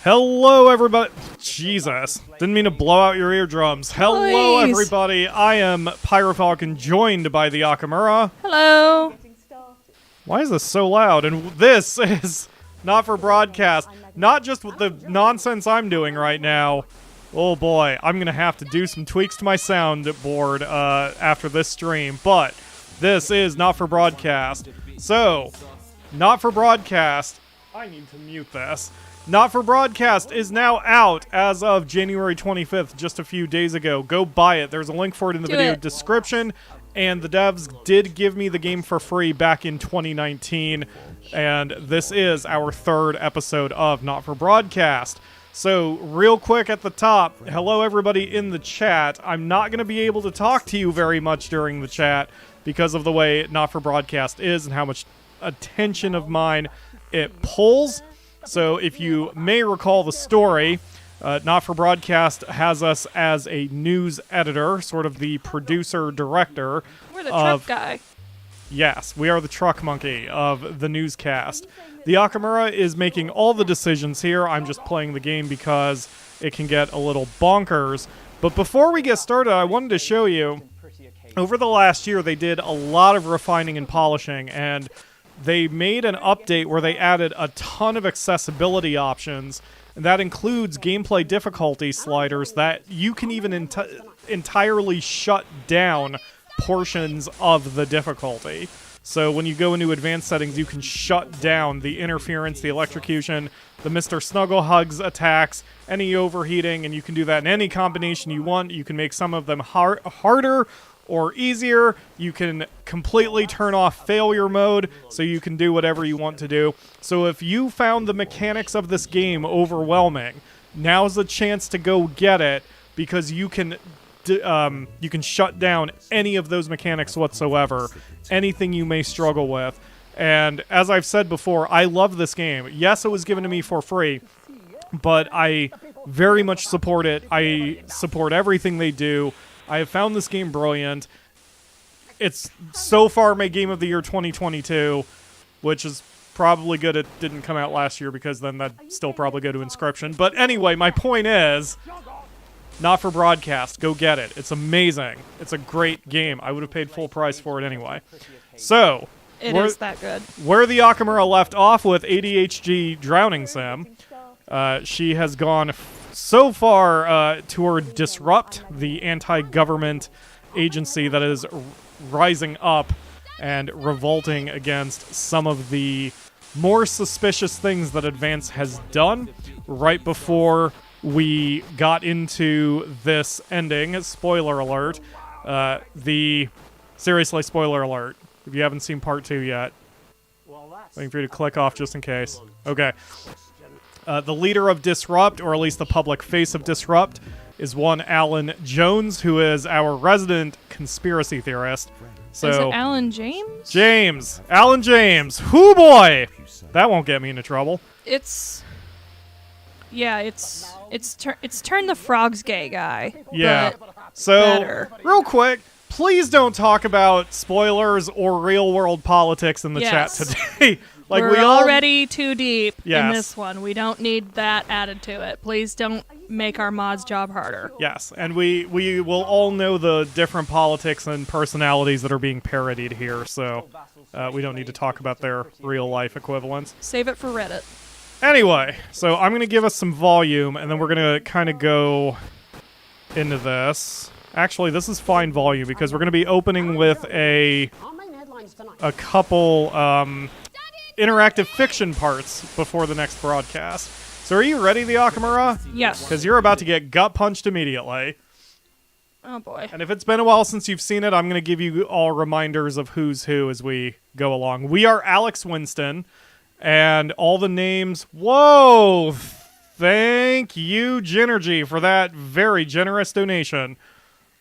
Hello, everybody. Jesus. Didn't mean to blow out your eardrums. Hello, everybody. I am PyroFalkon, joined by The Akamura. Hello. Why is this so loud? And this is not for broadcast. Not just with the nonsense I'm doing right now. Oh boy, I'm going to have to do some tweaks to my soundboard after this stream. But this is not for broadcast. So, not for broadcast. I need to mute this. Not for Broadcast is now out as of January 25th, just a few days ago. Go buy it. There's a link for it in the video description. And the devs did give me the game for free back in 2019. And this is our third episode of Not for Broadcast. So, real quick at the top, hello everybody in the chat. I'm not going to be able to talk to you very much during the chat because of the way Not for Broadcast is and how much attention of mine it pulls. So if you may recall the story, Not For Broadcast has us as a news editor, sort of the producer-director. We're the truck guy. Yes, we are the truck monkey of the newscast. The Akamura is making all the decisions here. I'm just playing the game because it can get a little bonkers. But before we get started, I wanted to show you, over the last year, they did a lot of refining and polishing, and they made an update where they added a ton of accessibility options, and that includes gameplay difficulty sliders that you can even entirely shut down portions of the difficulty. So when you go into advanced settings, you can shut down the interference, the electrocution, the Mr. Snugglehugs attacks, any overheating, and you can do that in any combination you want. You can make some of them harder or easier. You can completely turn off failure mode, so you can do whatever you want to do. So if you found the mechanics of this game overwhelming, now's the chance to go get it, because you can shut down any of those mechanics whatsoever, anything you may struggle with. And as I've said before, I love this game. Yes, it was given to me for free, but I very much support it. I support everything they do. I have found this game brilliant. It's so far my game of the year 2022, which is probably good it didn't come out last year, because then that'd still probably go to Inscription. But anyway, my point is, Not For Broadcast, go get it. It's amazing. It's a great game. I would have paid full price for it anyway. So, it is that good. Where the Akamura left off with ADHD Drowning Sim, she has gone so far toward Disrupt, the anti-government agency that is rising up and revolting against some of the more suspicious things that Advance has done. Right before we got into this ending, spoiler alert, seriously, spoiler alert, if you haven't seen part 2 yet, waiting for you to click off just in case. Okay. The leader of Disrupt, or at least the public face of Disrupt, is one Alan Jones, who is our resident conspiracy theorist. So, is it Alan James? James! Alan James! Hoo boy! That won't get me into trouble. It's turn the frogs gay guy. Yeah. But so, better. Real quick, please don't talk about spoilers or real-world politics in the chat today. We're we all already too deep in Yes. this one. We don't need that added to it. Please don't make our mod's job harder. Yes, and we will all know the different politics and personalities that are being parodied here, so we don't need to talk about their real-life equivalents. Save it for Reddit. Anyway, so I'm going to give us some volume, and then we're going to kind of go into this. Actually, this is fine volume, because we're going to be opening with a couple interactive fiction parts before the next broadcast. So are you ready, The Akamura? Yes. Because you're about to get gut-punched immediately. Oh, boy. And if it's been a while since you've seen it, I'm going to give you all reminders of who's who as we go along. We are Alex Winston, and all the names... Whoa! Thank you, Genergy, for that very generous donation.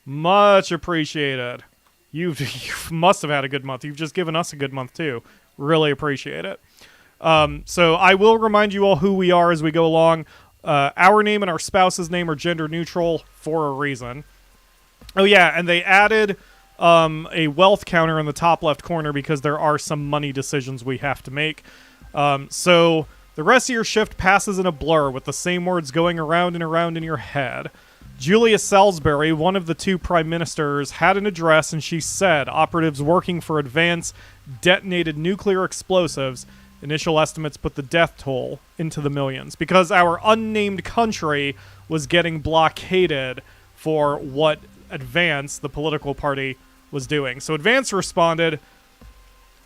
Much appreciated. You must have had a good month. You've just given us a good month, too. Really appreciate it. So I will remind you all who we are as we go along. Our name and our spouse's name are gender neutral for a reason. Oh, yeah, and they added a wealth counter in the top left corner because there are some money decisions we have to make. So the rest of your shift passes in a blur with the same words going around and around in your head. Julia Salisbury, one of the two prime ministers, had an address, and she said operatives working for Advance detonated nuclear explosives. Initial estimates put the death toll into the millions because our unnamed country was getting blockaded for what Advance, the political party, was doing. So Advance responded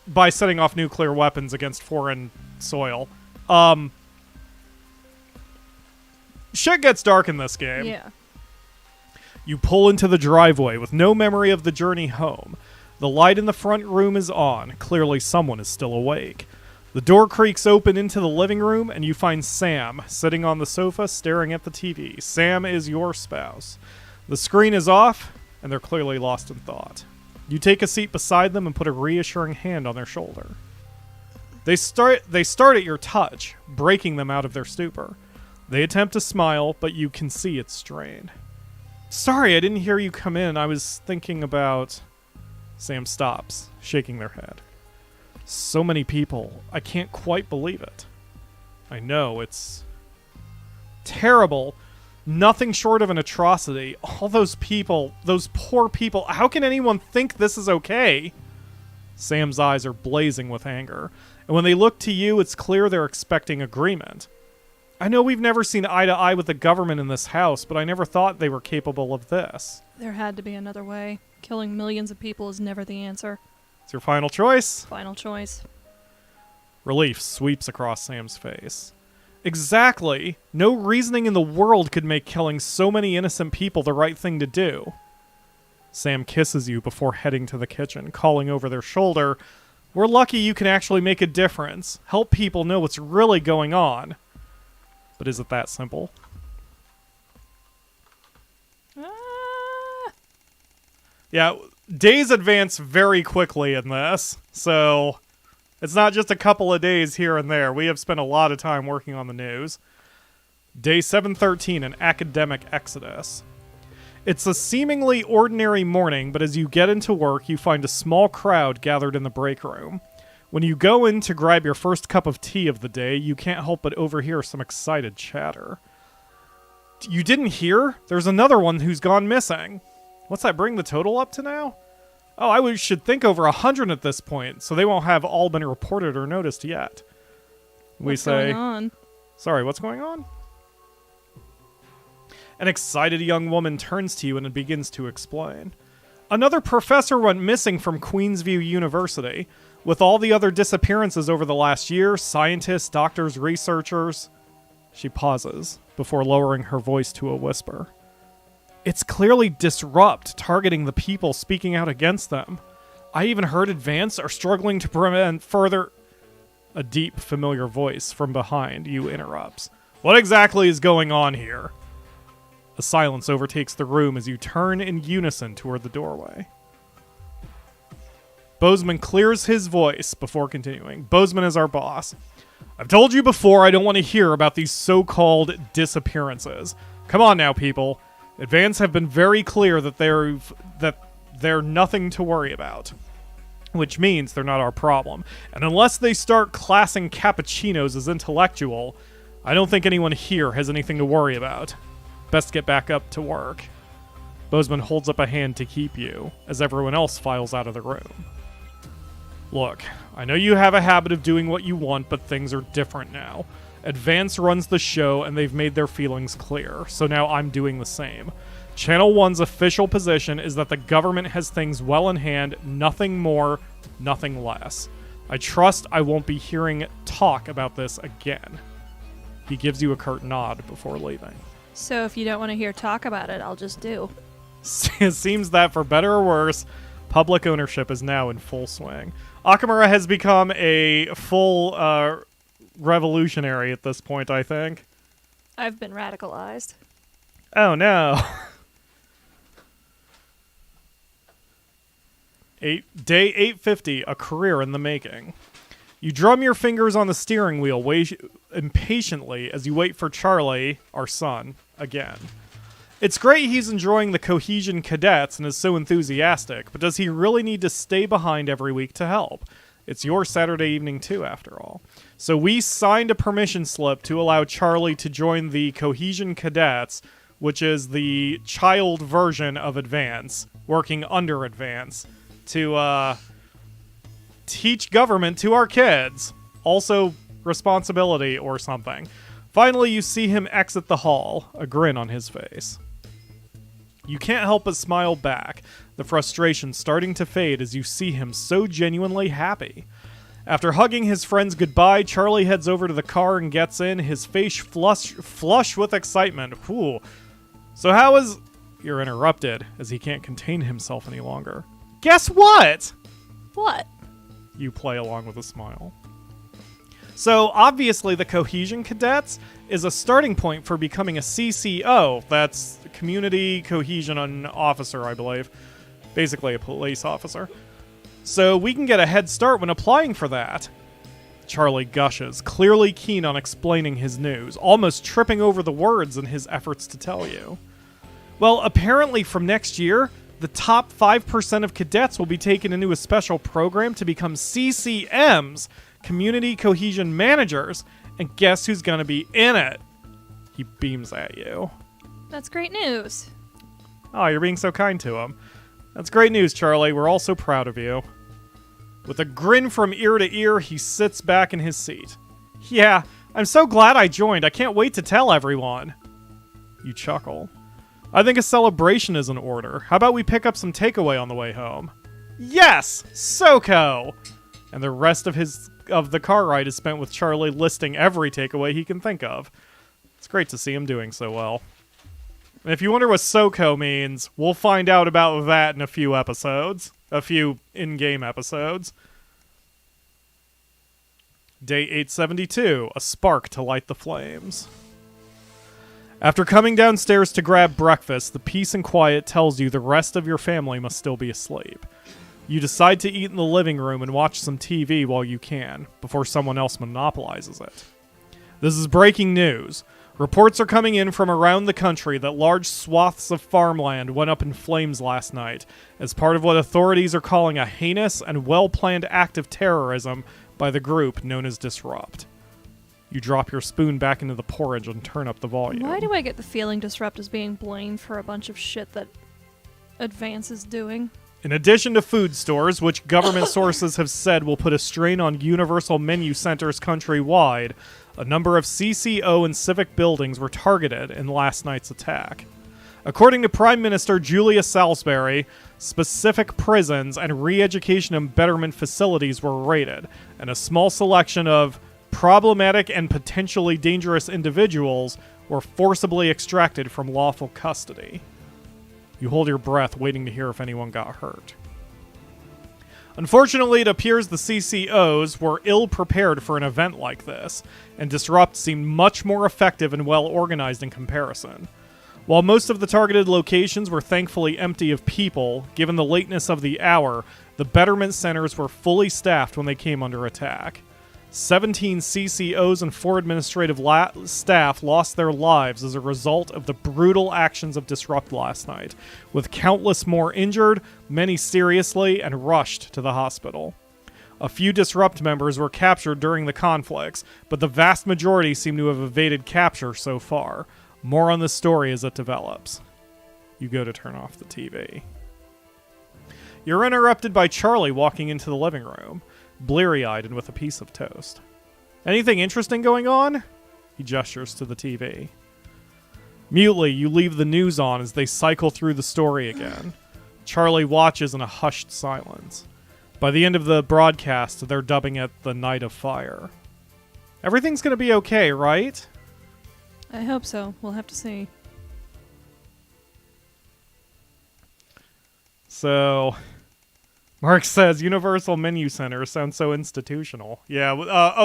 by setting off nuclear weapons against foreign soil. Shit gets dark in this game. Yeah. You pull into the driveway with no memory of the journey home. The light in the front room is on. Clearly someone is still awake. The door creaks open into the living room, and you find Sam sitting on the sofa staring at the TV. Sam is your spouse. The screen is off, and they're clearly lost in thought. You take a seat beside them and put a reassuring hand on their shoulder. They start at your touch, breaking them out of their stupor. They attempt to smile, but you can see it's strained. Sorry, I didn't hear you come in. I was thinking about... Sam stops, shaking their head. So many people. I can't quite believe it. I know, it's terrible. Nothing short of an atrocity. All those people, those poor people. How can anyone think this is okay? Sam's eyes are blazing with anger. And when they look to you, it's clear they're expecting agreement. I know we've never seen eye to eye with the government in this house, but I never thought they were capable of this. There had to be another way. Killing millions of people is never the answer. It's your final choice? Final choice. Relief sweeps across Sam's face. Exactly. No reasoning in the world could make killing so many innocent people the right thing to do. Sam kisses you before heading to the kitchen, calling over their shoulder, "We're lucky you can actually make a difference. Help people know what's really going on." But is it that simple? Yeah, days advance very quickly in this, so it's not just a couple of days here and there. We have spent a lot of time working on the news. Day 713, an academic exodus. It's a seemingly ordinary morning, but as you get into work, you find a small crowd gathered in the break room. When you go in to grab your first cup of tea of the day, you can't help but overhear some excited chatter. You didn't hear? There's another one who's gone missing. What's that bring the total up to now? Oh, I should think over 100 at this point, so they won't have all been reported or noticed yet. What's going on? Sorry, what's going on? An excited young woman turns to you and begins to explain. Another professor went missing from Queensview University. With all the other disappearances over the last year, scientists, doctors, researchers... She pauses before lowering her voice to a whisper. It's clearly Disrupt targeting the people speaking out against them. I even heard Advance are struggling to prevent further... A deep, familiar voice from behind you interrupts. What exactly is going on here? A silence overtakes the room as you turn in unison toward the doorway. Bozeman clears his voice before continuing. Bozeman is our boss. I've told you before I don't want to hear about these so-called disappearances. Come on now, people. Advance have been very clear that they're nothing to worry about. which means they're not our problem. And unless they start classing cappuccinos as intellectual, I don't think anyone here has anything to worry about. Best get back up to work. Bozeman holds up a hand to keep you, as everyone else files out of the room. Look, I know you have a habit of doing what you want, but things are different now. Advance runs the show, and they've made their feelings clear, so now I'm doing the same. Channel 1's official position is that the government has things well in hand, nothing more, nothing less. I trust I won't be hearing talk about this again. He gives you a curt nod before leaving. So if you don't want to hear talk about it, I'll just do. It seems that, for better or worse, public ownership is now in full swing. Akamura has become a full revolutionary at this point, I think. I've been radicalized. Oh no. Day 850, a career in the making. You drum your fingers on the steering wheel impatiently as you wait for Charlie, our son, again. It's great he's enjoying the Cohesion cadets and is so enthusiastic, but does he really need to stay behind every week to help? It's your Saturday evening too, after all. So we signed a permission slip to allow Charlie to join the Cohesion cadets, which is the child version of Advance, working under Advance, to teach government to our kids. Also, responsibility or something. Finally, you see him exit the hall, a grin on his face. You can't help but smile back, the frustration starting to fade as you see him so genuinely happy. After hugging his friends goodbye, Charlie heads over to the car and gets in, his face flush with excitement. Ooh. So how is... You're interrupted, as he can't contain himself any longer. Guess what? What? You play along with a smile. So, obviously, the Cohesion Cadets is a starting point for becoming a CCO. That's Community Cohesion Officer, I believe. Basically a police officer. So, we can get a head start when applying for that. Charlie gushes, clearly keen on explaining his news, almost tripping over the words in his efforts to tell you. Well, apparently from next year, the top 5% of cadets will be taken into a special program to become CCMs, Community Cohesion Managers, and guess who's going to be in it? He beams at you. That's great news. Oh, you're being so kind to him. That's great news, Charlie. We're all so proud of you. With a grin from ear to ear, he sits back in his seat. Yeah, I'm so glad I joined. I can't wait to tell everyone. You chuckle. I think a celebration is in order. How about we pick up some takeaway on the way home? Yes! SoCo! And the rest of the car ride is spent with Charlie listing every takeaway he can think of. It's great to see him doing so well. And if you wonder what SoCo means, we'll find out about that in a few episodes. A few in-game episodes. Day 872, a spark to light the flames. After coming downstairs to grab breakfast, the peace and quiet tells you the rest of your family must still be asleep. You decide to eat in the living room and watch some TV while you can, before someone else monopolizes it. This is breaking news. Reports are coming in from around the country that large swaths of farmland went up in flames last night, as part of what authorities are calling a heinous and well-planned act of terrorism by the group known as Disrupt. You drop your spoon back into the porridge and turn up the volume. Why do I get the feeling Disrupt is being blamed for a bunch of shit that Advance is doing? In addition to food stores, which government sources have said will put a strain on universal menu centers countrywide, a number of CCO and civic buildings were targeted in last night's attack. According to Prime Minister Julia Salisbury, specific prisons and re-education and betterment facilities were raided, and a small selection of problematic and potentially dangerous individuals were forcibly extracted from lawful custody. You hold your breath, waiting to hear if anyone got hurt. Unfortunately, it appears the CCOs were ill-prepared for an event like this, and Disrupt seemed much more effective and well-organized in comparison. While most of the targeted locations were thankfully empty of people, given the lateness of the hour, the betterment centers were fully staffed when they came under attack. 17 CCOs and 4 administrative staff lost their lives as a result of the brutal actions of Disrupt last night, with countless more injured, many seriously, and rushed to the hospital. A few Disrupt members were captured during the conflicts, but the vast majority seem to have evaded capture so far. More on this story as it develops. You go to turn off the TV. You're interrupted by Charlie walking into the living room, bleary-eyed and with a piece of toast. Anything interesting going on? He gestures to the TV. Mutely, you leave the news on as they cycle through the story again. Charlie watches in a hushed silence. By the end of the broadcast, they're dubbing it the Night of Fire. Everything's gonna be okay, right? I hope so. We'll have to see. So, Mark says, Universal Menu Center sounds so institutional. Yeah,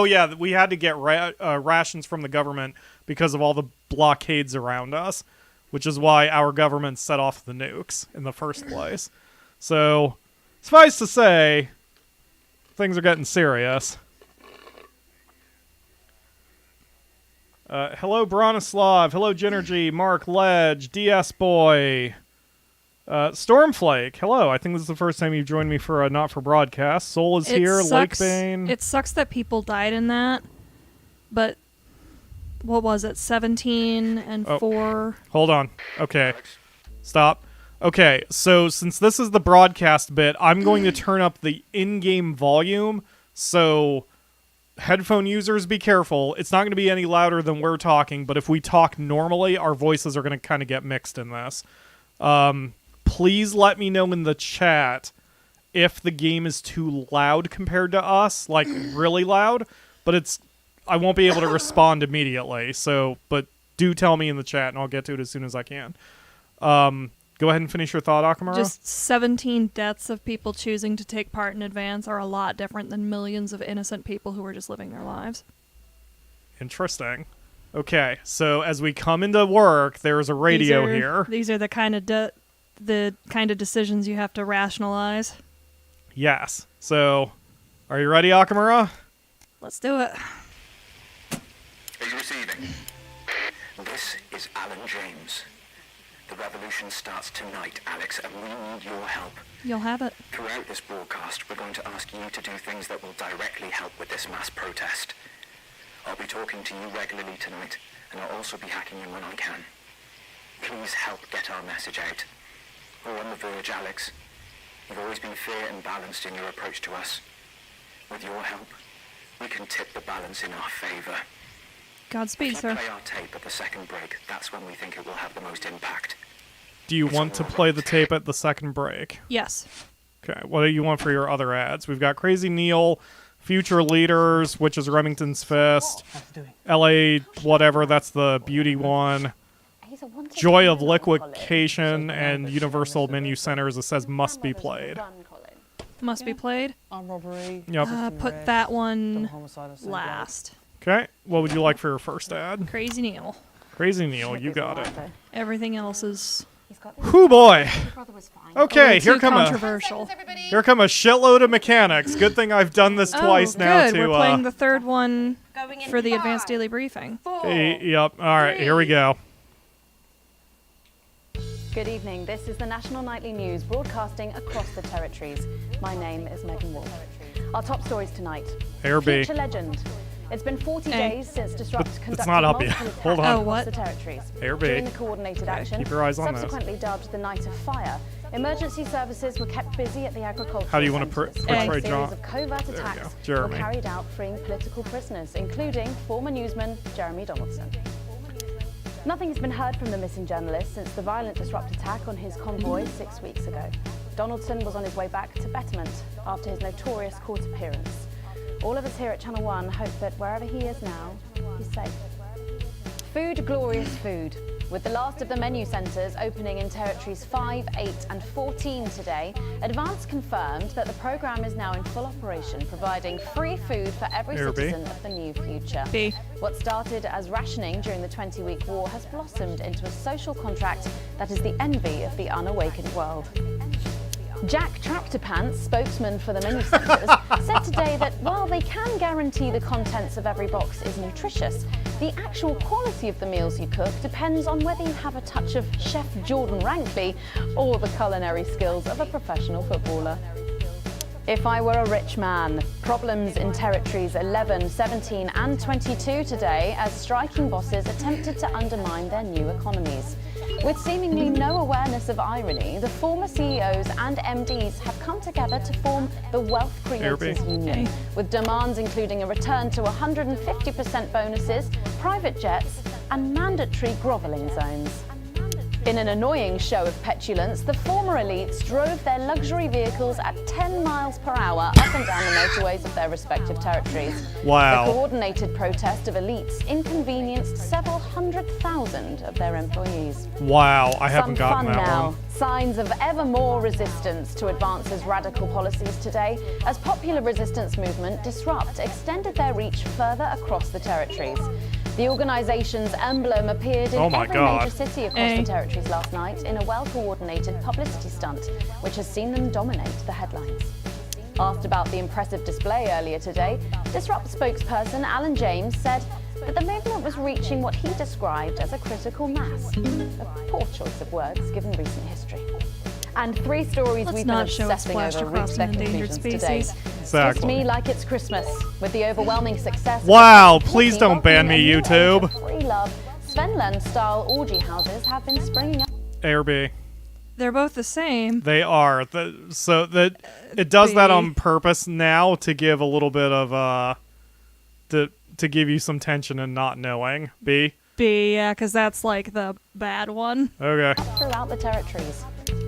yeah, we had to get rations from the government because of all the blockades around us, which is why our government set off the nukes in the first place. So, suffice to say, things are getting serious. Hello, Bronislav. Hello, Genergy, Mark Ledge, DS Boy. Stormflake, hello. I think this is the first time you've joined me for a Not For Broadcast. Soul is here, Lakebane. It sucks that people died in that, but what was it, 17 and 4? Hold on. Okay. Stop. Okay, so since this is the broadcast bit, I'm going to turn up the in-game volume, so headphone users, be careful. It's not going to be any louder than we're talking, but if we talk normally, our voices are going to kind of get mixed in this. Please let me know in the chat if the game is too loud compared to us, like really loud, but I won't be able to respond immediately, so, but do tell me in the chat and I'll get to it as soon as I can. Go ahead and finish your thought, Akamura. Just 17 deaths of people choosing to take part in advance are a lot different than millions of innocent people who are just living their lives. Interesting. Okay, so as we come into work, there's a radio here. These are the kind of decisions you have to rationalize. Yes. So, are you ready, Akamura? Let's do it. Are you receiving? This is Alan James. The revolution starts tonight, Alex, and we need your help. You'll have it. Throughout this broadcast, we're going to ask you to do things that will directly help with this mass protest. I'll be talking to you regularly tonight, and I'll also be hacking in when I can. Please help get our message out. We're on the verge, Alex. You've always been fair and balanced in your approach to us. With your help, we can tip the balance in our favor. Godspeed, sir. If you play our tape at the second break, that's when we think it will have the most impact. Do you want to play the tape at the second break? Yes. Okay, what do you want for your other ads? We've got Crazy Neil, Future Leaders, which is Remington's Fist, LA whatever, that's the beauty one, Joy of Liquidation, and Universal Menu Centers, it says must be played. Must be played? Armed robbery. Yep. Put that one homicide of same last. Okay, what would you like for your first ad? Crazy Neil. Crazy Neil, you got it. Everything else is Whoo boy! Okay, too here come a shitload of mechanics. Good thing I've done this twice now good. to We're playing the third one for the advanced daily briefing. Yep. All right, here we go. Good evening. This is the National Nightly News broadcasting across the territories. My name is Megan Wolf. Our top stories tonight. A or B. Future legend. It's been 40 days since Disrupt conducted not up yet. multiple attacks Hold on. Oh, across what? the territories. A or B. During the coordinated action, keep your eyes on this. subsequently dubbed the Night of Fire, emergency services were kept busy at the agricultural How do you want to centres. portray A series John? of covert There we attacks go. were Jeremy. carried out freeing political prisoners, including former newsman Jeremy Donaldson. Nothing has been heard from the missing journalist since the violent Disrupt attack on his convoy 6 weeks ago. Donaldson was on his way back to Betterment after his notorious court appearance. All of us here at Channel 1 hope that wherever he is now, he's safe. Food, glorious food. With the last of the menu centres opening in territories 5, 8 and 14 today, Advance confirmed that the programme is now in full operation, providing free food for every citizen of the new future. B. What started as rationing during the 20-week war has blossomed into a social contract that is the envy of the unawakened world. Jack Tractorpants, spokesman for the menu centres, said today that while they can guarantee the contents of every box is nutritious, the actual quality of the meals you cook depends on whether you have a touch of Chef Jordan Rankley or the culinary skills of a professional footballer. If I were a rich man, problems in territories 11, 17 and 22 today as striking bosses attempted to undermine their new economies. With seemingly no awareness of irony, the former CEOs and MDs have come together to form the Wealth Creators Union, with demands including a return to 150% bonuses, private jets and mandatory grovelling zones. In an annoying show of petulance, the former elites drove their luxury vehicles at 10 miles per hour up and down the motorways of their respective territories. Wow. The coordinated protest of elites inconvenienced several 100,000 of their employees. Wow, I haven't Some gotten fun that now. one. Signs of ever more resistance to Advance's radical policies today, as popular resistance movement Disrupt extended their reach further across the territories. The organisation's emblem appeared in every major city across the territories last night in a well-coordinated publicity stunt, which has seen them dominate the headlines. Asked about the impressive display earlier today, Disrupt spokesperson Alan James said that the movement was reaching what he described as a critical mass. A poor choice of words given recent history. And three stories we've been obsessing over reached their conclusions today. Exactly. Just me like it's Christmas, with the overwhelming success. Wow, please don't ban me, YouTube. Free love, Svenland-style orgy houses have been springing up. A or B? They're both the same. They are. So that it does that on purpose now to give a little bit of to give you some tension and not knowing. B. B, yeah, because that's like the bad one. Okay. Throughout the territories.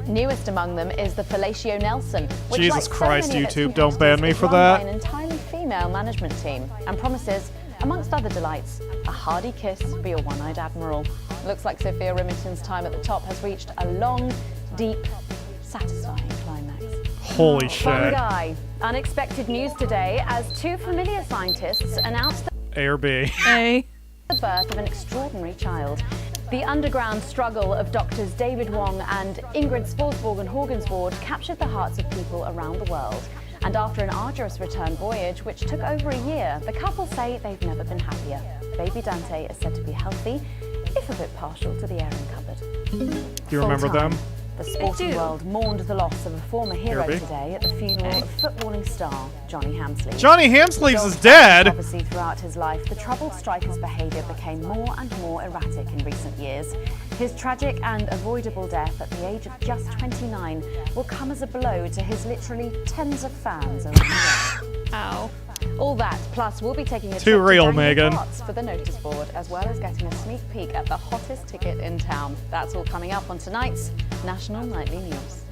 Newest among them is the Fellatio Nelson, which, Jesus like so Christ, many of its YouTube, don't ban me competitors, for is run that. by an entirely female management team and promises, amongst other delights, a hearty kiss for your one-eyed admiral. Looks like Sophia Remington's time at the top has reached a long, deep, satisfying climax. Holy Fun shit. guy. Unexpected news today as two familiar scientists announced A or B? A. the birth of an extraordinary child. The underground struggle of doctors David Wong and Ingrid Svorsborg captured the hearts of people around the world. And after an arduous return voyage, which took over a year, the couple say they've never been happier. Baby Dante is said to be healthy, if a bit partial to the airing cupboard. Do you remember Full-time. them? The sporting world mourned the loss of a former hero today at the funeral of footballing star Johnny Hamsleys. Johnny Hamsleys is dead! Obviously, throughout his life, the troubled striker's behaviour became more and more erratic in recent years. His tragic and avoidable death at the age of just 29 will come as a blow to his literally tens of fans around the world. Ow. All that, plus we'll be taking a Too trip real, to Daniel Megan. Bart's for the notice board, as well as getting a sneak peek at the hottest ticket in town. That's all coming up on tonight's National Nightly News.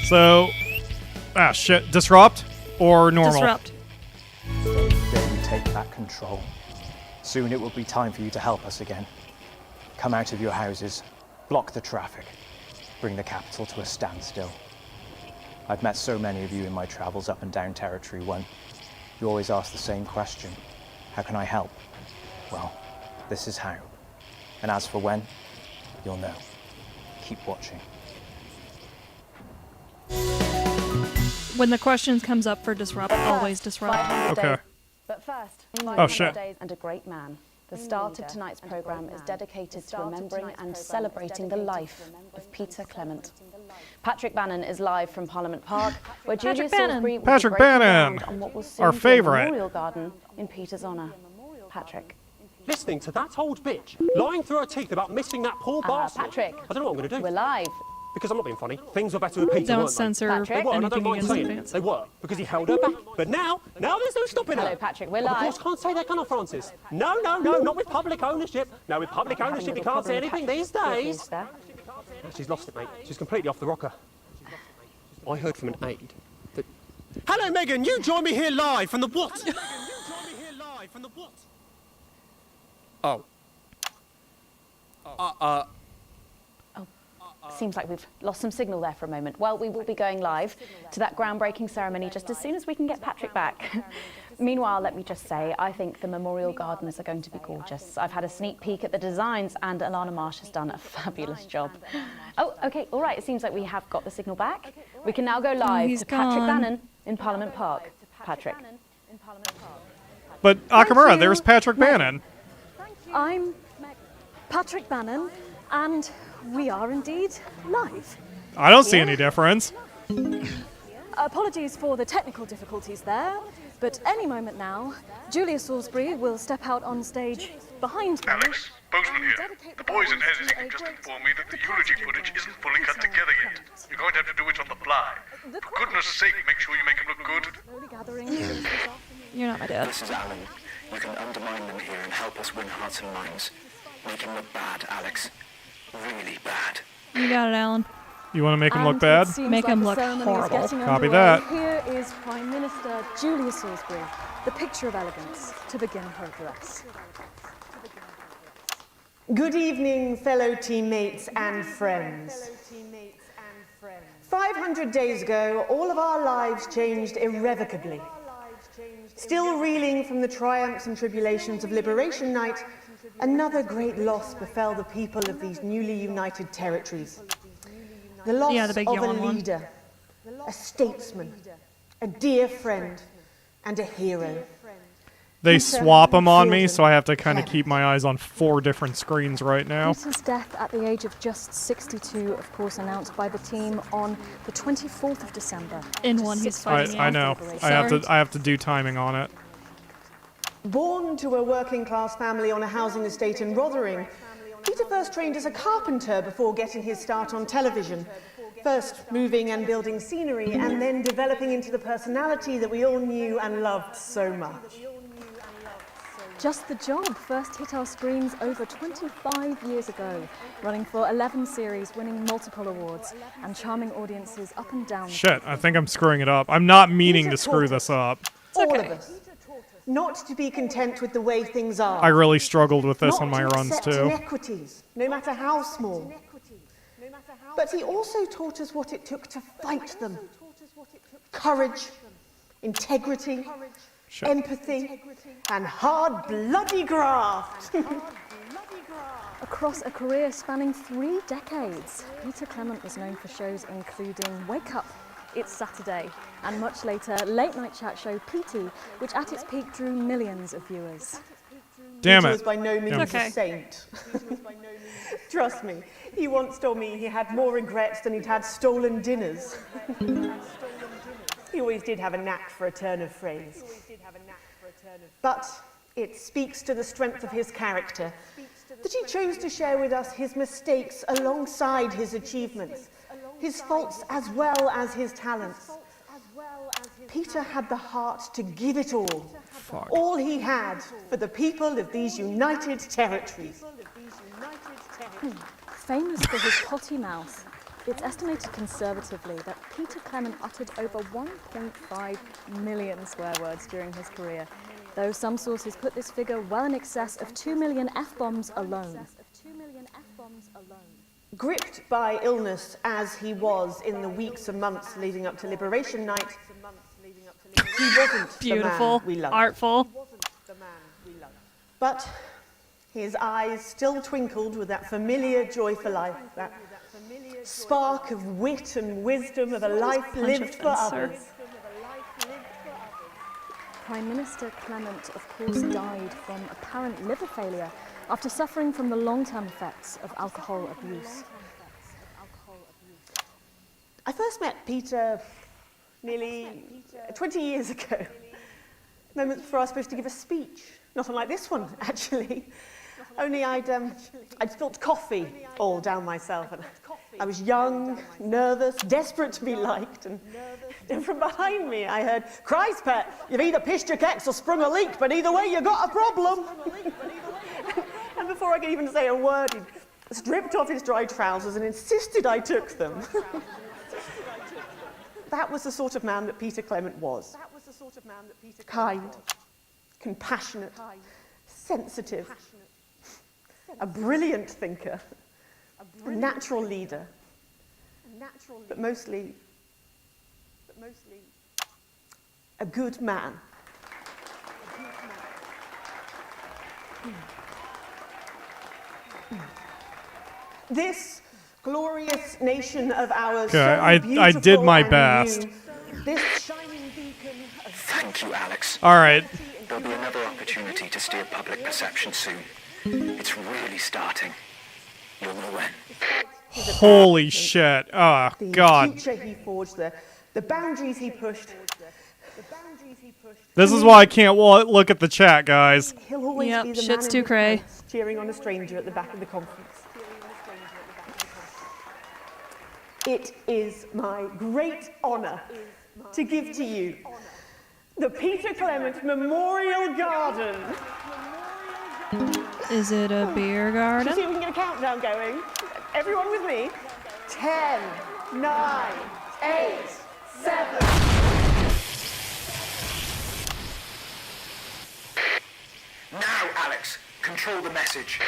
So, shit. Disrupt or normal? Disrupt. Day we take back control. Soon it will be time for you to help us again. Come out of your houses, block the traffic, bring the capital to a standstill. I've met so many of you in my travels up and down Territory 1. You always ask the same question. How can I help? Well, this is how. And as for when, you'll know. Keep watching. When the question comes up for disrupt, always disrupt. 500 Okay. days. But first, Oh, shit. days and a great man. The start of tonight's programme is dedicated to remembering and celebrating the life of Peter Clement. Patrick Bannon is live from Parliament Park, where Julia Salisbury will Patrick be breaking Bannon, ground on what will soon our be a favourite. memorial garden in Peter's honour. Patrick. Listening to that old bitch lying through her teeth about missing that poor bastard. Patrick. I don't know what I'm going to do. We're live. Because I'm not being funny. Things were better with Peter, Don't weren't they? censor Patrick. They were, and I don't anything mind against saying advance. they were, because he held her back. But now there's no stopping her. Hello, Patrick, we're Of live. course, can't say that, can I, Francis? No, not with public ownership. No, with public ownership, you can't say anything these days. There. She's lost it, mate. She's completely off the rocker. I heard from an aide that... Hello, Megan, you join me here live from the what? Oh. Seems like we've lost some signal there for a moment. Well, we will be going live to that groundbreaking ceremony just as soon as we can get Patrick back. Meanwhile, let me just say, I think the memorial gardens are going to be gorgeous. I've had a sneak peek at the designs and Alana Marsh has done a fabulous job. Oh, okay, all right, it seems like we have got the signal back. We can now go live he's to Patrick gone. Bannon in Parliament Park. Patrick. But Akamura, there's Patrick Bannon. I'm Patrick Bannon, and we are indeed live. I don't see any difference. Apologies for the technical difficulties there, but any moment now, Julia Salisbury will step out on stage behind me. Alex, Bozeman here. The boys in editing have just informed me that the eulogy footage isn't fully cut together yet. You're going to have to do it on the fly. For goodness sake, make sure you make them look good. Slowly gathering this afternoon. You're not my dad. This is Alan. You can undermine them here and help us win hearts and minds. Make him look bad, Alex. Really bad. You got it, Alan. You want to make him look And bad? it seems Make like him the look ceremony is horrible. getting Copy underway. that. Here is Prime Minister Julia Salisbury, the picture of elegance, to begin her address. Good evening, fellow teammates and friends. 500 days ago, all of our lives changed irrevocably. Still reeling from the triumphs and tribulations of Liberation Night, another great loss befell the people of these newly united territories. The loss Yeah, the big of a yawn one. leader, a statesman, a dear friend, and a hero. They Peter swap them on me, Fielding so I have to kind of Clement. keep my eyes on 4 different screens right now. Peter's death at the age of just 62, of course, announced by the team on the 24th of December. In one he's fighting I in. know. I have to do timing on it. Born to a working-class family on a housing estate in Rotherham, Peter first trained as a carpenter before getting his start on television. First moving and building scenery, and then developing into the personality that we all knew and loved so much. Just the Job first hit our screens over 25 years ago, running for 11 series, winning multiple awards, and charming audiences up and down. Shit, I think I'm screwing it up. I'm not meaning to Peter screw taught this us. up. All of us. Not to be content with the way things are. I really struggled with this Not on my to runs accept too. inequities, no matter how small. But he also taught us what it took to fight them. Courage, integrity, Shit. empathy, and hard, bloody graft. Across a career spanning 3 decades, Peter Clement was known for shows including Wake Up, It's Saturday, and much later, late night chat show PT, which at its peak drew millions of viewers. Damn He it. was by no means Okay. a saint. Trust me, he once told me he had more regrets than he'd had stolen dinners. He always did have a knack for a turn of phrase. But it speaks to the strength of his character that he chose to share with us his mistakes alongside his achievements, his faults as well as his talents. Peter had the heart to give it all he had for the people of these united territories. Famous for his potty mouth, it's estimated conservatively that Peter Clement uttered over 1.5 million swear words during his career, though some sources put this figure well in excess of 2 million F-bombs alone. Gripped by illness as he was in the weeks and months leading up to Liberation Night, he wasn't Beautiful, the man we loved. artful. But his eyes still twinkled with that familiar joy for life, that spark of wit and wisdom of a life punch of lived for fence, sir. others. Prime Minister Clement, of course, died from apparent liver failure after suffering from the long-term effects of alcohol abuse. I first met Peter nearly 20 years ago, moments before I was supposed to give a speech. Not unlike this one, actually. Only I'd spilt coffee all down myself. And I was young, nervous, desperate to be liked. And from behind me, I heard, "Christ, Pet, you've either pissed your kecks or sprung a leak, but either way, you got a problem." And before I could even say a word, he stripped off his dry trousers and insisted I took them. That was the sort of man that Peter Clement was. Kind, compassionate, sensitive, a brilliant thinker, a natural leader, but mostly a good man. This glorious nation of ours. Okay, so I did my beautiful and best. new. This shining beacon of Thank you, Alex. All right. There'll be another opportunity to steer public perception soon. It's really starting. You'll know when. Holy shit. Oh, the God. future he forged, the boundaries he pushed. This is why I can't look at the chat, guys. He'll always Yep, be the shit's man too in the cray. crowds, cheering on a stranger at the back of the conference. It is my great honor to give to you the Peter Clement Memorial Garden. Is it a beer Let's see garden? if we can get a countdown going. Everyone with me. 10, 9, 8, 7. Now, Alex, control the message.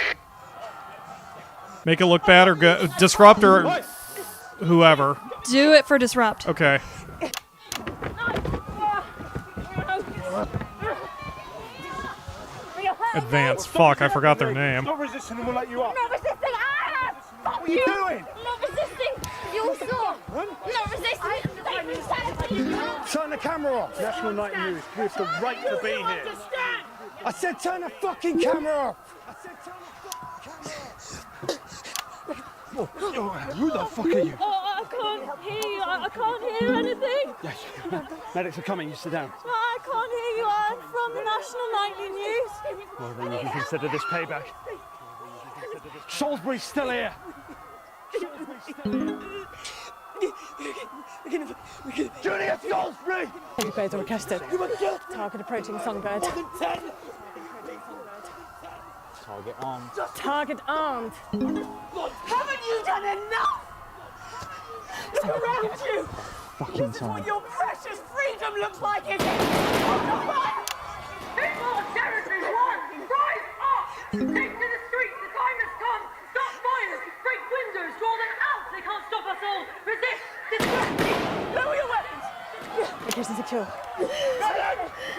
Make it look bad or go disrupt or whoever. Do it for disrupt. Okay. Advance. Fuck, I forgot their name. Stop resisting and we'll let you up. Not resisting! Ah! Fuck What are you doing? Not resisting! You saw! Not resisting! Turn the camera off. National Night News. We have the right to be here. I said turn the fucking camera off. Who the fuck are you? Oh, I can't hear you. I can't hear anything. Yes. Medics are coming. You sit down. I can't hear you. I'm from the National Nightly News. Well, then you can consider this payback. Salisbury's still here. Julius Salisbury! Birds are requested. Target approaching songbird. Target armed. Target armed. Haven't you done enough? Look around you. Fucking This is what time. your precious freedom looks like, is it? People, territory, one, rise up! Take to the streets, the time has come. Stop violence, break windows, draw them out. They can't stop us all. Resist, distract. Lower your weapons. Location secure.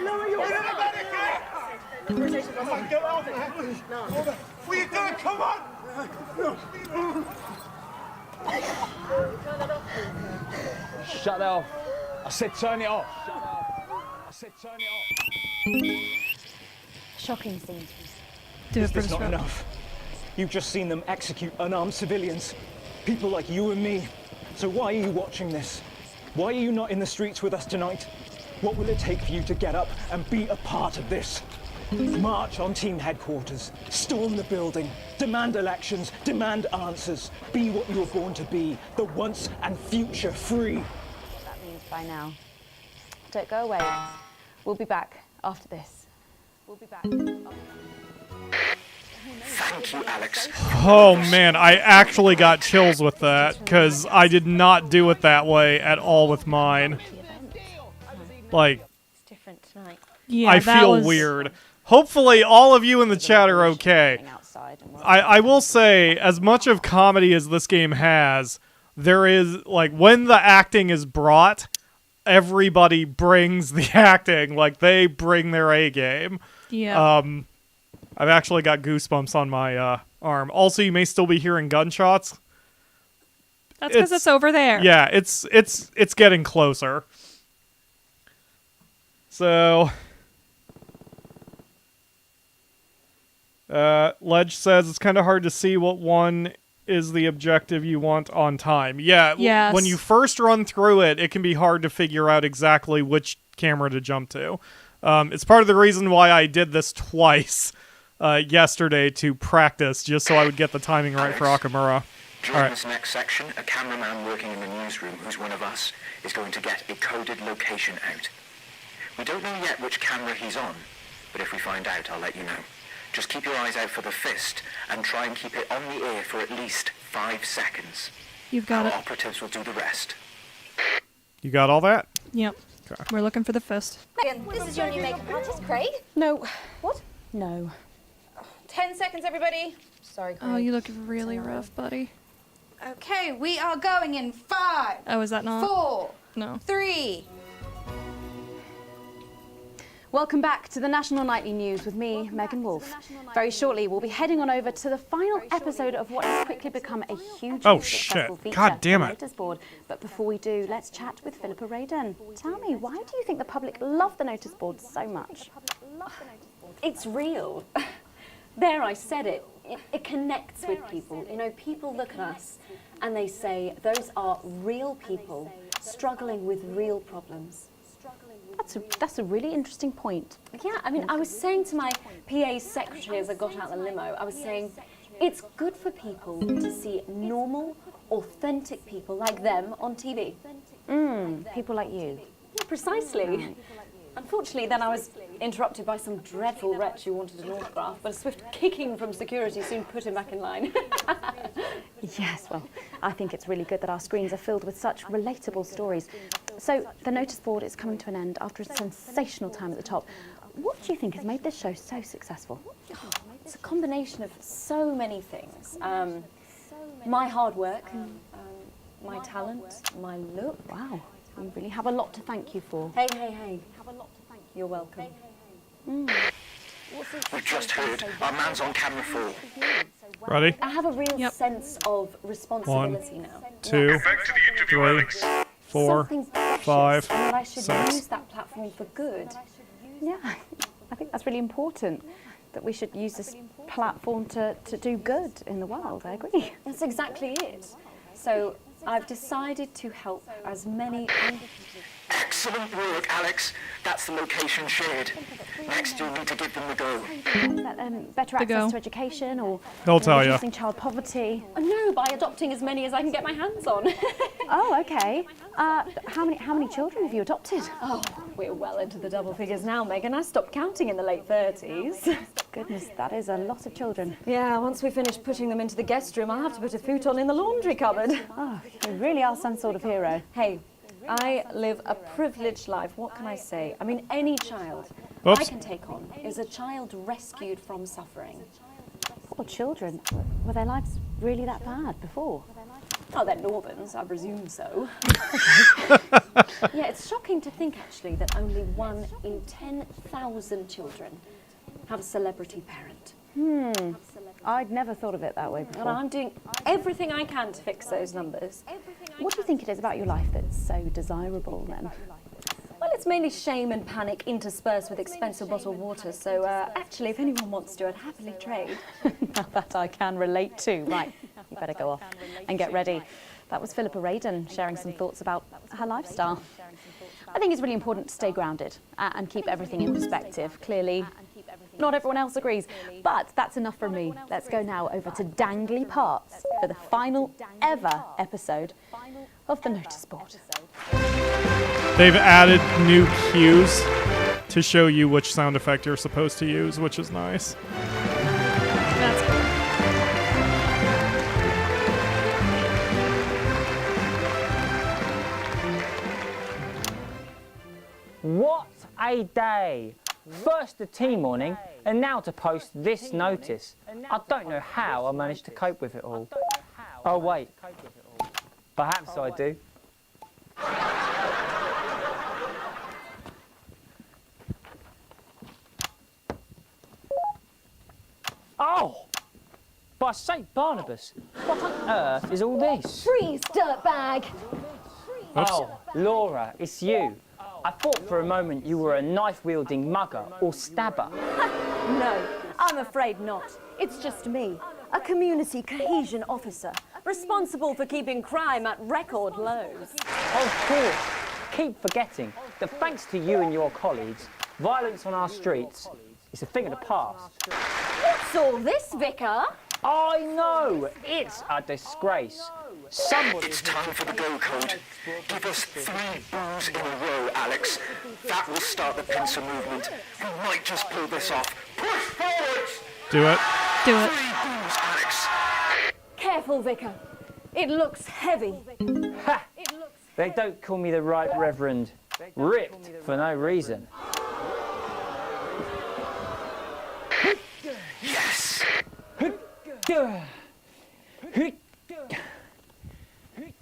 Lower your weapons. Get off, man. What are you doing? Come on! Shut that off. I said turn it off. I said turn it off. Shocking scene. Do it for It's not disrupt. enough. You've just seen them execute unarmed civilians. People like you and me. So why are you watching this? Why are you not in the streets with us tonight? What will it take for you to get up and be a part of this? March on team headquarters, storm the building, demand elections, demand answers. Be what you were born to be, the once and future free. What that means by now. Don't go away. We'll be back after this. We'll be back. Thank you, Alex. Oh man, I actually got chills with that because I did not do it that way at all with mine. Like, It's different tonight. Yeah, I that feel was weird. Hopefully, all of you in the chat are okay. Outside and we're I will say, as much of comedy as this game has, there is, like, when the acting is brought, everybody brings the acting. Like, they bring their A game. yeah. I've actually got goosebumps on my arm. Also, you may still be hearing gunshots. That's because it's over there. Yeah, it's getting closer. So, Ledge says it's kind of hard to see what one is the objective you want on time. Yeah, Yes. when you first run through it, it can be hard to figure out exactly which camera to jump to. It's part of the reason why I did this twice yesterday to practice, just so I would get the timing right for Akamura. During Alright. this next section, a cameraman working in the newsroom who's one of us is going to get a coded location out. We don't know yet which camera he's on, but if we find out, I'll let you know. Just keep your eyes out for the fist and try and keep it on the air for at least 5 seconds. You've got Our it. operatives will do the rest. You got all that? Yep. Okay. We're looking for the fist. Megan, this is your new makeup artist, Craig. No. What? No. 10 seconds, everybody. Sorry, Craig. Oh, you look really rough, buddy. Okay, we are going in 5, Oh, is that not? 4, No. 3. Welcome back to the National Nightly News with me, Megan Wolfe. Very shortly, we'll be heading on over to the final episode of what has quickly become a hugely successful feature, God damn The it. Notice Board. But before we do, let's chat with Philippa Radon. Tell me, why do you think the public love the Notice Board so much? It's real. There, I said it. It connects with people. You know, people look at us and they say, those are real people struggling with real problems. That's a really interesting point. Yeah, I mean, I was saying to my PA secretary as I got out the limo, I was saying, it's good for people to see normal, authentic people like them on TV. People like you. Yeah, precisely. Unfortunately, then I was interrupted by some dreadful wretch who wanted an autograph, but a swift kicking from security soon put him back in line. Yes, well, I think it's really good that our screens are filled with such relatable stories. So, the Notice Board is coming to an end after a sensational time at the top. What do you think has made this show so successful? It's a combination of so many things. My hard work, my talent, my look. Wow, you really have a lot to thank you for. Hey, hey, hey. You're welcome. We've just heard. Our man's on camera 4. Ready? I have a real sense of responsibility now. 2, Back to the interview, 3, Alex. 4, Something precious, 5, and that I should 6. use that platform for good. Yeah, I think that's really important, that we should use this platform to do good in the world. I agree. That's exactly it. So I've decided to help as many... Excellent work, Alex. That's the location shared. Next, you'll need to give them the go. Better The access go. to education or He'll tell ya. reducing child poverty. No, by adopting as many as I can get my hands on. Oh, okay. How many children have you adopted? Oh, we're well into the double figures now, Megan. I stopped counting in the late 30s. Goodness, that is a lot of children. Yeah, once we finish putting them into the guest room, I'll have to put a futon in the laundry cupboard. Oh, you really are some sort of hero. Hey, I live a privileged life. What can I say? I mean, any child Oops. I can take on is a child rescued from suffering. Poor children. Were their lives really that bad before? Oh, they're Northerns, I presume so. Yeah, it's shocking to think, actually, that only 1 in 10,000 children have a celebrity parent. I'd never thought of it that way And before. I'm doing everything I can to fix those numbers. What do you think it is about your life that's so desirable, then? Well, it's mainly shame and panic interspersed with expensive bottled water, so actually, if anyone wants to, I'd happily trade. Now that I can relate to. Right, you better go off and get ready. That was Philippa Radon sharing some thoughts about her lifestyle. I think it's really important to stay grounded and keep everything in perspective. Clearly, not everyone else agrees, but that's enough from me. Let's go now over to Dangly Parts for the final ever episode of The Notice Board. They've added new cues to show you which sound effect you're supposed to use, which is nice. That's cool. What a day! First the tea morning, and now to post this notice. I don't know how I managed to cope with it all. Oh wait, perhaps I do. Oh! By St. Barnabas, what on earth is all this? Freeze, dirtbag! Oh, Laura, it's you. I thought for a moment you were a knife-wielding mugger or stabber. No, I'm afraid not. It's just me, a community cohesion officer, responsible for keeping crime at record lows. Of course, keep forgetting that thanks to you and your colleagues, violence on our streets is a thing of the past. What's all this, Vicar? I know, it's a disgrace. Somebody... It's time for the go code. Give us 3 boos in a row, Alex. That will start the pincer movement. We might just pull this off. Push forwards! Do it. Do it. 3 boos, Alex. Careful, Vicar. It looks heavy. Ha! They don't call me the Right Reverend. Ripped for no reason. Yes!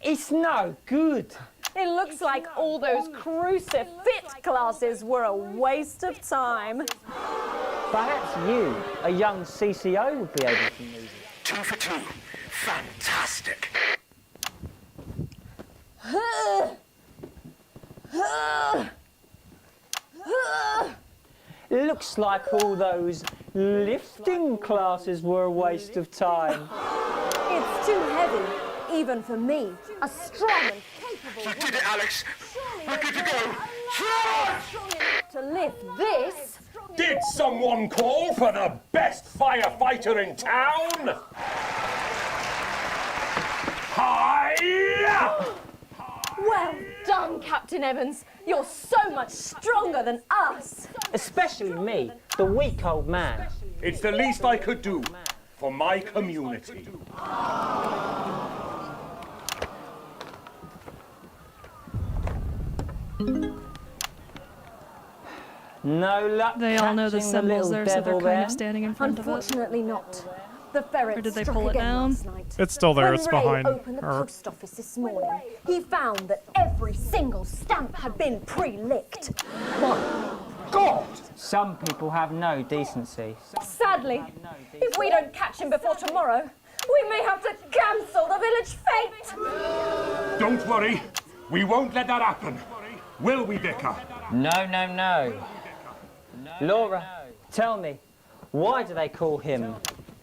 It's no good. It looks like all those crucifix classes were a waste of time. Perhaps you, a young CCO, would be able to move it. 2 for 2. Fantastic. Looks like all those lifting classes were a waste of time. It's too heavy, even for me, a strong and capable You did it, Alex. We're good to go. strong enough to lift this. Did someone call for the best firefighter in town? Hi-ya! Well done, Captain Evans. You're so much stronger than us. Especially me, the weak old man. It's the least I could do for my community. No luck. They all know the catching symbols little there, so they're devil kind there. of standing in front of it. Unfortunately not. The ferret Or did they struck pull it again down? last night. It's still there. When It's Ray behind opened the her. post office this morning, he found that every single stamp had been pre-licked. God! Some people have no decency. Sadly, if we don't catch him before tomorrow, we may have to cancel the village fete. Don't worry. We won't let that happen. Will we, Vicar? No. Laura, tell me, why do they call him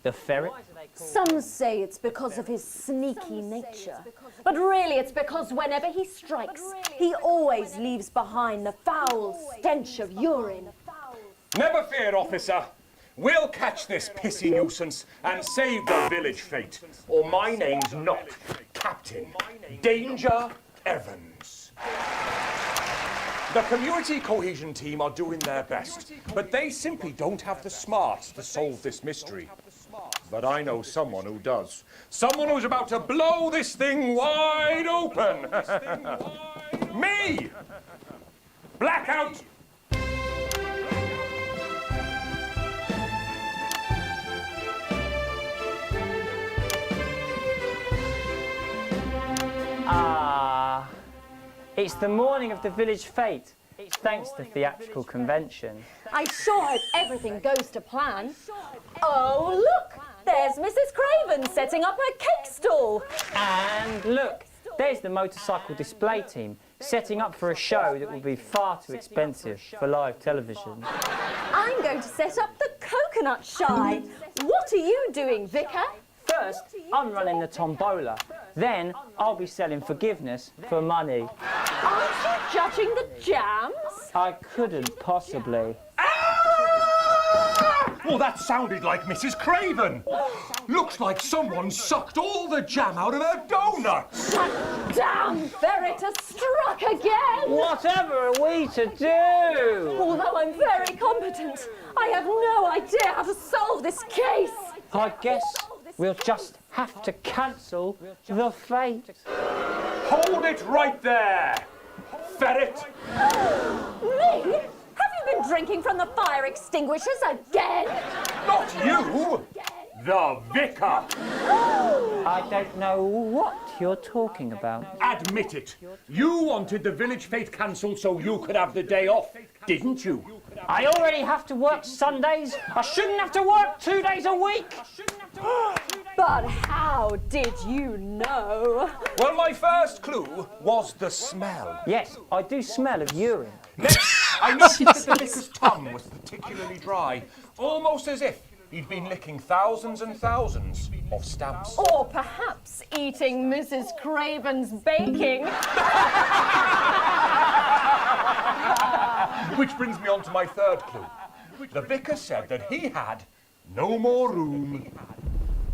the ferret? Some say it's because of his sneaky nature. But really it's because whenever he strikes, he always leaves behind the foul stench of urine. Never fear, officer. We'll catch this pissy nuisance and save the village fate. Or my name's not Captain Danger Evans. The community cohesion team are doing their best, but they simply don't have the smarts to solve this mystery. But I know someone who does. Someone who's about to blow this thing wide open. Me! Blackout! Ah, it's the morning of the village fete. It's thanks to theatrical convention. I sure hope everything goes to plan. Oh, look! There's Mrs. Craven setting up her cake stall. And look, there's the motorcycle display team setting up for a show that will be far too expensive for live television. I'm going to set up the coconut shy. What are you doing, Vicar? First, I'm running the tombola. Then, I'll be selling forgiveness for money. Aren't you judging the jams? I couldn't possibly. Well, that sounded like Mrs. Craven. Looks like someone sucked all the jam out of her donut. That damn ferret has struck again! Whatever are we to do? Although I'm very competent, I have no idea how to solve this case. I guess we'll just have to cancel the fete. Hold it right there, ferret. Me? Have you been drinking from the fire extinguishers again? Not you, the vicar. I don't know what you're talking about. Admit it. You wanted the village fete cancelled so you could have the day off, didn't you? I already have to work Sundays. I shouldn't have to work 2 days a week. But how did you know? Well, my first clue was the smell. Yes, I do smell of urine. Next, I noticed that the vicar's tongue was particularly dry, almost as if he'd been licking thousands and thousands of stamps. Or perhaps eating Mrs. Craven's baking. Which brings me on to my third clue. The vicar said that he had no more room,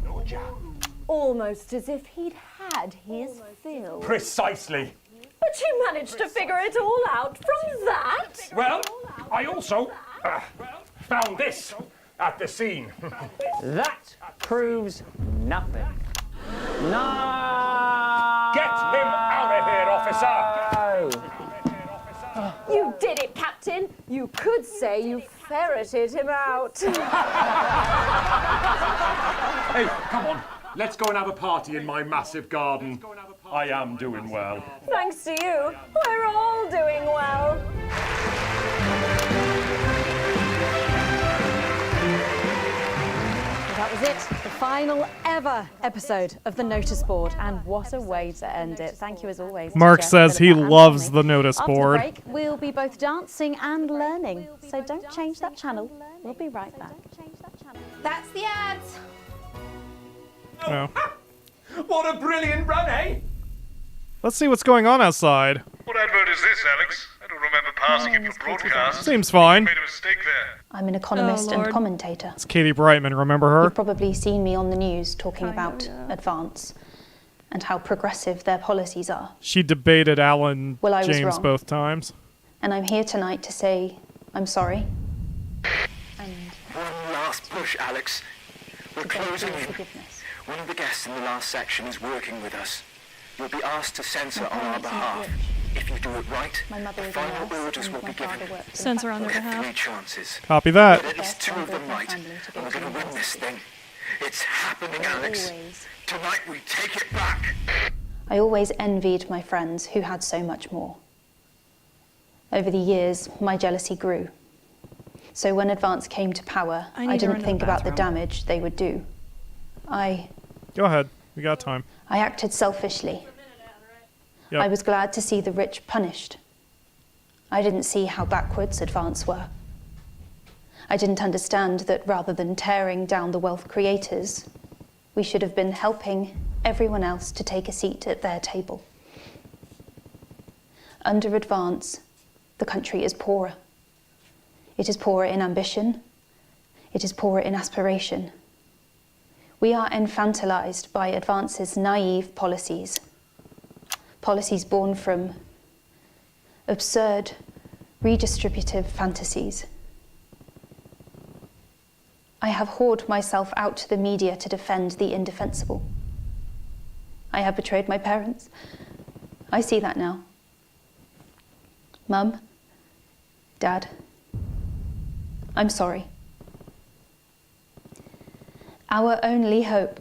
no jam. Almost as if he'd had his fill. Precisely. But you managed to figure it all out from that? Well, I also found this at the scene. That proves nothing. No! Get him out of here, officer! You did it, Captain. You could say you ferreted him out. Hey, come on. Let's go and have a party in my massive garden. I am doing well. Thanks to you, we're all doing well. That was it, the final ever episode of the notice board, and what a way to end it. Thank you as always. Mark to Jeff, says he Philippa, and loves Tommy. the notice After board. the break, we'll be both dancing and learning, so don't change that channel. We'll be right back. That's the ads. Oh. What a brilliant run, eh? Let's see what's going on outside. What advert is this, Alex? I don't remember passing it for broadcast. Seems fine. Made a mistake there. I'm an economist Oh, and Lord. commentator. It's Katie Brightman, remember her? You've probably seen me on the news talking about Advance and how progressive their policies are. She debated Alan Well, I was James wrong. both times. And I'm here tonight to say I'm sorry. And One last push, Alex. We're to beg closing your in. forgiveness. One of the guests in the last section is working with us. You'll be asked to censor on our behalf. If you do it right, My mother the is a final nurse orders and will my be given. father works in Censor on their We have behalf. 3 chances. Copy that. But at least 2 of them right, and we're going to win this thing. It's happening, Alex. Tonight we take it back. I always envied my friends who had so much more. Over the years, my jealousy grew. So when Advance came to power, I I need to run didn't to think the about the bathroom. damage they would do. Go ahead. We got time. I acted selfishly. Yep. I was glad to see the rich punished. I didn't see how backwards Advance were. I didn't understand that rather than tearing down the wealth creators, we should have been helping everyone else to take a seat at their table. Under Advance, the country is poorer. It is poorer in ambition. It is poorer in aspiration. We are infantilized by Advance's naive policies. Policies born from absurd, redistributive fantasies. I have whored myself out to the media to defend the indefensible. I have betrayed my parents. I see that now. Mum, Dad, I'm sorry. Our only hope,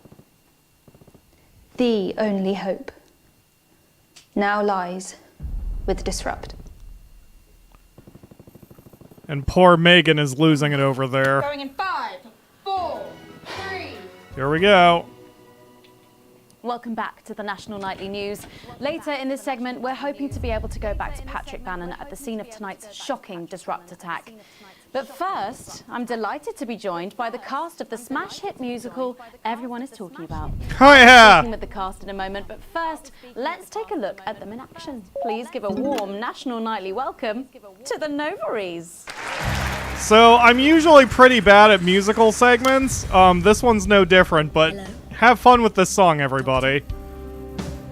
the only hope, now lies with Disrupt. And poor Megan is losing it over there. Going in 5, 4, 3. Here we go. Welcome back to the National Nightly News. Later in this segment, we're hoping to be able to go back to Patrick Bannon at the scene of tonight's shocking Disrupt attack. But first, I'm delighted to be joined by the cast of the smash hit musical everyone is talking about. Oh, yeah. Talking with the cast in a moment, but first, let's take a look at them in action. Please give a warm National Nightly welcome to the Novaries. So I'm usually pretty bad at musical segments. This one's no different, but have fun with this song, everybody.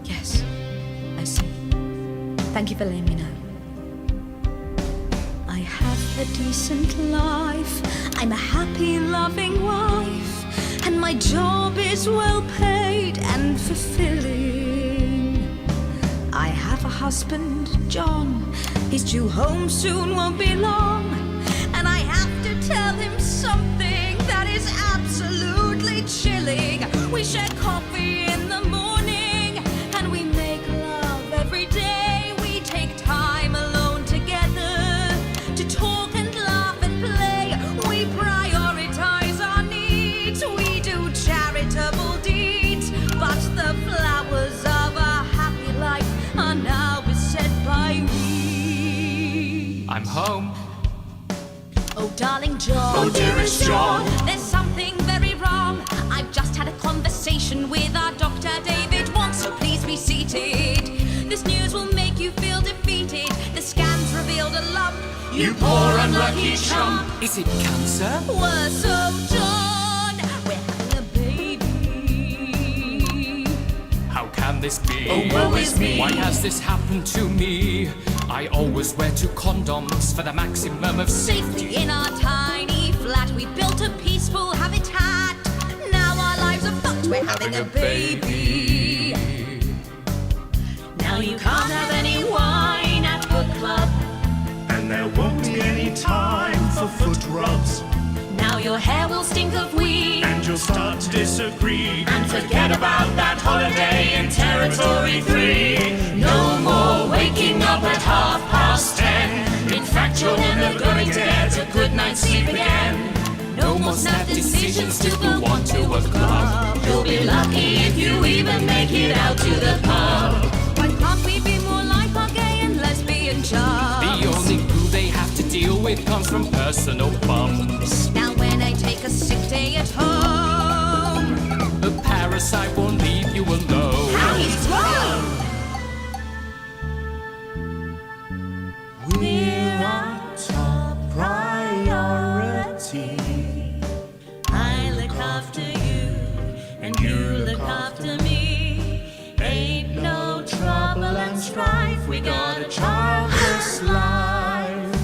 Yes, I see. Thank you for letting me know. I have a decent life. I'm a happy, loving wife. And my job is well paid and fulfilling. I have a husband, John. He's due home soon, won't be long. And I have to tell him something that is absolutely chilling. We share coffee in the morning, and we make love every day. We take time alone together to talk and laugh and play. We prioritize our needs. We do charitable deeds. But the flowers of a happy life are now beset by weeds. I'm home. Oh, darling John. Oh, dearest John. There's something very wrong. I've just had a conversation with our doctor, David Wants, so please be seated. This news will make you feel defeated. The scans revealed a lump. You poor unlucky chump. Is it cancer? Worse, oh, John. We're having a baby. How can this be? Oh, woe is me. Why has this happened to me? I always wear 2 condoms for the maximum of Safety in our tiny flat. We built a peaceful habitat. Now our lives are fucked. We're having a baby. Now you can't have any wine at book club. And there won't be any time for foot rubs. Now your hair will stink of weed. And you'll start to disagree and forget about that holiday in Territory 3. No more waking up at 10:30. In fact, you're never going to get a good night's sleep again. No more snap decisions to go on to a club. You'll be lucky if you even make it out to the pub. Why can't we be more like our gay and lesbian chums? The only glue they have to deal with comes from personal bums. Now when I take a sick day at home, The parasite won't leave you alone. how he's grown! We're our top priority. I look after you, and you look after me. Ain't no trouble and strife, we got a childless life.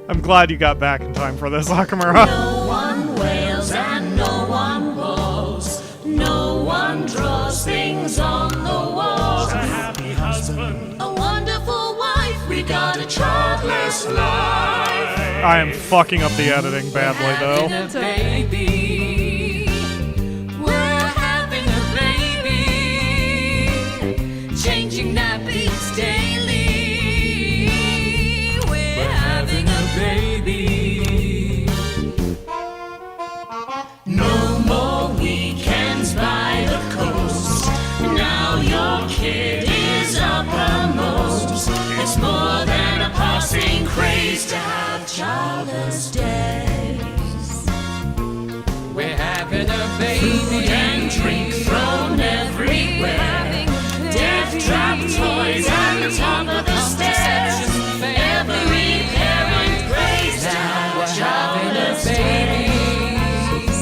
I'm glad you got back in time for this, Akamura. No one wails and no one woes. No one draws things on the walls. A happy husband, A wonderful wife, we got a childless life. I am fucking up the editing badly, though. A baby. We're having a baby. Changing nappies daily. We're having a Baby. no more weekends by the coast. Now your kid is uppermost. It's more than a passing craze to have childless days. We're having a baby. Food and drink thrown everywhere. Death trap toys at the top of the stairs. Every parent prays to have childless days.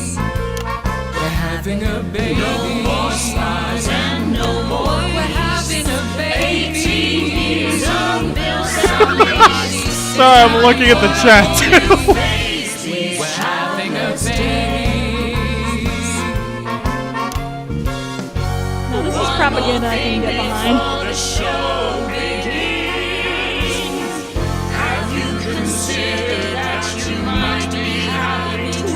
We're having a baby. No more spas and no more We're having a baby. 18 years on Bill Sully's. Sorry, I'm looking at the chat, too. We're having a baby. No, this is propaganda I can get behind. Before the show begins, have you considered that you might be having twins?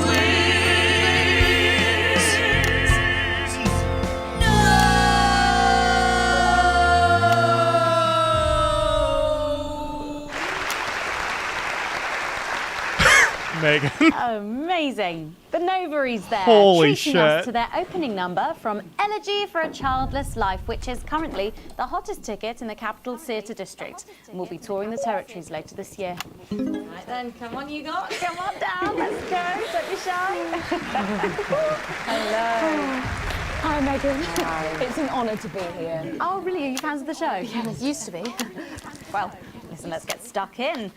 Megan. Amazing. The Novaries there, Holy treating us shit. to their opening number from Elegy for a Childless Life, which is currently the hottest ticket in the Capital Theatre District. And we'll be touring the territories later this year. Right then, come on you lot, come on down, let's go, don't be shy. Hello. Hi Megan. Hi. It's an honour to be here. Oh really, are you fans of the show? Yes, used to be. Well, listen, let's get stuck in.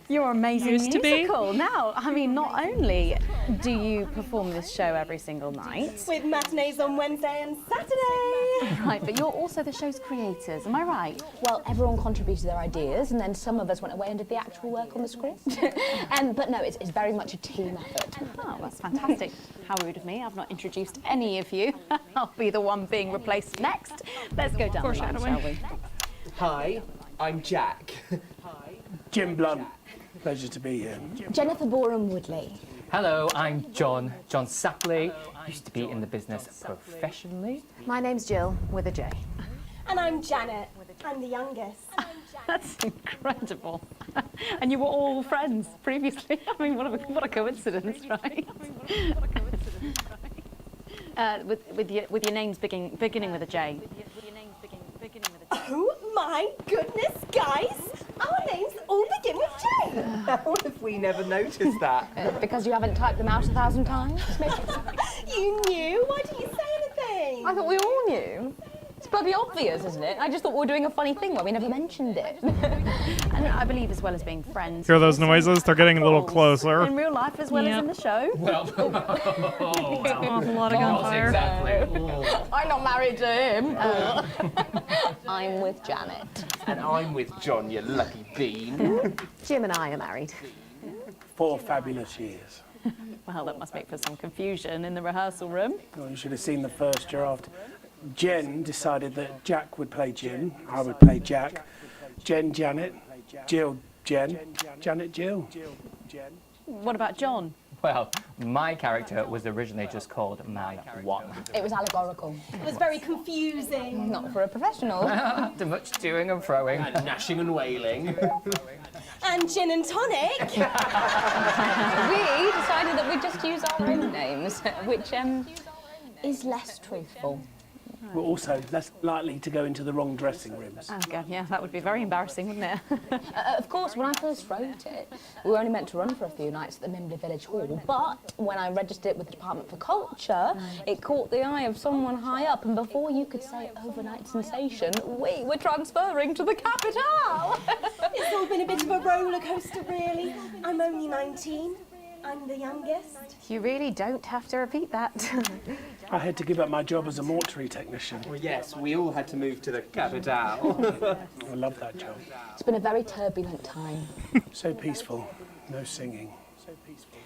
Your amazing Used to be. musical. Now, I mean, not only do you perform this show every single night, with matinees on Wednesday and Saturday. right, but you're also the show's creators, am I right? Well, everyone contributed their ideas, and then some of us went away and did the actual work on the script. But no, it's very much a team effort. Oh, that's fantastic. How rude of me. I've not introduced any of you. I'll be the one being replaced next. Let's go down the line, shall we? Hi, I'm Jack. Jim Blunt. Pleasure to be here. Jennifer Boren-Woodley. Hello, I'm John Sapley. Used to be in the business professionally. My name's Jill, with a J. And I'm Janet. I'm the youngest. That's incredible. And you were all friends previously. I mean, what a coincidence, right? With your names beginning with a J. Oh my goodness, guys! Our names all begin with J. How have we never noticed that? Because you haven't typed them out 1,000 times? You knew? Why didn't you say anything? I thought we all knew. It's bloody obvious, isn't it? I just thought we were doing a funny thing where we never mentioned it. And I believe as well as being friends. Hear those noises? They're getting a little closer. In real life as well as in the show. Well, Awful lot of gunfire. exactly. I'm not married to him. I'm with Janet. And I'm with John, you lucky bean. Jim and I are married. 4 fabulous years. Well, that must make for some confusion in the rehearsal room. Well, you should have seen the first draft. Jen decided that Jack would play Jim, I would play Jack. Jen, Janet, Jill, Jen, Janet, Jill. What about John? Well, my character was originally just called Man 1. It was allegorical. It was very confusing. Not for a professional. After much toing and froing. And gnashing and wailing. And gin and tonic. We decided that we'd just use our own names, which is less truthful. We're also less likely to go into the wrong dressing rooms. Oh, God, yeah, that would be very embarrassing, wouldn't it? Of course, when I first wrote it, we were only meant to run for a few nights at the Mimbley Village Hall, but when I registered it with the Department for Culture, it caught the eye of someone high up, and before you could say overnight sensation, we were transferring to the capital. It's all been a bit of a roller coaster, really. I'm only 19. I'm the youngest. You really don't have to repeat that. I had to give up my job as a mortuary technician. Well, yes, we all had to move to the capital. I love that job. It's been a very turbulent time. So peaceful, no singing. So peaceful.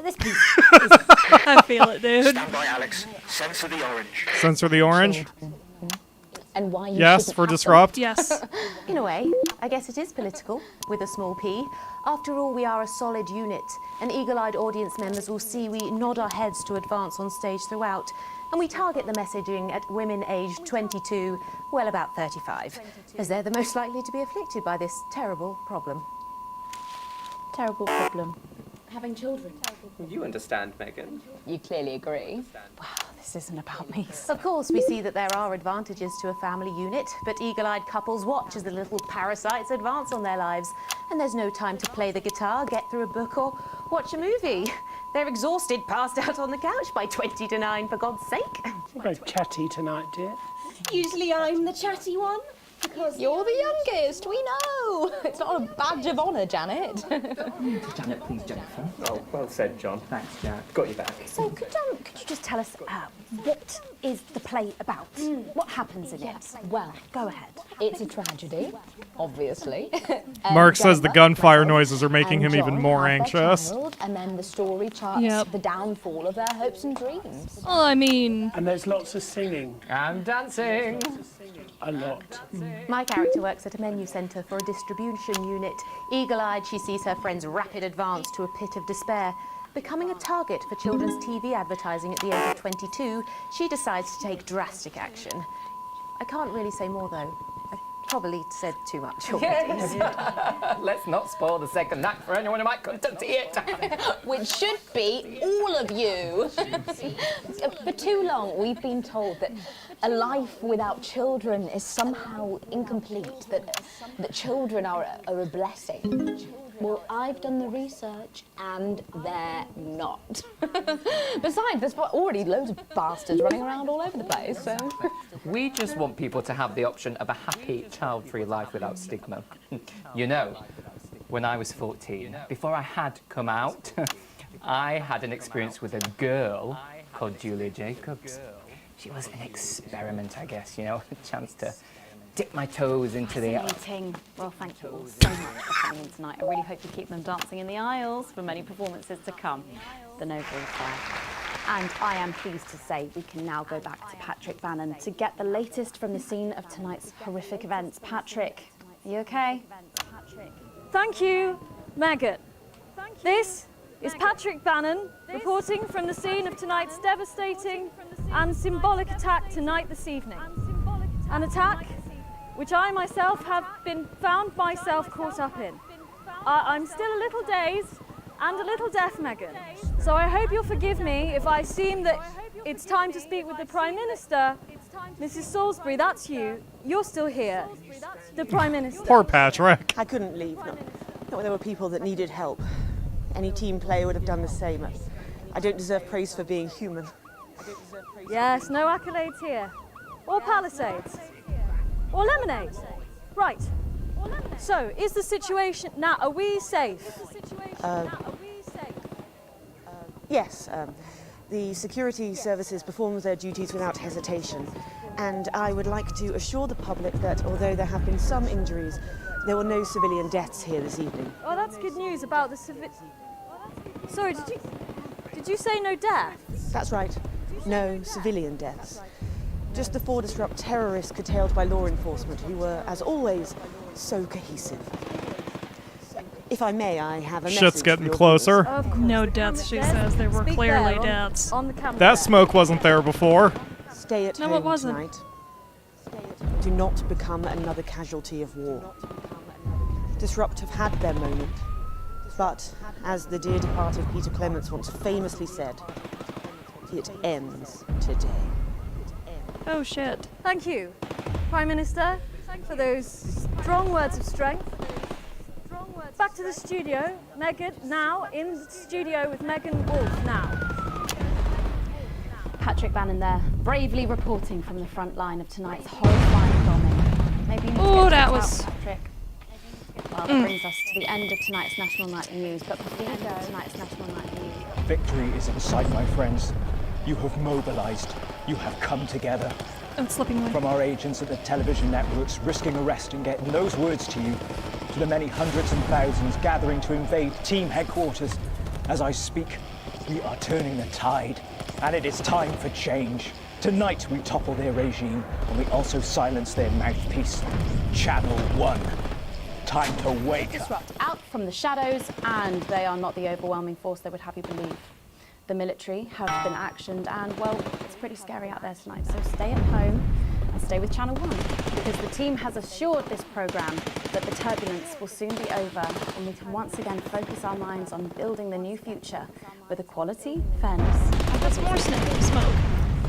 This piece I feel it, dude. Stand by, Alex. Censor the orange. Censor the orange? And why you Yes, shouldn't for have disrupt. them. Yes. In a way, I guess it is political, with a small p. After all, we are a solid unit, and eagle-eyed audience members will see we nod our heads to advance on stage throughout, and we target the messaging at women aged 22, well, about 35, as they're the most likely to be afflicted by this terrible problem. Terrible problem. Having children. You understand, Megan. You clearly agree. Wow, this isn't about me. Of course, we see that there are advantages to a family unit, but eagle-eyed couples watch as the little parasites advance on their lives, and there's no time to play the guitar, get through a book, or watch a movie. They're exhausted, passed out on the couch by 20 to 9, for God's sake. You're very chatty tonight, dear. Usually I'm the chatty one. Because you're the youngest, we know. It's not a badge of honour, Janet. Janet, please, Jennifer. Oh, well said, John. Thanks, Jack. Got you back. So could you just tell us what is the play about? What happens in it? Well, go ahead. It's a tragedy, obviously. Mark says the Jennifer, gunfire noises are making and him even John more have their anxious. child, and then the story charts the downfall of their hopes and dreams. Well, I mean... And there's lots of singing. And dancing. A lot. My character works at a menu centre for a distribution unit. Eagle-eyed, she sees her friend's rapid advance to a pit of despair. Becoming a target for children's TV advertising at the age of 22, she decides to take drastic action. I can't really say more, though. I probably said too much already. Yes. Let's not spoil the second act for anyone who might come to see it. Which should be all of you. For too long, we've been told that a life without children is somehow incomplete, that children are a blessing. Well, I've done the research, and they're not. Besides, there's already loads of bastards running around all over the place, so... We just want people to have the option of a happy, child-free life without stigma. You know, when I was 14, before I had come out, I had an experience with a girl called Julia Jacobs. She was an experiment, I guess, you know, a chance to dip my toes into the... Fascinating. Well, thank you all so much for coming in tonight. I really hope you keep them dancing in the aisles for many performances to come. The noble fair. And I am pleased to say we can now go back to Patrick Bannon to get the latest from the scene of tonight's horrific events. Patrick, are you okay? Thank you, Megan. This is Patrick Bannon reporting from the scene of tonight's devastating and symbolic attack tonight this evening. An attack which I myself have found myself caught up in. I'm still a little dazed and a little deaf, Megan. So I hope you'll forgive me if I seem that it's time to speak with the Prime Minister. Mrs. Salisbury, that's you. You're still here. The Prime Minister. Poor Patrick. I couldn't leave, not when there were people that needed help. Any team player would have done the same. I don't deserve praise for being human. Yes, no accolades here. Or Palisades. Or lemonade. Right. So, is the situation... Now, are we safe? Yes, the security services perform their duties without hesitation. And I would like to assure the public that although there have been some injuries, there were no civilian deaths here this evening. Oh, that's good news about the Sorry, did you say no deaths? That's right. No civilian deaths. Just the 4 disrupt terrorists curtailed by law enforcement who were, as always, so cohesive. If I may, I have a Shit's message getting for your closer. viewers. No deaths, she says. There were clearly deaths. On the camera. That smoke wasn't there before. Stay at No, home it wasn't. tonight. Do not become another casualty of war. Disrupt have had their moment, but as the dear departed Peter Clements once famously said, it ends today. Oh shit. Thank you, Prime Minister, for those strong words of strength. Back to the studio. Megan, now in the studio with Megan Wolf now. Patrick Bannon there, bravely reporting from the front line of tonight's horrifying bombing. Maybe you need to Oh, get that checked was- out, Patrick. Well, that brings us to the end of tonight's National Nightly News, but before we go, tonight's National Nightly News. Victory is in sight, my friends. You have mobilized. You have come together. Oh, it's slipping away. From our agents at the television networks risking arrest and getting those words to you, to the many hundreds and thousands gathering to invade team headquarters. As I speak, we are turning the tide, and it is time for change. Tonight we topple their regime, and we also silence their mouthpiece. Channel 1. Time to wake up. Disrupt out from the shadows, and they are not the overwhelming force they would have you believe. The military have been actioned, and well, it's pretty scary out there tonight, so stay at home and stay with Channel 1, because the team has assured this programme that the turbulence will soon be over, and we can once again focus our minds on building the new future with equality, fairness. Oh, that's more smoke.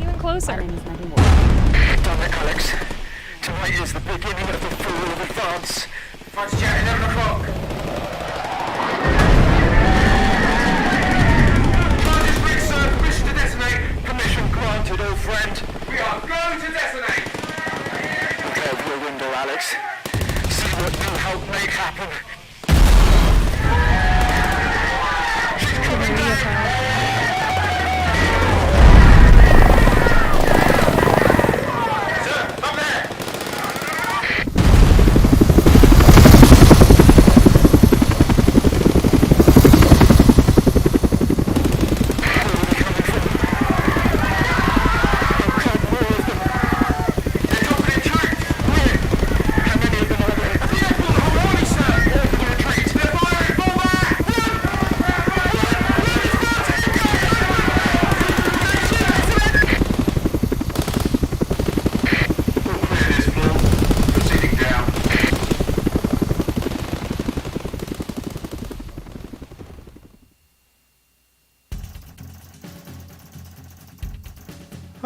Even closer. My name is Megan Wolf. Damn it, Alex. Tonight is the beginning of the fall of advance. Fighter jet, 11 o'clock. Target's bridge, sir. Permission to detonate. Permission granted, old friend. We are going to detonate. Look out of your window, Alex. See what you helped make happen. She's coming down.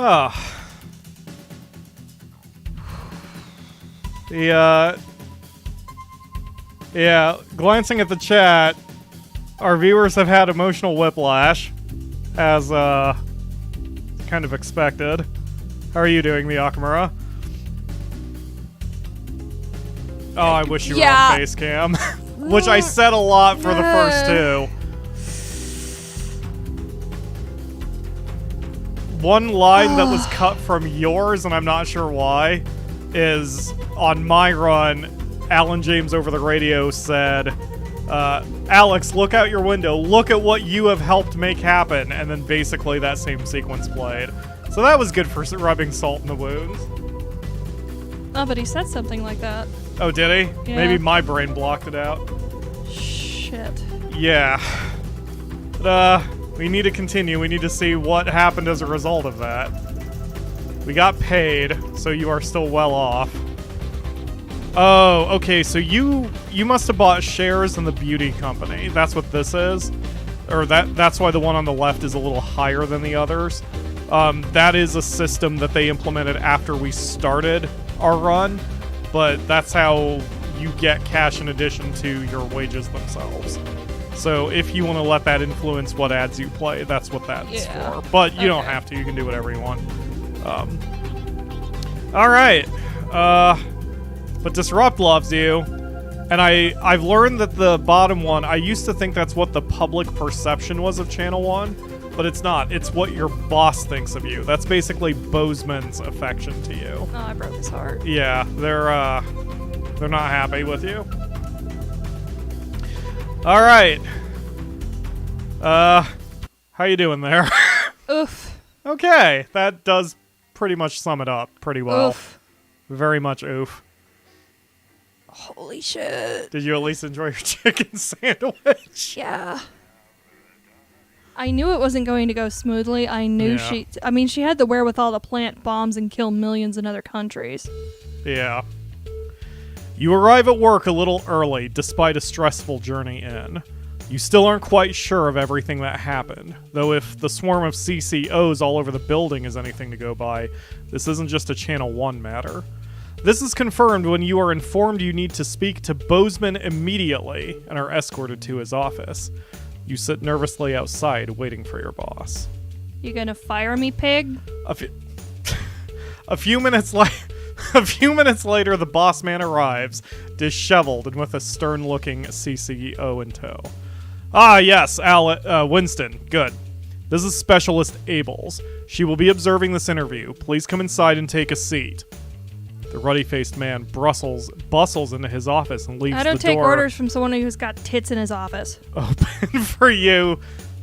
Oh. Yeah, glancing at the chat, our viewers have had emotional whiplash, as, kind of expected. How are you doing, The Akamura? Oh, I wish you were on face cam. Which I said a lot for the first two. One line that was cut from yours, and I'm not sure why, is on my run, Alan James over the radio said, Alex, look out your window, look at what you have helped make happen, and then basically that same sequence played. So that was good for rubbing salt in the wounds. Oh, but he said something like that. Oh, did he? Yeah. Maybe my brain blocked it out. Shit. Yeah. But, we need to continue. We need to see what happened as a result of that. We got paid, so you are still well off. Oh, okay, so you must have bought shares in the beauty company. That's what this is. Or that's why the one on the left is a little higher than the others. That is a system that they implemented after we started our run, but that's how you get cash in addition to your wages themselves. So if you want to let that influence what ads you play, that's what that's for. But you don't have to. You can do whatever you want. All right. But Disrupt loves you. And I've learned that the bottom one, I used to think that's what the public perception was of Channel 1, but it's not. It's what your boss thinks of you. That's basically Bozeman's affection to you. Oh, I broke his heart. Yeah, they're not happy with you. All right. How you doing there? Oof. Okay, that does pretty much sum it up pretty well. Oof. Very much oof. Holy shit. Did you at least enjoy your chicken sandwich? Yeah. I knew it wasn't going to go smoothly. I knew she had the wherewithal to plant bombs and kill millions in other countries. Yeah. You arrive at work a little early, despite a stressful journey in. You still aren't quite sure of everything that happened, though if the swarm of CCOs all over the building is anything to go by, this isn't just a Channel 1 matter. This is confirmed when you are informed you need to speak to Bozeman immediately and are escorted to his office. You sit nervously outside, waiting for your boss. You gonna fire me, pig? A few minutes later, the boss man arrives, disheveled and with a stern-looking CCO in tow. Ah, yes, Winston. Good. This is Specialist Abels. She will be observing this interview. Please come inside and take a seat. The ruddy-faced man bustles into his office and leaves the door. I don't take orders from someone who's got tits in his office. Open for you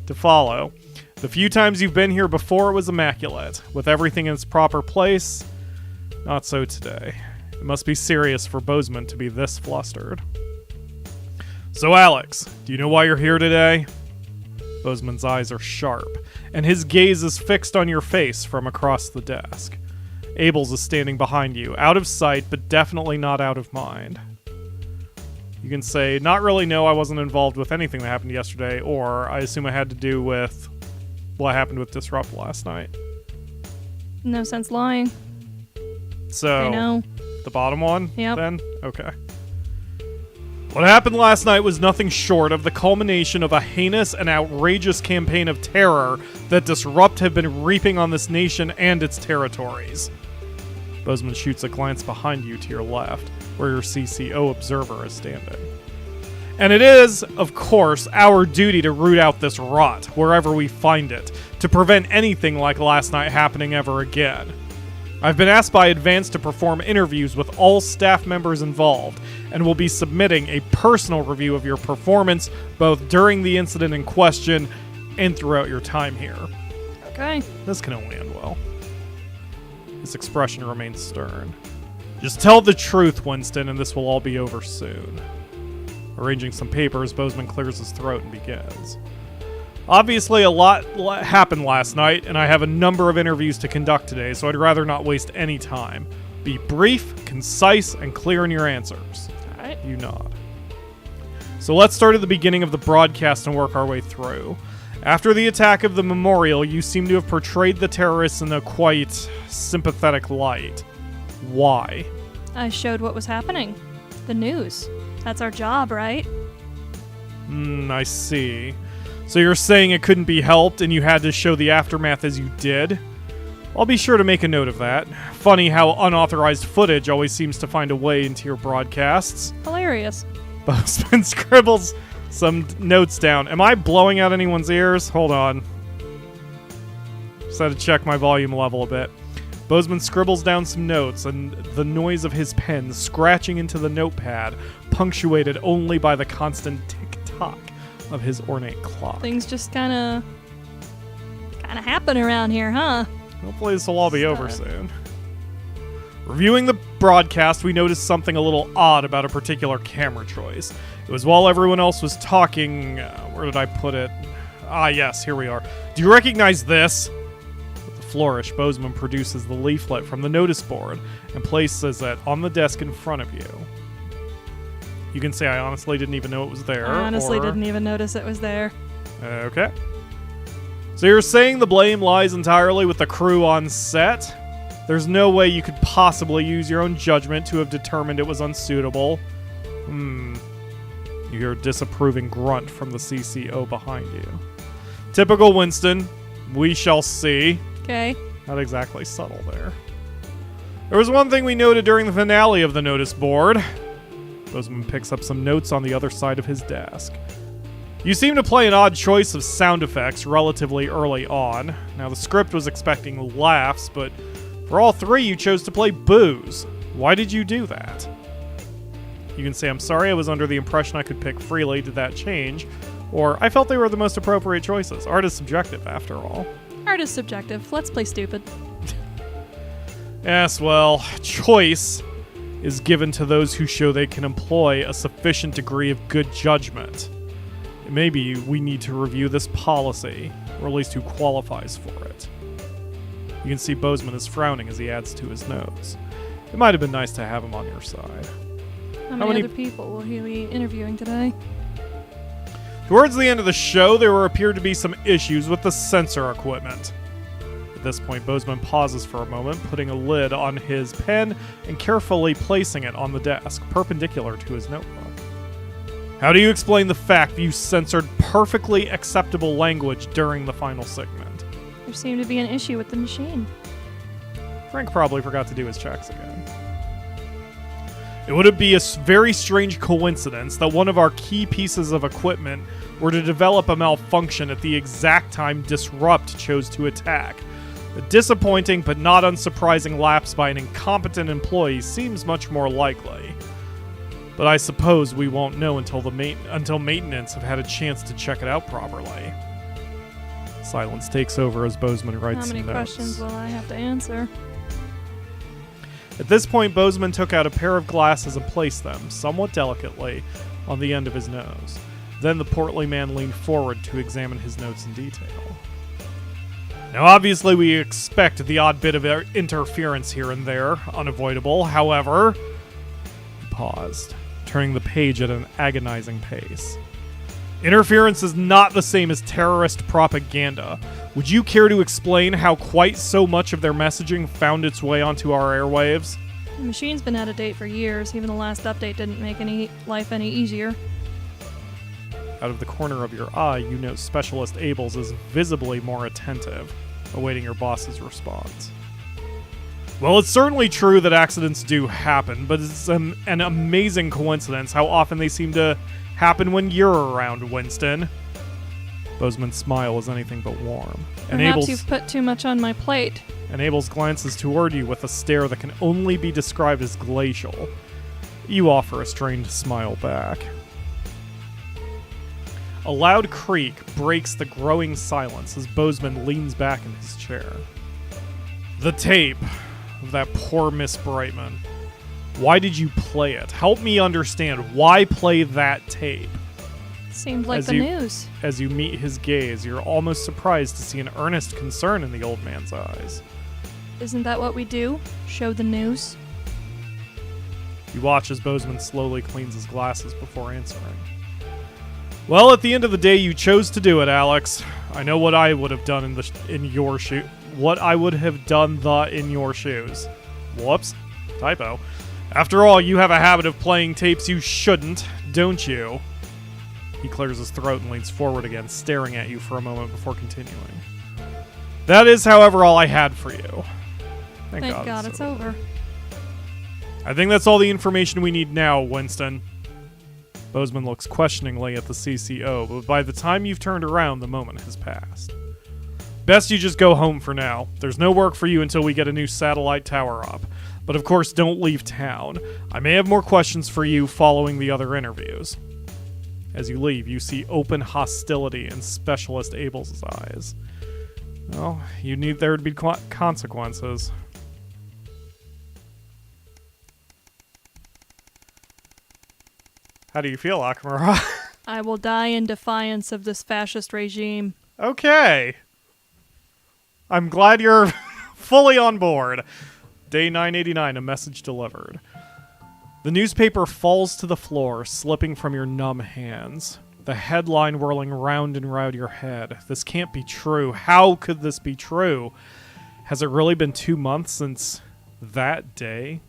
to follow. The few times you've been here before, it was immaculate. With everything in its proper place, not so today. It must be serious for Bozeman to be this flustered. So, Alex, do you know why you're here today? Bozeman's eyes are sharp, and his gaze is fixed on your face from across the desk. Abels is standing behind you, out of sight, but definitely not out of mind. You can say, not really, no, I wasn't involved with anything that happened yesterday, or I assume it had to do with what happened with Disrupt last night. No sense lying. So, I know. The bottom one, Yep. then? Okay. What happened last night was nothing short of the culmination of a heinous and outrageous campaign of terror that Disrupt have been reaping on this nation and its territories. Bozeman shoots a glance behind you to your left, where your CCO observer is standing. And it is, of course, our duty to root out this rot, wherever we find it, to prevent anything like last night happening ever again. I've been asked by Advance to perform interviews with all staff members involved, and will be submitting a personal review of your performance, both during the incident in question and throughout your time here. Okay. This can only end well. His expression remains stern. Just tell the truth, Winston, and this will all be over soon. Arranging some papers, Bozeman clears his throat and begins. Obviously, a lot happened last night, and I have a number of interviews to conduct today, so I'd rather not waste any time. Be brief, concise, and clear in your answers. All right. You nod. So let's start at the beginning of the broadcast and work our way through. After the attack of the memorial, you seem to have portrayed the terrorists in a quite sympathetic light. Why? I showed what was happening. The news. That's our job, right? I see. So you're saying it couldn't be helped and you had to show the aftermath as you did? I'll be sure to make a note of that. Funny how unauthorized footage always seems to find a way into your broadcasts. Hilarious. Bozeman scribbles some notes down. Am I blowing out anyone's ears? Hold on. Just had to check my volume level a bit. Bozeman scribbles down some notes, and the noise of his pen scratching into the notepad, punctuated only by the constant tick-tock of his ornate clock. Things just kind of happen around here, huh? Hopefully this will all be over soon. Reviewing the broadcast, we noticed something a little odd about a particular camera choice. It was while everyone else was talking... where did I put it? Ah, yes, here we are. Do you recognize this? With a flourish, Bozeman produces the leaflet from the notice board and places it on the desk in front of you. You can say I honestly didn't even know it was there. I honestly didn't even notice it was there. Okay. So you're saying the blame lies entirely with the crew on set? There's no way you could possibly use your own judgment to have determined it was unsuitable. You hear a disapproving grunt from the CCO behind you. Typical Winston. We shall see. Okay. Not exactly subtle there. There was one thing we noted during the finale of the notice board. Bozeman picks up some notes on the other side of his desk. You seem to play an odd choice of sound effects relatively early on. Now, the script was expecting laughs, but for all three, you chose to play boos. Why did you do that? You can say, I'm sorry, I was under the impression I could pick freely. Did that change? Or, I felt they were the most appropriate choices. Art is subjective, after all. Art is subjective. Let's play stupid. Yes, well, choice is given to those who show they can employ a sufficient degree of good judgment. Maybe we need to review this policy, or at least who qualifies for it. You can see Bozeman is frowning as he adds to his notes. It might have been nice to have him on your side. How many other people will he be interviewing today? Towards the end of the show, there appeared to be some issues with the sensor equipment. At this point, Bozeman pauses for a moment, putting a lid on his pen and carefully placing it on the desk, perpendicular to his notebook. How do you explain the fact that you censored perfectly acceptable language during the final segment? There seemed to be an issue with the machine. Frank probably forgot to do his checks again. It would be a very strange coincidence that one of our key pieces of equipment were to develop a malfunction at the exact time Disrupt chose to attack. A disappointing but not unsurprising lapse by an incompetent employee seems much more likely. But I suppose we won't know until maintenance have had a chance to check it out properly. Silence takes over as Bozeman writes some notes. How many questions will I have to answer? At this point, Bozeman took out a pair of glasses and placed them, somewhat delicately, on the end of his nose. Then the portly man leaned forward to examine his notes in detail. Now, obviously, we expect the odd bit of interference here and there, unavoidable. However, he paused, turning the page at an agonizing pace. Interference is not the same as terrorist propaganda. Would you care to explain how quite so much of their messaging found its way onto our airwaves? The machine's been out of date for years. Even the last update didn't make life any easier. Out of the corner of your eye, you note Specialist Abels is visibly more attentive, awaiting your boss's response. Well, it's certainly true that accidents do happen, but it's an amazing coincidence how often they seem to happen when you're around, Winston. Bozeman's smile was anything but warm. Perhaps you've put too much on my plate. And Abel's glances toward you with a stare that can only be described as glacial. You offer a strained smile back. A loud creak breaks the growing silence as Bozeman leans back in his chair. The tape of that poor Miss Brightman. Why did you play it? Help me understand. Why play that tape? Seemed like the news. As you meet his gaze, you're almost surprised to see an earnest concern in the old man's eyes. Isn't that what we do? Show the news? You watch as Bozeman slowly cleans his glasses before answering. Well, at the end of the day, you chose to do it, Alex. I know what I would have done in your shoes. Whoops. Typo. After all, you have a habit of playing tapes you shouldn't, don't you? He clears his throat and leans forward again, staring at you for a moment before continuing. That is, however, all I had for you. Thank God it's over. I think that's all the information we need now, Winston. Bozeman looks questioningly at the CCO, but by the time you've turned around, the moment has passed. Best you just go home for now. There's no work for you until we get a new satellite tower up. But of course, don't leave town. I may have more questions for you following the other interviews. As you leave, you see open hostility in Specialist Abel's eyes. Well, you need there to be consequences. How do you feel, Akamura? I will die in defiance of this fascist regime. Okay. I'm glad you're fully on board. Day 989, a message delivered. The newspaper falls to the floor, slipping from your numb hands. The headline whirling round and round your head. This can't be true. How could this be true? Has it really been 2 months since that day?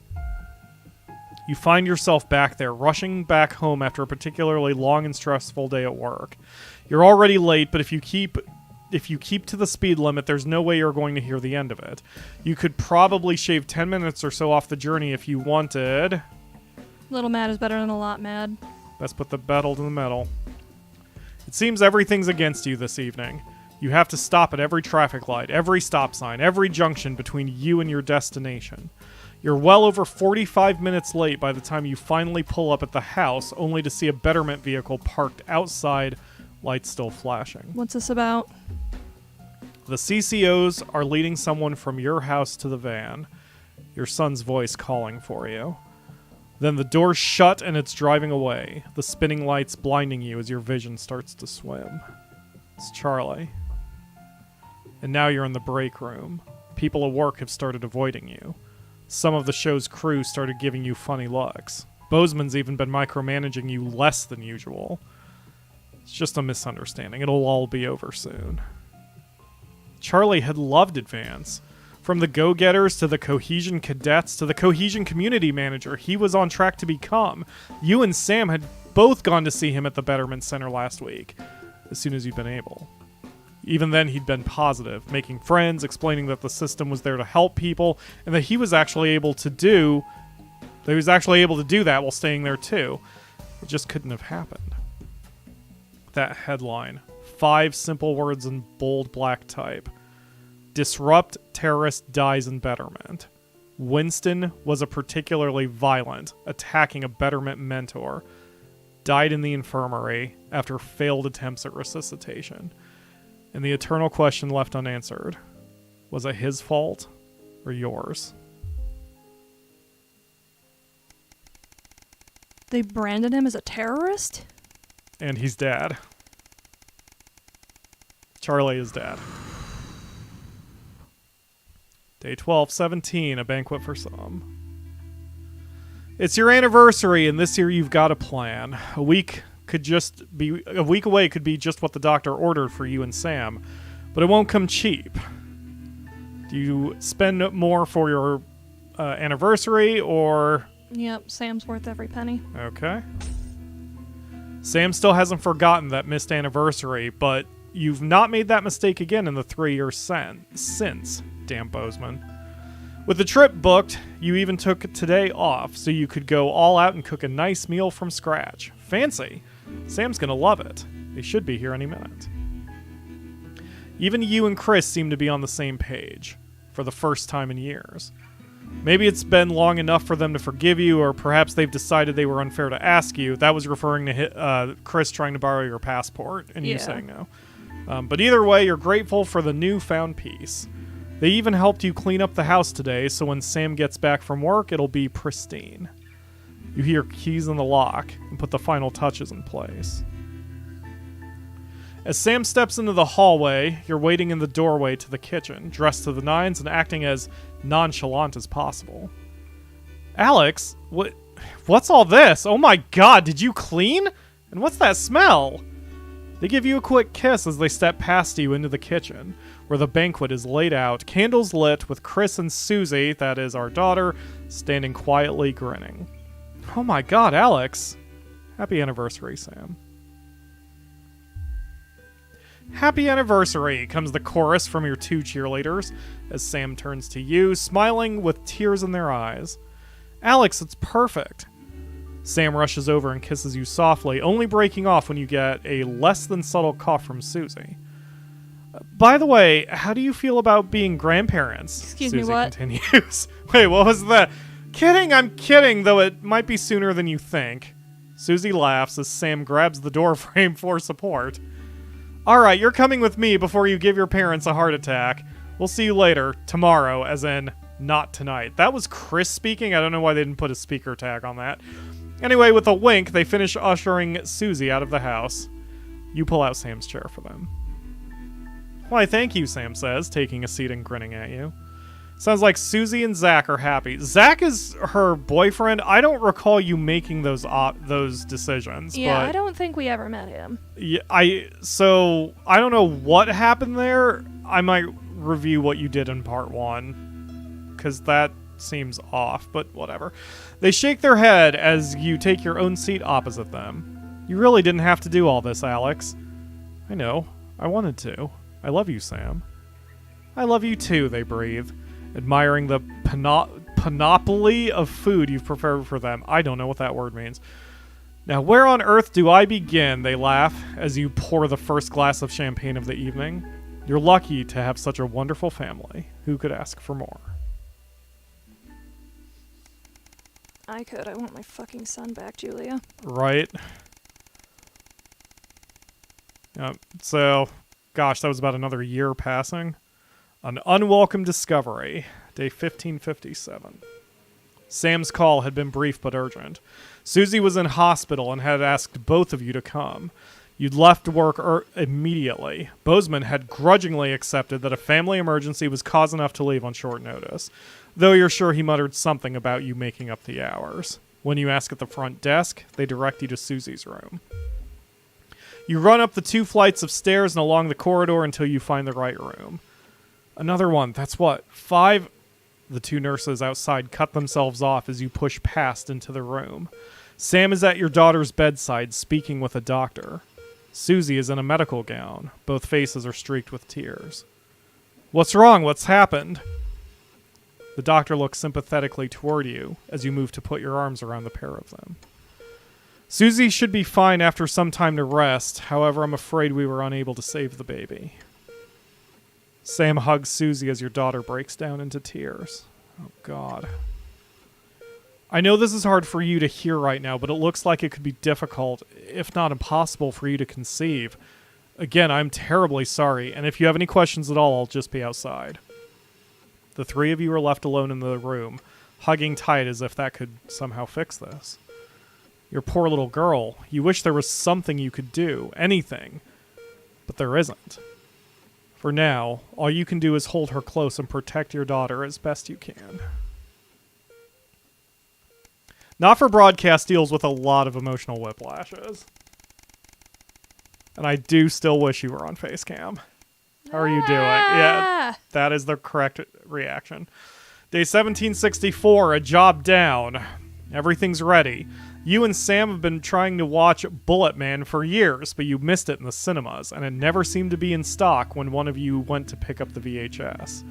You find yourself back there, rushing back home after a particularly long and stressful day at work. You're already late, but if you keep to the speed limit, there's no way you're going to hear the end of it. You could probably shave 10 minutes or so off the journey if you wanted. Little mad is better than a lot mad. Let's put the pedal to the metal. It seems everything's against you this evening. You have to stop at every traffic light, every stop sign, every junction between you and your destination. You're well over 45 minutes late by the time you finally pull up at the house, only to see a betterment vehicle parked outside, lights still flashing. What's this about? The CCOs are leading someone from your house to the van. Your son's voice calling for you. Then the doors shut and it's driving away, the spinning lights blinding you as your vision starts to swim. It's Charlie. And now you're in the break room. People at work have started avoiding you. Some of the show's crew started giving you funny looks. Bozeman's even been micromanaging you less than usual. It's just a misunderstanding. It'll all be over soon. Charlie had loved Advance. From the go-getters to the Cohesion cadets to the Cohesion community manager he was on track to become. You and Sam had both gone to see him at the Betterment Center last week, as soon as you'd been able. Even then, he'd been positive, making friends, explaining that the system was there to help people, and that he was actually able to do that while staying there too. It just couldn't have happened. That headline. 5 simple words in bold black type. Disrupt, terrorist dies in Betterment. Winston was a particularly violent, attacking a Betterment mentor. Died in the infirmary after failed attempts at resuscitation. And the eternal question left unanswered. Was it his fault or yours? They branded him as a terrorist? And he's dead. Charlie is dead. Day 12-17, A Banquet for Some. It's your anniversary, and this year you've got a plan. A week away could be just what the doctor ordered for you and Sam, but it won't come cheap. Do you spend more for your anniversary, or... Yep, Sam's worth every penny. Okay. Sam still hasn't forgotten that missed anniversary, but you've not made that mistake again in the 3 years since. Damn Bozeman. With the trip booked, you even took today off so you could go all out and cook a nice meal from scratch. Fancy. Sam's gonna love it. They should be here any minute. Even you and Chris seem to be on the same page, for the first time in years. Maybe it's been long enough for them to forgive you, or perhaps they've decided they were unfair to ask you. That was referring to Chris trying to borrow your passport, and you saying no. But either way, you're grateful for the newfound peace. They even helped you clean up the house today, so when Sam gets back from work, it'll be pristine. You hear keys in the lock and put the final touches in place. As Sam steps into the hallway, you're waiting in the doorway to the kitchen, dressed to the nines and acting as nonchalant as possible. Alex, what's all this? Oh my god, did you clean? And what's that smell? They give you a quick kiss as they step past you into the kitchen, where the banquet is laid out, candles lit, with Chris and Susie, that is our daughter, standing quietly grinning. Oh my god, Alex. Happy anniversary, Sam. Happy anniversary, comes the chorus from your 2 cheerleaders, as Sam turns to you, smiling with tears in their eyes. Alex, it's perfect. Sam rushes over and kisses you softly, only breaking off when you get a less than subtle cough from Susie. By the way, how do you feel about being grandparents? Excuse Susie me, what? Continues. Wait, what was that? Kidding, I'm kidding, though it might be sooner than you think. Susie laughs as Sam grabs the door frame for support. Alright, you're coming with me before you give your parents a heart attack. We'll see you later, tomorrow, as in, not tonight. That was Chris speaking. I don't know why they didn't put a speaker tag on that. Anyway, with a wink, they finish ushering Susie out of the house. You pull out Sam's chair for them. Why, thank you, Sam says, taking a seat and grinning at you. Sounds like Susie and Zach are happy. Zach is her boyfriend. I don't recall you making those decisions. Yeah, but I don't think we ever met him. Yeah, so I don't know what happened there. I might review what you did in part 1, because that seems off, but whatever. They shake their head as you take your own seat opposite them. You really didn't have to do all this, Alex. I know. I wanted to. I love you, Sam. I love you too, they breathe, admiring the panoply of food you've prepared for them. I don't know what that word means. Now, where on earth do I begin? They laugh as you pour the first glass of champagne of the evening. You're lucky to have such a wonderful family. Who could ask for more? I could. I want my fucking son back, Julia. Right. So, gosh, that was about another year passing. An Unwelcome Discovery, day 1557. Sam's call had been brief but urgent. Susie was in hospital and had asked both of you to come. You'd left work immediately. Bozeman had grudgingly accepted that a family emergency was cause enough to leave on short notice, though you're sure he muttered something about you making up the hours. When you ask at the front desk, they direct you to Susie's room. You run up the 2 flights of stairs and along the corridor until you find the right room. Another one. That's what? 5... The 2 nurses outside cut themselves off as you push past into the room. Sam is at your daughter's bedside, speaking with a doctor. Susie is in a medical gown. Both faces are streaked with tears. What's wrong? What's happened? The doctor looks sympathetically toward you as you move to put your arms around the pair of them. Susie should be fine after some time to rest. However, I'm afraid we were unable to save the baby. Sam hugs Susie as your daughter breaks down into tears. Oh, God. I know this is hard for you to hear right now, but it looks like it could be difficult, if not impossible, for you to conceive. Again, I'm terribly sorry, and if you have any questions at all, I'll just be outside. The 3 of you are left alone in the room, hugging tight as if that could somehow fix this. Your poor little girl. You wish there was something you could do, anything, but there isn't. For now, all you can do is hold her close and protect your daughter as best you can. Not for Broadcast deals with a lot of emotional whiplashes. And I do still wish you were on Facecam. How are you doing? Yeah, that is the correct reaction. Day 1764, a job down. Everything's ready. You and Sam have been trying to watch Bullet Man for years, but you missed it in the cinemas, and it never seemed to be in stock when one of you went to pick up the VHS.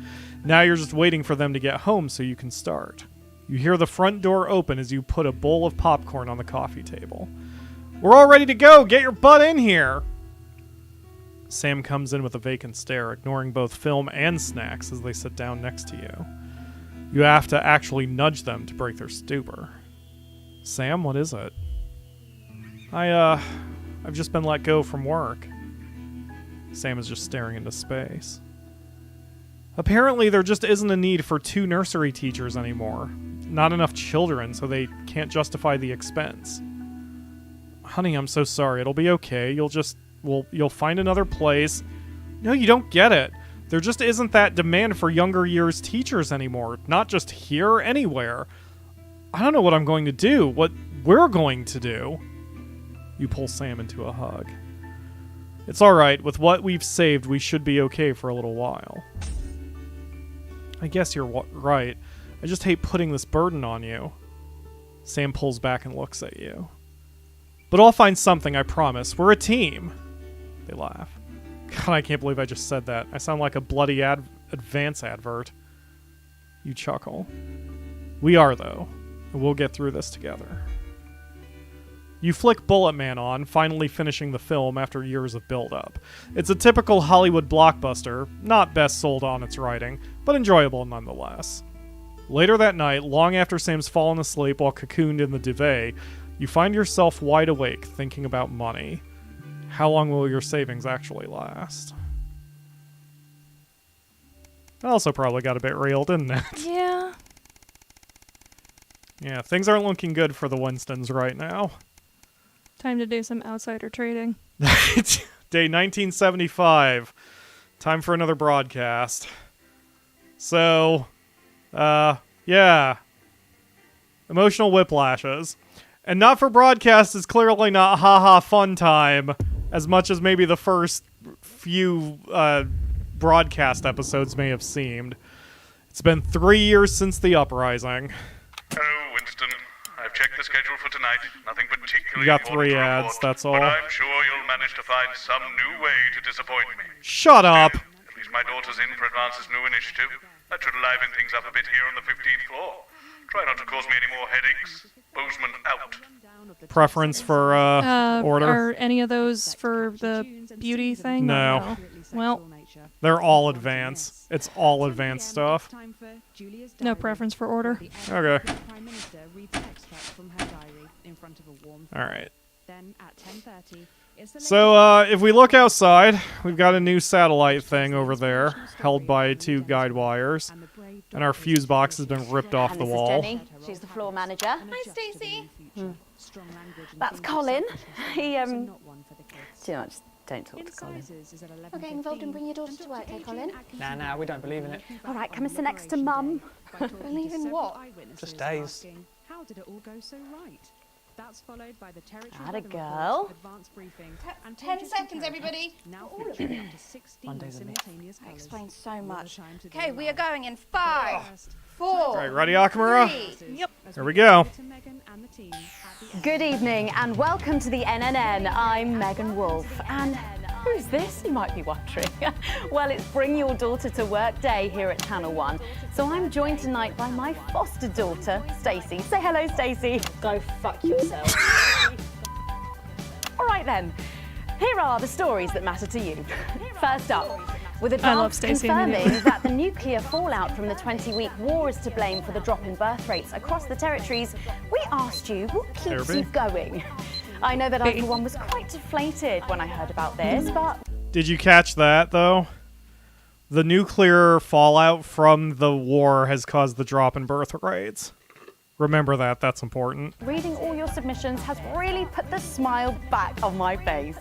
Now you're just waiting for them to get home so you can start. You hear the front door open as you put a bowl of popcorn on the coffee table. We're all ready to go! Get your butt in here! Sam comes in with a vacant stare, ignoring both film and snacks as they sit down next to you. You have to actually nudge them to break their stupor. Sam, what is it? I've just been let go from work. Sam is just staring into space. Apparently, there just isn't a need for 2 nursery teachers anymore. Not enough children, so they can't justify the expense. Honey, I'm so sorry. It'll be okay. You'll find another place. No, you don't get it. There just isn't that demand for younger years teachers anymore. Not just here, anywhere. I don't know what I'm going to do. What we're going to do. You pull Sam into a hug. It's alright. With what we've saved, we should be okay for a little while. I guess you're right. I just hate putting this burden on you. Sam pulls back and looks at you. But I'll find something, I promise. We're a team. They laugh. God, I can't believe I just said that. I sound like a bloody Advance advert. You chuckle. We are, though. And we'll get through this together. You flick Bullet Man on, finally finishing the film after years of build-up. It's a typical Hollywood blockbuster, not best sold on its writing, but enjoyable nonetheless. Later that night, long after Sam's fallen asleep while cocooned in the duvet, you find yourself wide awake, thinking about money. How long will your savings actually last? That also probably got a bit real, didn't it? Yeah. Yeah, things aren't looking good for the Winstons right now. Time to do some outsider trading. Day 1975. Time for another broadcast. So, yeah. Emotional whiplashes. And Not for Broadcast is clearly not haha fun time, as much as maybe the first few broadcast episodes may have seemed. It's been 3 years since the Uprising. Hello, Winston. I've checked the schedule for tonight. Nothing particularly You got important 3 to ads, report, that's all. But I'm sure you'll manage to find some new way to disappoint me. Shut up! At least my daughter's in for Advance's new initiative. That should liven things up a bit here on the 15th floor. Try not to cause me any more headaches. Bozeman out. Preference for order? Are any of those for the beauty thing? No. Well, they're all advanced. It's all advanced stuff. no preference for order. Okay. Alright. So, if we look outside, we've got a new satellite thing over there, held by 2 guide wires. And our fuse box has been ripped off And the this wall. is Jenny. She's the floor manager. Hi, Stacey. That's Colin. He too much. Don't talk to Colin. Not getting involved and bring your daughter to work, eh, Colin? Nah, we don't believe in it. All right, come and sit next to Mum. Believe in what? Just days. How did it all go so right? That's followed by the territory Atta weather girl. report, advanced briefing, and 10 pages seconds, from everybody. now featuring up to 16 simultaneous That colours. explains so much. time to Okay, go we are going in 5, 4. All right, ready, Akamura? 3. Yep. Here we go. Good evening and welcome to the NNN. I'm Megan Wolf. And who's this, you might be wondering? Well, it's Bring Your Daughter to Work Day here at Channel 1. So I'm joined tonight by my foster daughter, Stacey. Say hello, Stacey. Go fuck yourself. All right then, here are the stories that matter to you. First up, with I love advance Stacey confirming immediately. that the nuclear fallout from the 20-week war is to blame for the drop in birth rates across the territories, we asked you what keeps you going. I know that I, for one, was quite deflated when I heard about this, but... Did you catch that, though? The nuclear fallout from the war has caused the drop in birth rates. Remember that. That's important. reading all your submissions has really put the smile back on my face.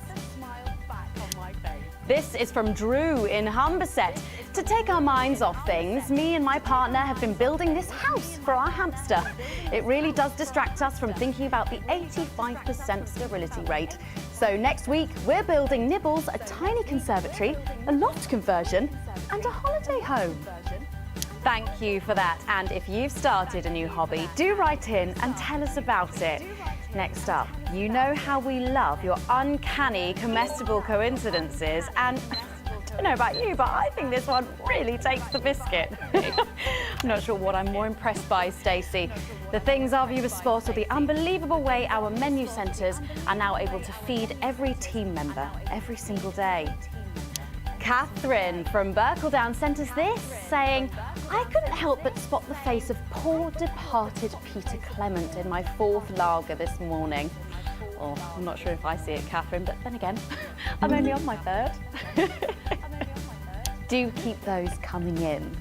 This is from Drew in Humberset. To take our minds off things, me and my partner have been building this house for our hamster. It really does distract us from thinking about the 85% sterility rate. So next week, we're building Nibbles a tiny conservatory, a loft conversion, and a holiday home. Thank you for that. And if you've started a new hobby, do write in and tell us about it. Next up, you know how we love your uncanny comestible coincidences, and I don't know about you, but I think this one really takes the biscuit. I'm not sure what I'm more impressed by, Stacey. The things our viewers spot, or the unbelievable way our menu centres are now able to feed every team member every single day. Catherine from Berkeldown sent us this, saying, I couldn't help but spot the face of poor departed Peter Clement in my 4th lager this morning. Oh, I'm not sure if I see it, Catherine, but then again, I'm only on my 3rd. Do keep those coming in.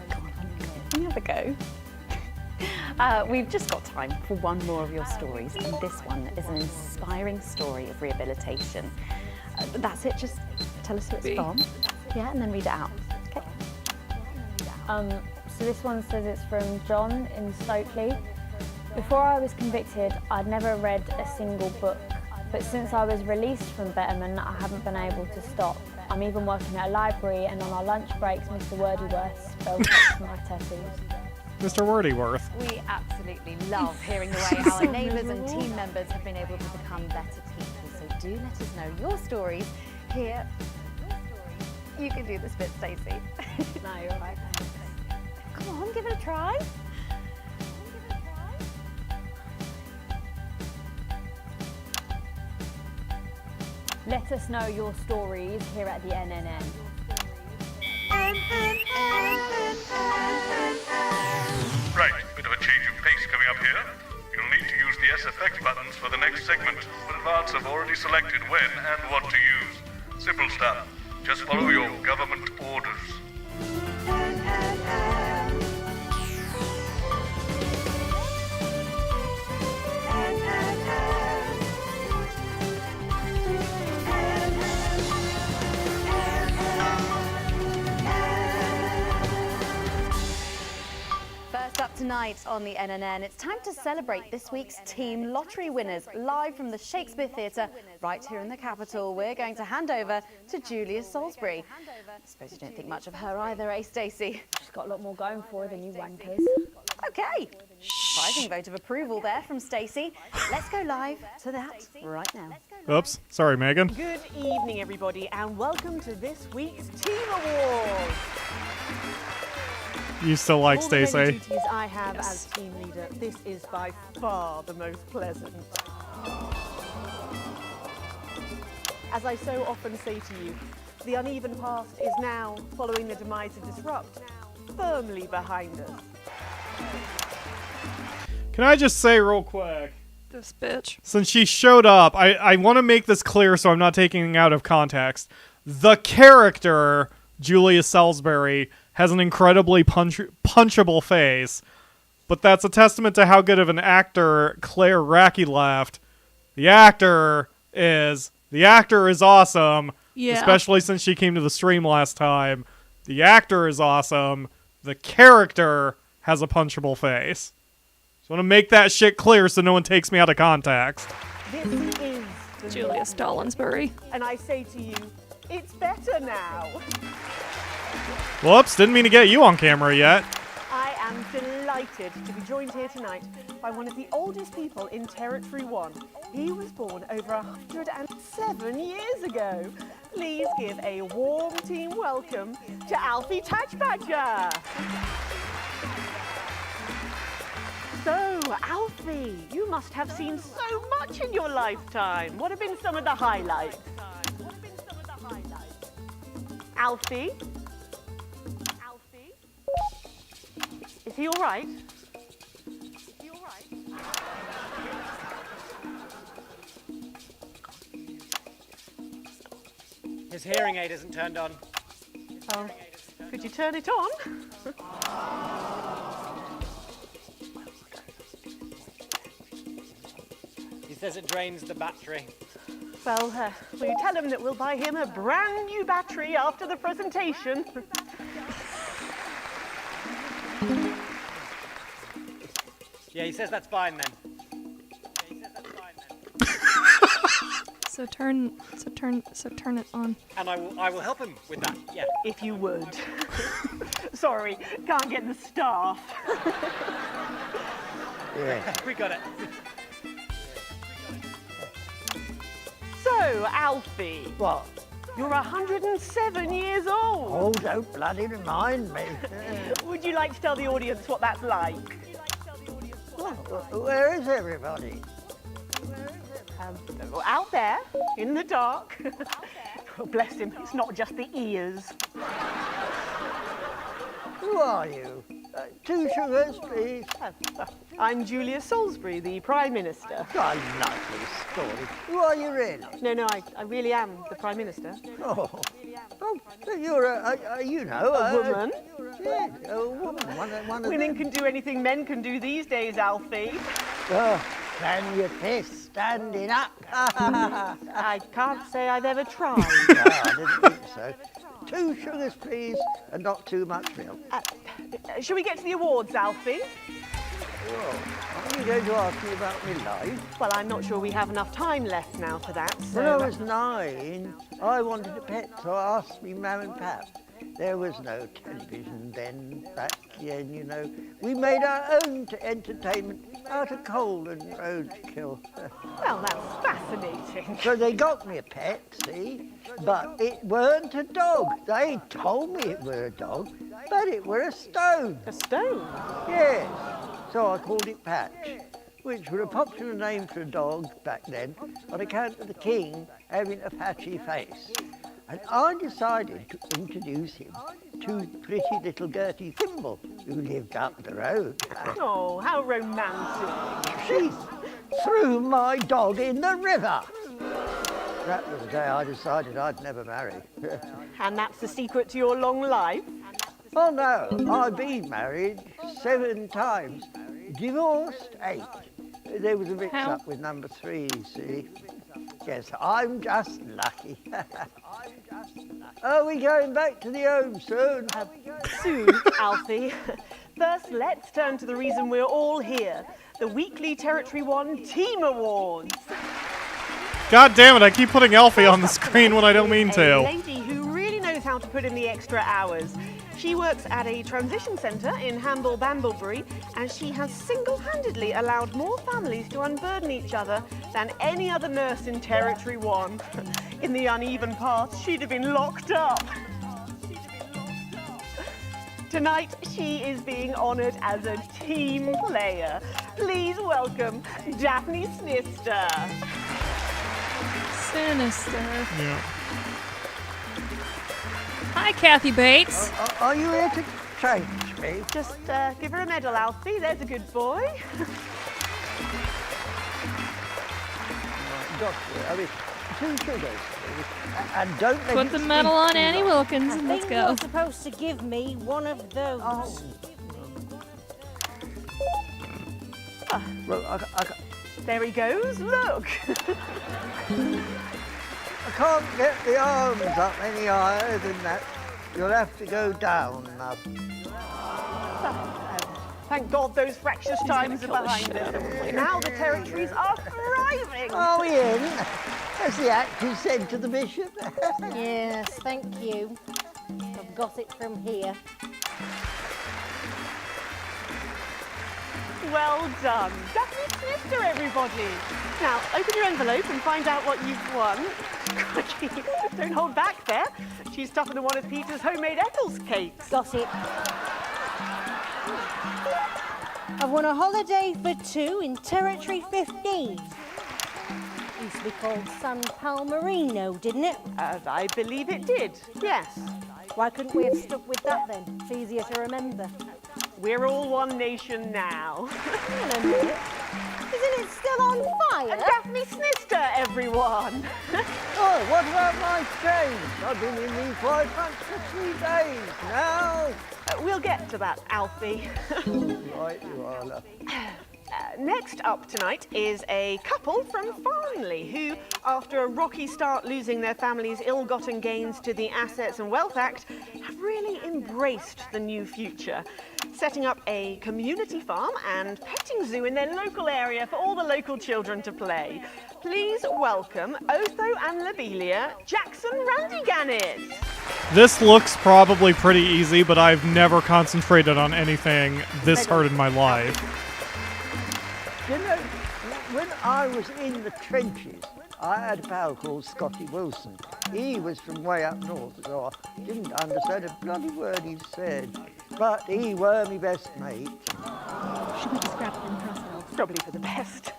Come on, have a go. We've just got time for one more of your stories, and this one is an inspiring story of rehabilitation. That's it, just tell us who it's from. Yeah, and then read it out. Okay. So this one says it's from John in Stokely. Before I was convicted, I'd never read a single book, but since I was released from Betterman, I haven't been able to stop. I'm even working at a library, and on our lunch breaks, Mr. Wordyworth spells out my tattoos. Mr. Wordyworth. We absolutely love hearing the way our neighbours and team members have been able to become better people. So do let us know your stories here. You can do this bit, Stacey. No, you're right. Come on, give it a try. Let us know your stories here at the NNN. Right, bit of a change of pace coming up here. You'll need to use the SFX buttons for the next segment, but Advance have already selected when and what to use. Simple stuff. Just follow your government orders. First up tonight on the NNN, it's time to celebrate this week's team lottery winners live from the Shakespeare Theatre right here in the capital. We're going to hand over to Julia Salisbury. I suppose you don't think much of her either, eh, Stacey? She's got a lot more going for her than you wankers. Okay. Surprising vote of approval there from Stacey. Let's go live to that right now. Oops. Sorry, Megan. Good evening, everybody, and welcome to this week's Team Awards. You still like All the many Stacey? duties I have as team leader, this is by far the most pleasant. As I so often say to you, the uneven past is now, following the demise of Disrupt, firmly behind us. Can I just say real quick? This bitch. Since she showed up, I want to make this clear so I'm not taking it out of context. The character Julia Salisbury has an incredibly punchable face, but that's a testament to how good of an actor Claire Racky left. The actor is awesome, Yeah. especially since she came to the stream last time. The actor is awesome. The character has a punchable face. Just want to make that shit clear so no one takes me out of context. This is the Julia Stallinsbury. And I say to you, it's better now. Whoops, didn't mean to get you on camera yet. I am delighted to be joined here tonight by one of the oldest people in Territory 1. He was born over 107 years ago. Please give a warm team welcome to Alfie Tatchbadger. So, Alfie, you must have seen so much in your lifetime. What have been some of the highlights? Alfie? Alfie? Is he all right? His hearing aid isn't turned on. Oh, could you turn it on? He says it drains the battery. Well, will you tell him that we'll buy him a brand new battery after the presentation? Yeah, he says that's fine then. So turn it on. And I will help him with that. Yeah. If you would. Sorry, can't get the staff. Yeah. We got it. So, Alfie. What? You're 107 years old. Oh, don't bloody remind me. Would you like to tell the audience what that's like? Where is everybody? Out there, in the dark. Oh, bless him, it's not just the ears. Who are you? 2 sugars, please. I'm Julia Salisbury, the Prime Minister. I like this story. Who are you really? No, I really am the Prime Minister. Oh, so you're a woman. Yeah, a woman. One of Women them. can do anything men can do these days, Alfie. Oh, can you piss standing up? I can't say I've ever tried. No, I didn't think so. 2 sugars, please, and not too much milk. Shall we get to the awards, Alfie? Are you going to ask me about my life? Well, I'm not sure we have enough time left now for that. So When I was 9, I wanted a pet, so I asked me mum and pap. There was no television then, back then, you know. We made our own entertainment out of coal and roadkill. Well, that's fascinating. So they got me a pet, see? But it weren't a dog. They told me it were a dog, but it were a stone. A stone? Yes. So I called it Patch, which was a popular name for a dog back then on account of the king having a patchy face. And I decided to introduce him to pretty little Gertie Thimble, who lived up the road. Oh, how romantic. She threw my dog in the river. That was the day I decided I'd never marry. And that's the secret to your long life? Oh no, I've been married 7 times, divorced 8. There was a mix-up with number 3, see? Yes, I'm just lucky. Are we going back to the home soon? Soon, Alfie. First, let's turn to the reason we're all here, the weekly Territory 1 Team Awards. God damn it, I keep putting Alfie on the screen when I don't mean A to. lady who really knows how to put in the extra hours. She works at a transition centre in Hamble-Bamblebury, and she has single-handedly allowed more families to unburden each other than any other nurse in Territory 1. In the uneven past, she'd have been locked up. Tonight, she is being honoured as a team player. Please welcome Daphne Sinister. Sinister. Yeah. Hi, Kathy Bates. Are you here to change me? Just give her a medal, Alfie. There's a good boy. Doctor, I mean, 2 sugars. And don't let Put it the steep medal on too Annie long. Wilkins and I let's think go. you're supposed to give me one of those. Well, There he goes, look. I can't get the arms up any higher than that. You'll have to go down now. Thank God those fractious times are behind us. Now the territories are thriving. Are we in? As the actress said to the bishop. Yes, thank you. I've got it from here. Well done. Daphne Snifter, everybody. Now, open your envelope and find out what you've won. Crikey, don't hold back there. She's tougher than one of Peter's homemade Eccles cakes. Got it. I've won a holiday for 2 in Territory 15. Used to be called San Palmerino, didn't it? I believe it did, yes. Why couldn't we have stuck with that then? It's easier to remember. We're all one nation now. Hang on a minute. Isn't it still on fire? Daphne Snifter, everyone. Oh, what about my change? I've been in these white pants for 3 days now. We'll get to that, Alfie. Right, you are, love. Next up tonight is a couple from Farnley who, after a rocky start losing their family's ill-gotten gains to the Assets and Wealth Act, have really embraced the new future, setting up a community farm and petting zoo in their local area for all the local children to play. Please welcome Otho and Lobelia, Jackson Randy-Gannett. This looks probably pretty easy, but I've never concentrated on anything this hard in my life. You know, when I was in the trenches, I had a pal called Scotty Wilson. He was from way up north, so I didn't understand a bloody word he said. But he were my best mate. Should we just grab them for ourselves? Probably for the best.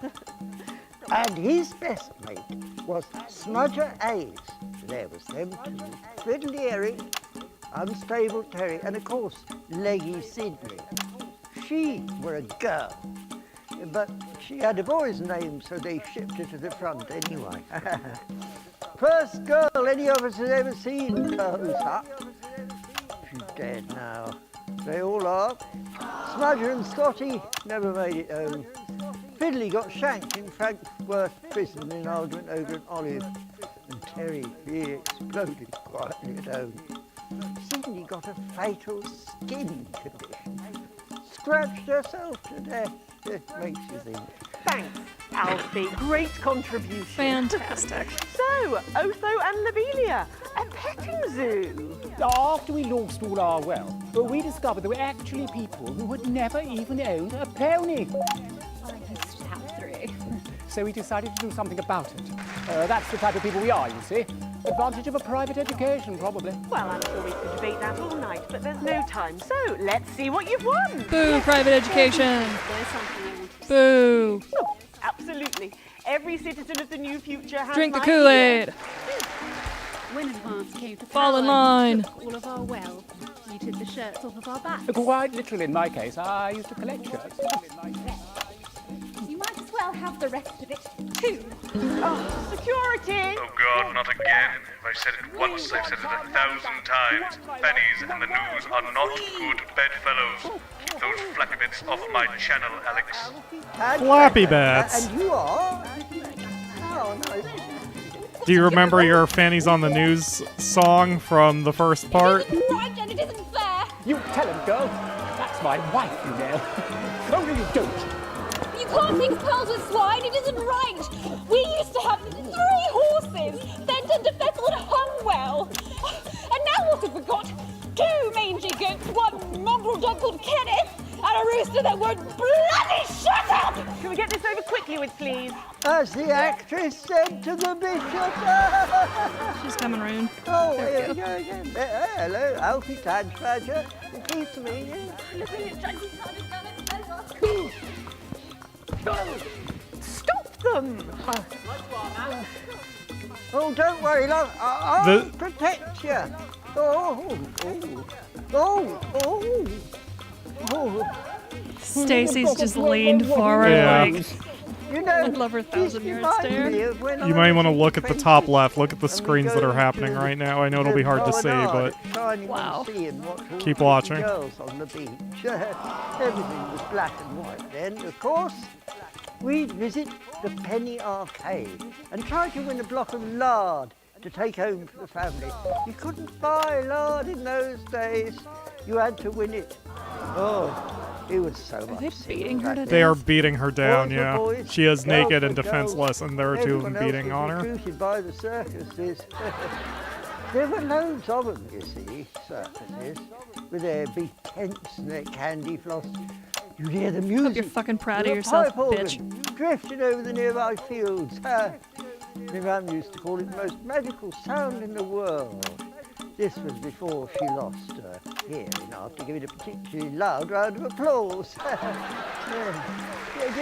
And his best mate was Smudger Hayes. There was them two, Fiddly Eric, Unstable Terry, and of course, Leggy Sidney. She were a girl, but she had a boy's name, so they shipped her to the front anyway. First girl any of us has ever seen close up. She's dead now. They all are. Smudger and Scotty never made it home. Fiddly got shanked in Frankfurt prison in an argument over an olive. And Terry, he exploded quietly at home. Sidney got a fatal skin condition. Scratched herself to death. It makes you think. Thanks, Alfie. Great contribution. Fantastic. So, Otho and Lobelia, a petting zoo. After we lost all our wealth, we discovered there were actually people who had never even owned a pony. I used to have 3. So we decided to do something about it. That's the type of people we are, you see. Advantage of a private education, probably. Well, I'm sure we could debate that all night, but there's no time. So, let's see what you've won. Boo, private education. There's something I want to Boo. Oh, absolutely. Every citizen of the new future has Drink the my Kool-Aid. ear. When advance came to Fall in power, line. you took all of our wealth. You took the shirts off of our backs. Quite literally, in my case, I used to collect shirts. You might as well have the rest of it, too. Oh, security! Oh God, not again. If I said it once, I've said it 1,000 times. Pennies and the news are not good bedfellows. Keep those flappy bits off my channel, Alex. Flappy bits. And you are? Oh, nice. Do you remember your Fannies on the News song from the first part? Right, and it isn't fair. You tell him, girl. That's my wife, you know. Oh, no, you don't. You can't mix pearls with swine, it isn't right. We used to have 3 horses, then turned to Fethel and Hunwell. And now what have we got? 2 mangy goats, 1 mongrel dog called Kenneth, and a rooster that would bloody shut up! Can we get this over quickly with, please? As the actress said to the bishop. She's coming round. Oh, here we go again. Hello, Alfie Tadge Badger. Pleased to meet you. Stop them! Oh, don't worry, love. I'll protect you. Oh, oh, oh. Stacy's just leaned forward Yeah. like, You know, I'd love her this 1,000-yard reminds stare. me of when You I might was want to in look at the top 20 left. Look at the and we screens that go are happening to right now. I know it'll be hard to see, but Wow. keep watching. Girls on the beach. Everything was black and white then, of course. We'd visit the Penny Arcade and try to win a block of lard to take home for the family. You couldn't buy lard in those days. You had to win it. Oh, it was so much. They are beating her down, Boys were yeah. boys, She is girls naked were and defenseless, girls. and there are two of them Everyone else beating was on her. recruited by the circuses. There were loads of them, you see, circuses, with their big tents and their candy floss. You'd hear the music. Hope you're fucking proud of with a yourself, pipe organ bitch. drifting over the nearby fields. My mum used to call it the most magical sound in the world. This was before she lost her hearing after giving a particularly loud round of applause. Did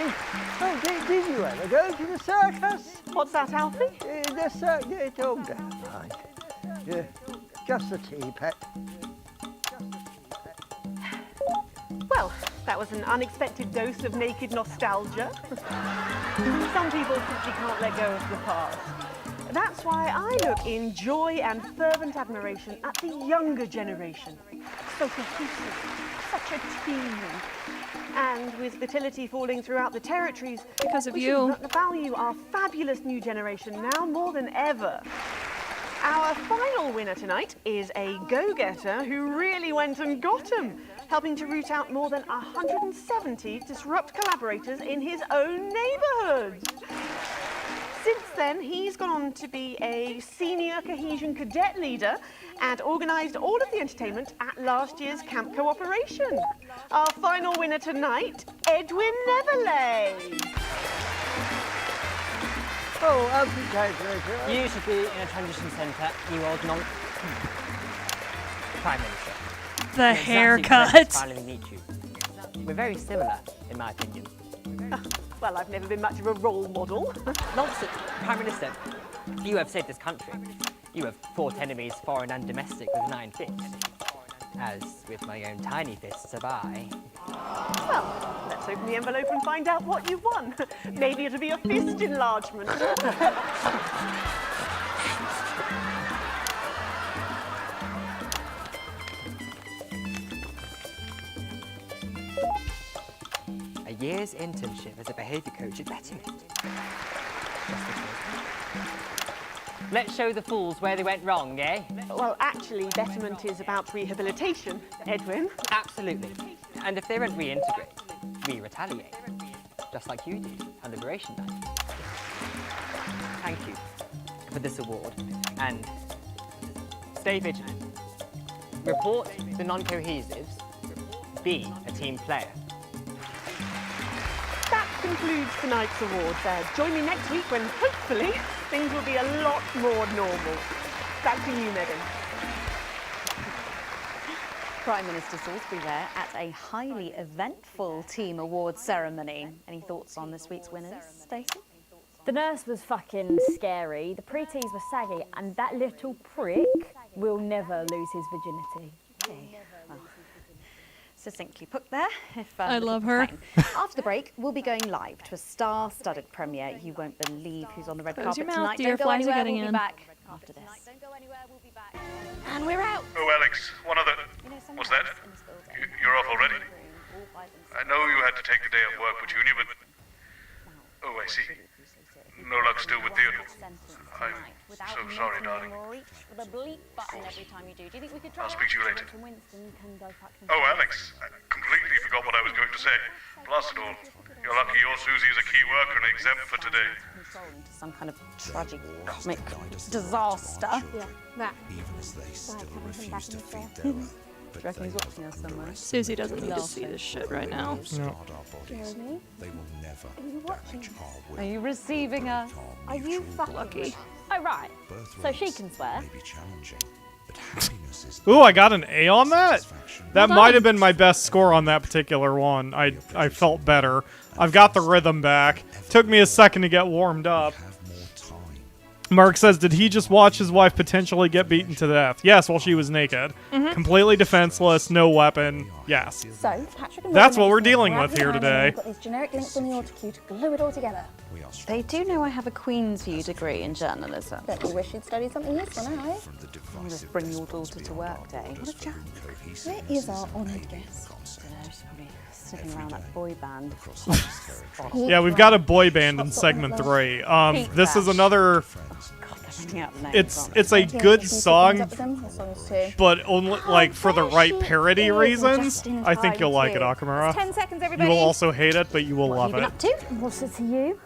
you ever go to the circus? What's that, Alfie? The circus. Oh, never mind. Yeah, just a tea, pet. Well, that was an unexpected dose of naked nostalgia. Some people simply can't let go of the past. That's why I look in joy and fervent admiration at the younger generation. So cohesive, such a team. And with fertility falling throughout the territories, because of we you, should value our fabulous new generation now more than ever. Our final winner tonight is a go-getter who really went and got 'em, helping to root out more than 170 disrupt collaborators in his own neighbourhood. Since then, he's gone on to be a senior cohesion cadet leader and organised all of the entertainment at last year's camp cooperation. Our final winner tonight, Edwin Neverley. Oh, congratulations. You should be in a transition centre, you old nonk. Prime Minister. The It's actually haircut. great to finally meet you. We're very similar, in my opinion. Well, I've never been much of a role model. Nonsense, Prime Minister. You have saved this country. You have fought enemies, foreign and domestic, with 9 fists. As with my own tiny fists have I. Well, let's open the envelope and find out what you've won. Maybe it'll be a fist enlargement. A year's internship as a behaviour coach at Betterment. Let's show the fools where they went wrong, eh? Well, actually, Betterment is about rehabilitation, Edwin. Absolutely. And if they don't reintegrate, we retaliate. Just like you did on Liberation Night. Thank you for this award. And stay vigilant. Report the non-cohesives. Be a team player. That concludes tonight's awards. Join me next week when, hopefully, things will be a lot more normal. Back to you, Megan. Prime Minister Salisbury there at a highly eventful team awards ceremony. Any thoughts on this week's winners, Stacey? The nurse was fucking scary, the pretties were saggy, and that little prick will never lose his virginity. Okay, well, succinctly put there. I love her. After the break, we'll be going live to a star-studded premiere. You won't believe who's on the red Close carpet your mouth, tonight. dear. Don't go Flies are anywhere. getting We'll be in. back after this. And we're out. Oh, Alex, one other... What's that? You're off already? I know you had to take the day off work with Junior, but... Oh, I see. No luck still with Theodore. I'm so sorry, darling. With a bleep button every time you do. Do you think we could try I'll speak to you later. Winston can go fuck Oh, Alex, I completely forgot what I was going to say. Blast it all. You're lucky your Susie's a key worker and exempt for today. into some kind of tragic cosmic disaster. Yeah, that. Even as they still refuse to feed their own. Do you reckon he's watching us somewhere? Susie doesn't need to see this shit right now. No. Jeremy? They will never damage our will. Are you receiving us? Are you fucking lucky? Oh, right. So she can swear. Ooh, I got an A on that? That Well might done. have been my best score on that particular one. I felt better. I've got the rhythm back. Took me a second to get warmed up. Mark says, did he just watch his wife potentially get beaten to death? Yes, while she was naked. Mhm. Completely defenseless, no weapon. Yes. So, Patrick and That's Robin what we're are dealing grab with your here hand and today. We've got these generic links on the auto cue to glue it all together. They do know I have a Queen's View degree in journalism. Don't you wish you'd studied something useful now, eh? I'll just bring your daughter to work day. What a chap. Where is our honoured guest? She's probably sniffing around that boy band. Yeah, we've got a boy band in segment 3. This is another... It's a good song, but only like for the right parody reasons. I think you'll like it, Akamura. 10 seconds, You everybody. will also hate it, but you will love it. What's it to you?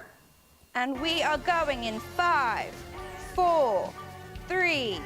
And we are going in 5, 4, 3.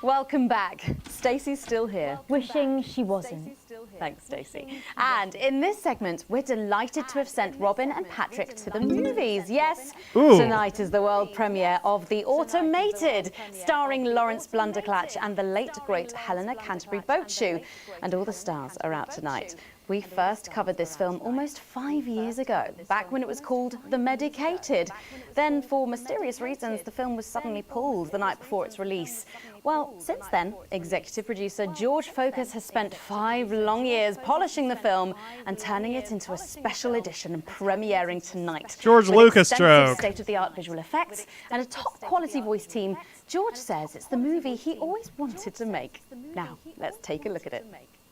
Welcome back. Stacey's still here. Wishing she wasn't. Thanks, Stacey. And in this segment, we're delighted to have sent Robin and Patrick to the movies. Yes, Ooh. Tonight is the world premiere of The Automated, starring Lawrence Blunderclatch and the late, great Helena Canterbury Boatshoe. And all the stars are out tonight. We first covered this film almost 5 years ago, back when it was called The Medicated. Then, for mysterious reasons, the film was suddenly pulled the night before its release. Well, since then, executive producer George Focus has spent 5 long years polishing the film and turning it into a special edition and premiering tonight. George With Lucas extensive joke. state-of-the-art visual effects and a top-quality voice team, George says it's the movie he always wanted to make. Now, let's take a look at it.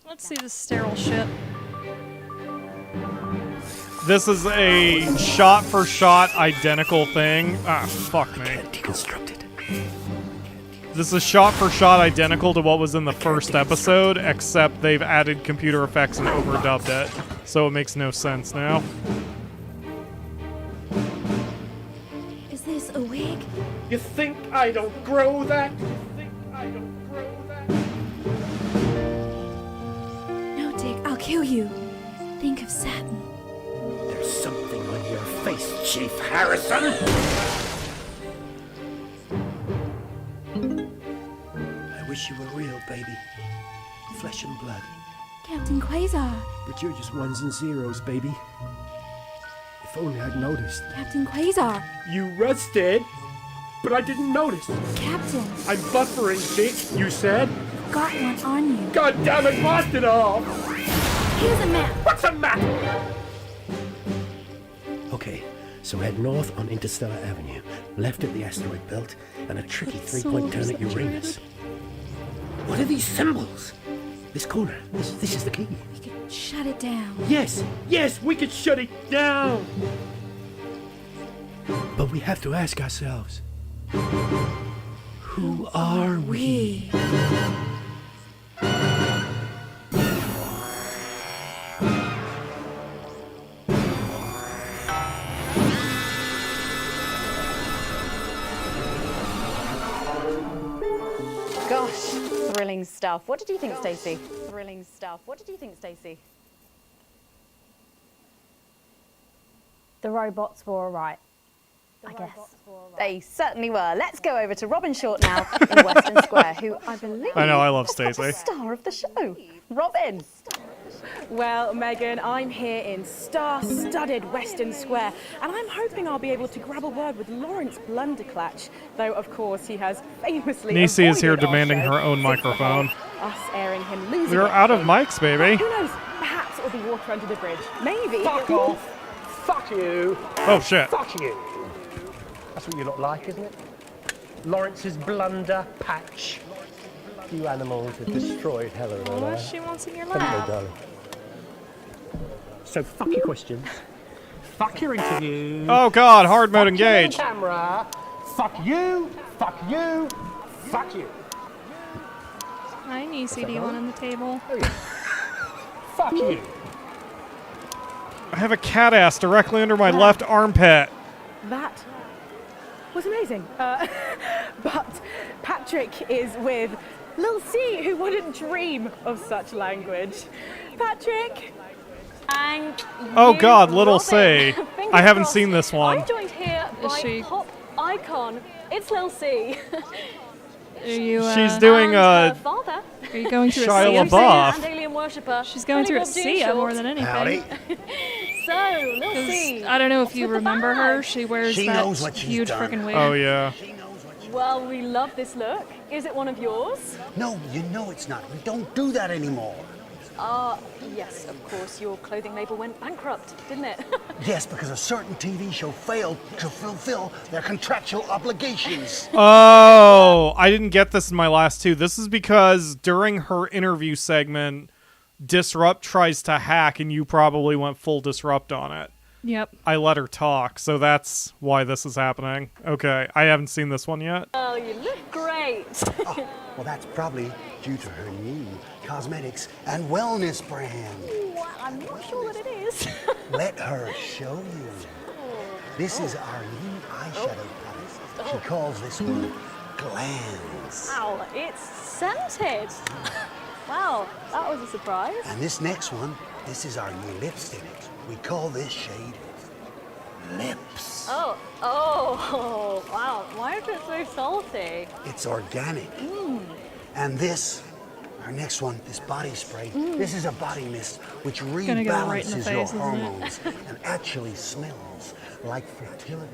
Let's see this sterile shit. This is a shot-for-shot identical thing. Ah, fuck me. Deconstructed. This is shot-for-shot identical to what was in the first episode, except they've added computer effects and overdubbed it, so it makes no sense now. Is this a wig? You think I don't grow that? No, Dick, I'll kill you. Think of satin. There's something on your face, Chief Harrison. I wish you were real, baby. Flesh and blood. Captain Quasar. But you're just ones and zeros, baby. If only I'd noticed. Captain Quasar. You rusted, but I didn't notice. Captain. I'm buffering, Dick, you said. Got one on you. God damn it, lost it all! Here's a map. What's a map? Okay, so head north on Interstellar Avenue, left at the asteroid belt, and a tricky three-point turn at Uranus. What are these symbols? This corner, this is the key. We could shut it down. Yes, we could shut it down! But we have to ask ourselves, who are we? Gosh, thrilling stuff. What did you think, Stacey? Thrilling stuff. What did you think, Stacey? The robots were alright, I guess. They certainly were. Let's go over to Robin Short now in Western Square, who I believe I know, I love is the Stacey. star of the show. Robin. Well, Megan, I'm here in star-studded Western Square, and I'm hoping I'll be able to grab a word with Lawrence Blunderclatch, though, of course, he has famously Nisi is here avoided our demanding show her own since microphone. us airing him losing We're it. out of mics, baby. Who knows? Perhaps it'll be water under the bridge. Maybe. Fuck off! Fuck you! Oh, shit. Fuck you! That's what you look like, isn't it? Lawrence's blunder patch. You animals have destroyed Helen and I. She wants in your Haven't lap. they, darling? So fuck your questions. Fuck your interview. Oh, God, hard mode Fuck you on engage. camera. Fuck you. Fuck you. Fuck you. I need CD1 on the table. Fuck you. I have a cat ass directly under my left armpit. That was amazing. But Patrick is with Lil C, who wouldn't dream of such language. Patrick. And Oh, you, God, Little Robin. C. Fingers I haven't crossed. seen this one. I'm joined here by she? pop icon. It's Lil C. Are you, She's doing and her father. Are you going to Shia a LaBeouf. And alien worshipper. She's going through a Sia more than anything. Howdy. So, Lil C. I don't know if you remember her. She wears She that knows what she's huge done. freaking wig. Oh, yeah. Well, we love this look. Is it one of yours? No, you know it's not. We don't do that anymore. Yes, of course. Your clothing label went bankrupt, didn't it? Yes, because a certain TV show failed to fulfill their contractual obligations. Oh, I didn't get this in my last two. This is because during her interview segment, Disrupt tries to hack, and you probably went full Disrupt on it. Yep. I let her talk, so that's why this is happening. Okay, I haven't seen this one yet. Oh, you look great. Well, that's probably due to her new cosmetics and wellness brand. Well, I'm not sure that it is. Let her show you. This is our new eyeshadow palette. She calls this one Glands. Wow, it's scented. Wow, that was a surprise. And this next one, this is our new lipstick. We call this shade Lips. Oh, wow. Why is it so salty? It's organic. And this, our next one, this body spray, this is a body mist which Gonna go right in the rebalances face, your isn't it? hormones and actually smells like fertility.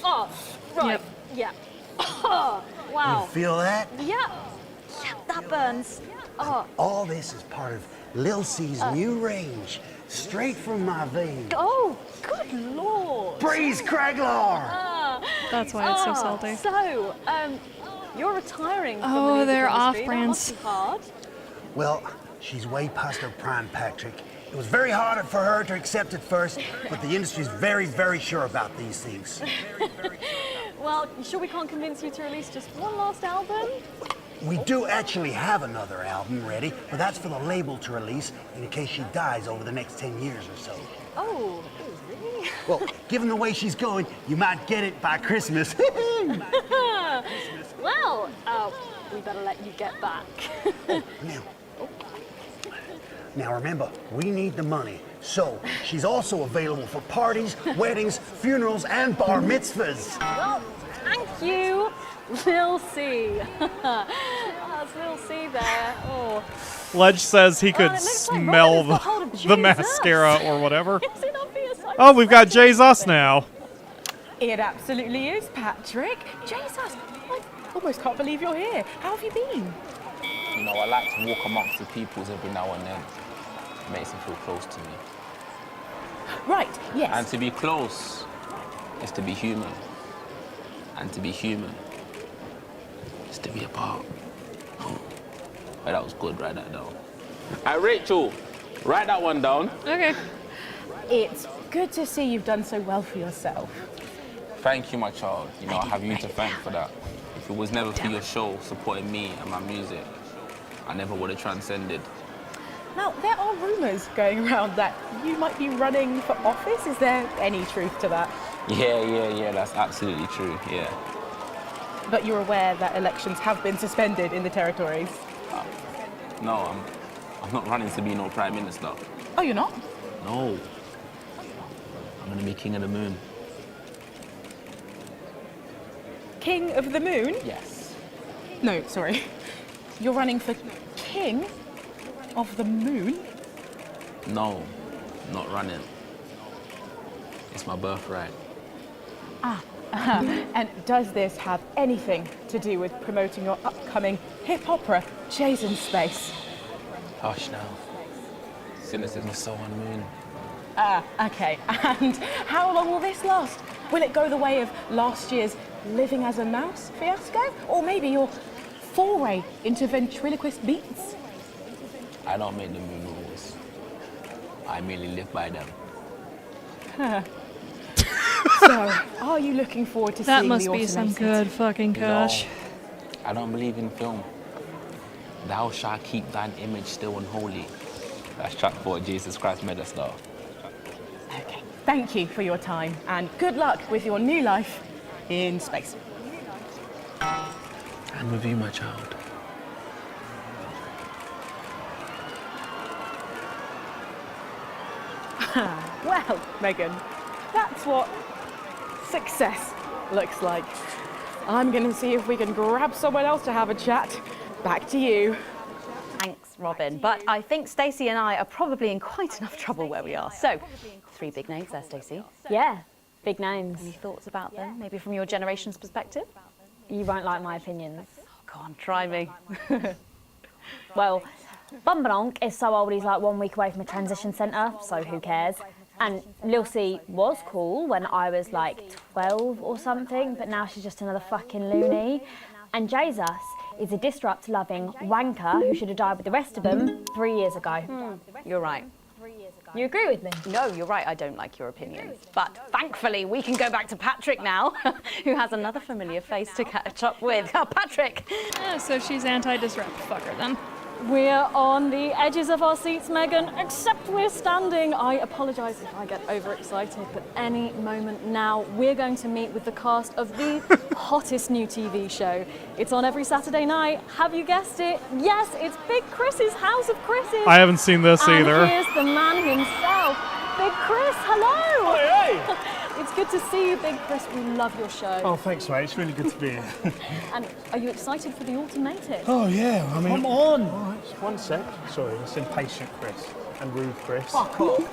Oh, right. Yeah. Wow. You feel that? Yeah, that burns. Oh, All this is part of Lil C's new range, straight from my veins. oh, good lord. Breeze Craglar! That's why it's so salty. So, you're retiring from the Oh, music they're industry. off-brands. That must be hard. Well, she's way past her prime, Patrick. It was very hard for her to accept at first, but the industry's very, very sure about these things. Well, you sure we can't convince you to release just one last album? We do actually have another album ready, but that's for the label to release in case she dies over the next 10 years or so. Oh, really? Well, given the way she's going, you might get it by Christmas. Well, we better let you get back. Now remember, we need the money. So, she's also available for parties, weddings, funerals, and bar mitzvahs. Well, thank you, Lil C. That's Lil C there. Oh. Ledge says he could it looks like smell Robin has got hold of the Jay's mascara us. or whatever. Is it obvious? Oh, we've got Jay's Us now. It absolutely is, Patrick. Jesus, I almost can't believe you're here. How have you been? You know, I like to walk amongst the peoples every now and then. It makes them feel close to me. Right, yes. And to be close is to be human. And to be human is to be apart. Oh, that was good, write that down. Hey, Rachel, write that one down. Okay. It's good to see you've done so well for yourself. Thank you, my child. You know, I have you to thank for that. If it was never for your show supporting me and my music, I never would have transcended. Now, there are rumours going around that you might be running for office. Is there any truth to that? Yeah, that's absolutely true, yeah. But you're aware that elections have been suspended in the territories? No, I'm not running to be no prime minister. Oh, you're not? No. I'm gonna be king of the moon. King of the Moon? Yes. No, sorry. You're running for King of the Moon? No, not running. It's my birthright. And does this have anything to do with promoting your upcoming hip opera, Jason Space? Hush now. Cynicism is so unmoon. Okay. And how long will this last? Will it go the way of last year's Living as a Mouse fiasco? Or maybe your foray into ventriloquist beats? I don't make the moon rules. I merely live by them. So, are you looking forward to That seeing must the be some automated? good fucking kush. No, I don't believe in film. Thou shalt keep thine image still and holy. That's track 4, Jesus Christ Megastar. Okay. Thank you for your time and good luck with your new life in space. And with you, my child. Well, Megan, that's what success looks like. I'm going to see if we can grab someone else to have a chat. Back to you. Thanks. Robin, but I think Stacey and I are probably in quite enough trouble where we are. So, 3 big names there, Stacey. Yeah, big names. Any thoughts about them, maybe from your generation's perspective? You won't like my opinions. Go on, try me. Well, Bumbanonk is so old he's like 1 week away from a transition centre, so who cares? And Lil C was cool when I was like 12 or something, but now she's just another fucking loony. And Jesus is a disrupt-loving wanker who should have died with the rest of them 3 years ago. You're right. You agree with me? No, you're right, I don't like your opinions. But thankfully, we can go back to Patrick now, who has another familiar face to catch up with. Oh, Patrick! Yeah, so she's anti-disrupt. Fuck her then. We're on the edges of our seats, Megan, except we're standing. I apologise if I get overexcited, but any moment now, we're going to meet with the cast of the hottest new TV show. It's on every Saturday night. Have you guessed it? Yes, it's Big Chris's House of Chris's. I haven't seen this and either. Here's the man himself, Big Chris. Hello. Hey. It's good to see you, Big Chris. We love your show. Oh, thanks, mate. It's really good to be here. And are you excited for the automated? Oh, yeah. I mean, Come on. All right, just 1 sec. Sorry, that's impatient Chris and rude Chris. Fuck off.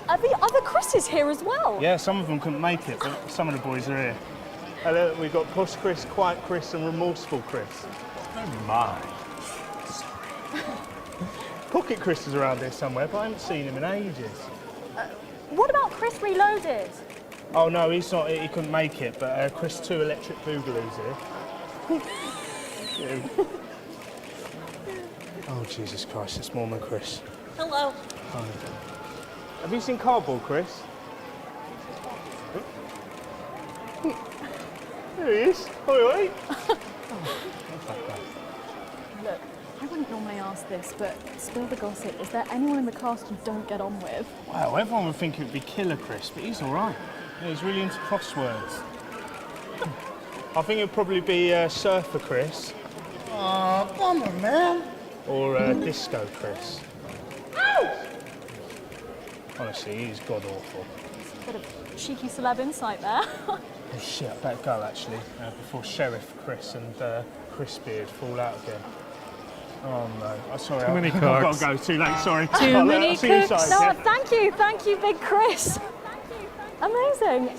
Are the other Chris's here as well? Yeah, some of them couldn't make it, but some of the boys are here. Hello, we've got Posh Chris, Quiet Chris, and Remorseful Chris. Oh my. Pocket Chris is around here somewhere, but I haven't seen him in ages. What about Chris Reloaded? Oh no, he's not. He couldn't make it. But Chris 2 Electric Boogaloo's here. Oh Jesus Christ! It's Mormon Chris. Hello. Hi. Have you seen Cardboard Chris? There he is. Oh wait. Look, I wouldn't normally ask this, but spill the gossip. Is there anyone in the cast you don't get on with? Wow, everyone would think it would be Killer Chris, but he's all right. Yeah, he's really into crosswords. I think it'd probably be Surfer Chris. Oh, bummer, man. Or Disco Chris. Ow! Honestly, he's god awful. Bit of cheeky celeb insight there. Oh shit, I better go actually, before Sheriff Chris and Chris Beard fall out again. Oh no, I'm sorry. Too many I've got cooks. to go, too late, sorry. Too many See you cooks. inside, No, yeah? thank you, Big Chris. Amazing.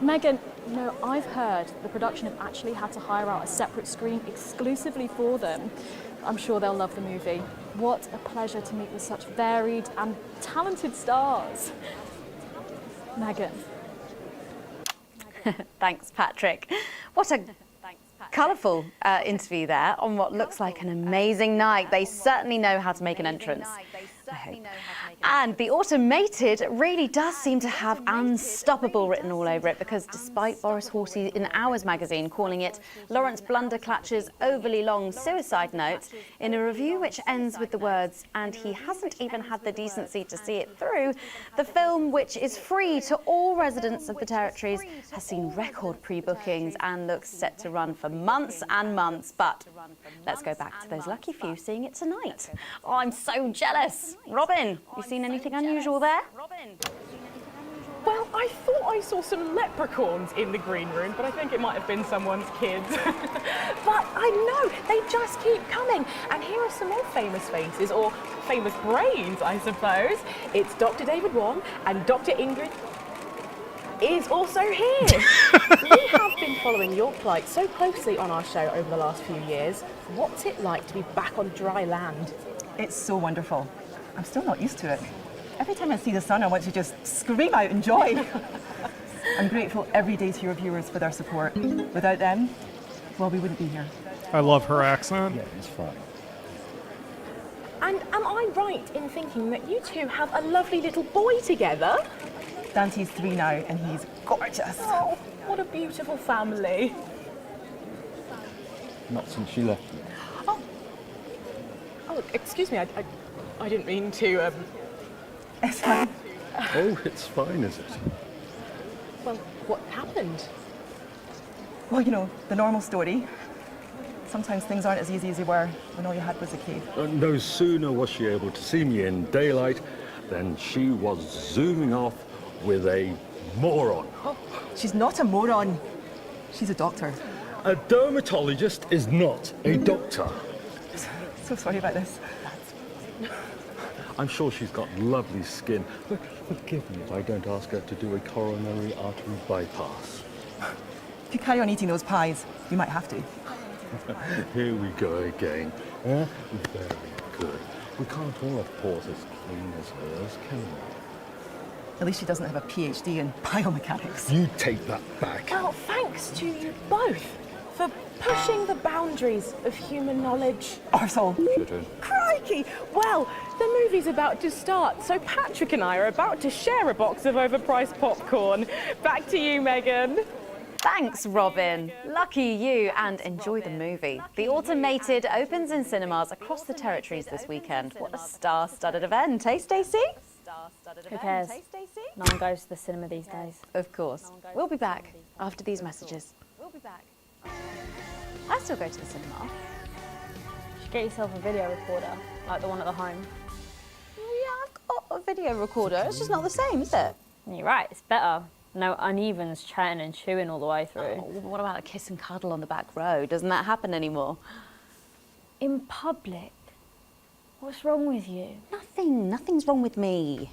Megan, you know, I've heard the production have actually had to hire out a separate screen exclusively for them. I'm sure they'll love the movie. What a pleasure to meet with such varied and talented stars. Megan. Thanks, Patrick. What a colourful interview there on what looks like an amazing night. They certainly know how to make an entrance. I hope. And the automated really does seem to have unstoppable written all over it, because despite Boris Horsey in Hours magazine calling it Lawrence Blunderclatch's overly long suicide note, in a review which ends with the words, and he hasn't even had the decency to see it through, the film, which is free to all residents of the territories, has seen record pre-bookings and looks set to run for months and months. But let's go back to those lucky few seeing it tonight. Oh, I'm so jealous. Robin, you seen anything unusual there? Well, I thought I saw some leprechauns in the green room, but I think it might have been someone's kids. But I know, they just keep coming. And here are some more famous faces, or famous brains, I suppose. It's Dr. David Wan and Dr. Ingrid is also here. We have been following your plight so closely on our show over the last few years. What's it like to be back on dry land? It's so wonderful. I'm still not used to it. Every time I see the sun, I want to just scream out in joy. I'm grateful every day to your viewers for their support. Without them, well, we wouldn't be here. I love her accent. Yeah, it's fine. And am I right in thinking that you two have a lovely little boy together? Dante's 3 now, and he's gorgeous. Oh, what a beautiful family. Not since she left me. Oh, excuse me, I didn't mean to, It's fine. Oh, it's fine, is it? Well, what happened? Well, you know, the normal story. Sometimes things aren't as easy as they were when all you had was a cave. No sooner was she able to see me in daylight than she was zooming off with a moron. Oh, she's not a moron. She's a doctor. A dermatologist is not a doctor. So sorry about this. That's I'm sure she's got lovely skin, but forgive me if I don't ask her to do a coronary artery bypass. If you carry on eating those pies, you might have to. Here we go again. Very good. We can't all have paws as clean as hers, can we? At least she doesn't have a PhD in biomechanics. You take that back. Well, thanks to you both for pushing the boundaries of human knowledge. Arsehole. Crikey! Well, the movie's about to start, so Patrick and I are about to share a box of overpriced popcorn. Back to you, Megan. Thanks, Robin. Lucky you, and enjoy the movie. The Automated opens in cinemas across the territories this weekend. What a star-studded event, hey, Stacey? Who cares? No one goes to the cinema these days. Of course. We'll be back after these messages. I still go to the cinema. You should get yourself a video recorder, like the one at the home. Yeah, I've got a video recorder. It's just not the same, is it? You're right, it's better. No unevens chatting and chewing all the way through. Oh, what about a kiss and cuddle on the back row? Doesn't that happen anymore? In public? What's wrong with you? Nothing's wrong with me.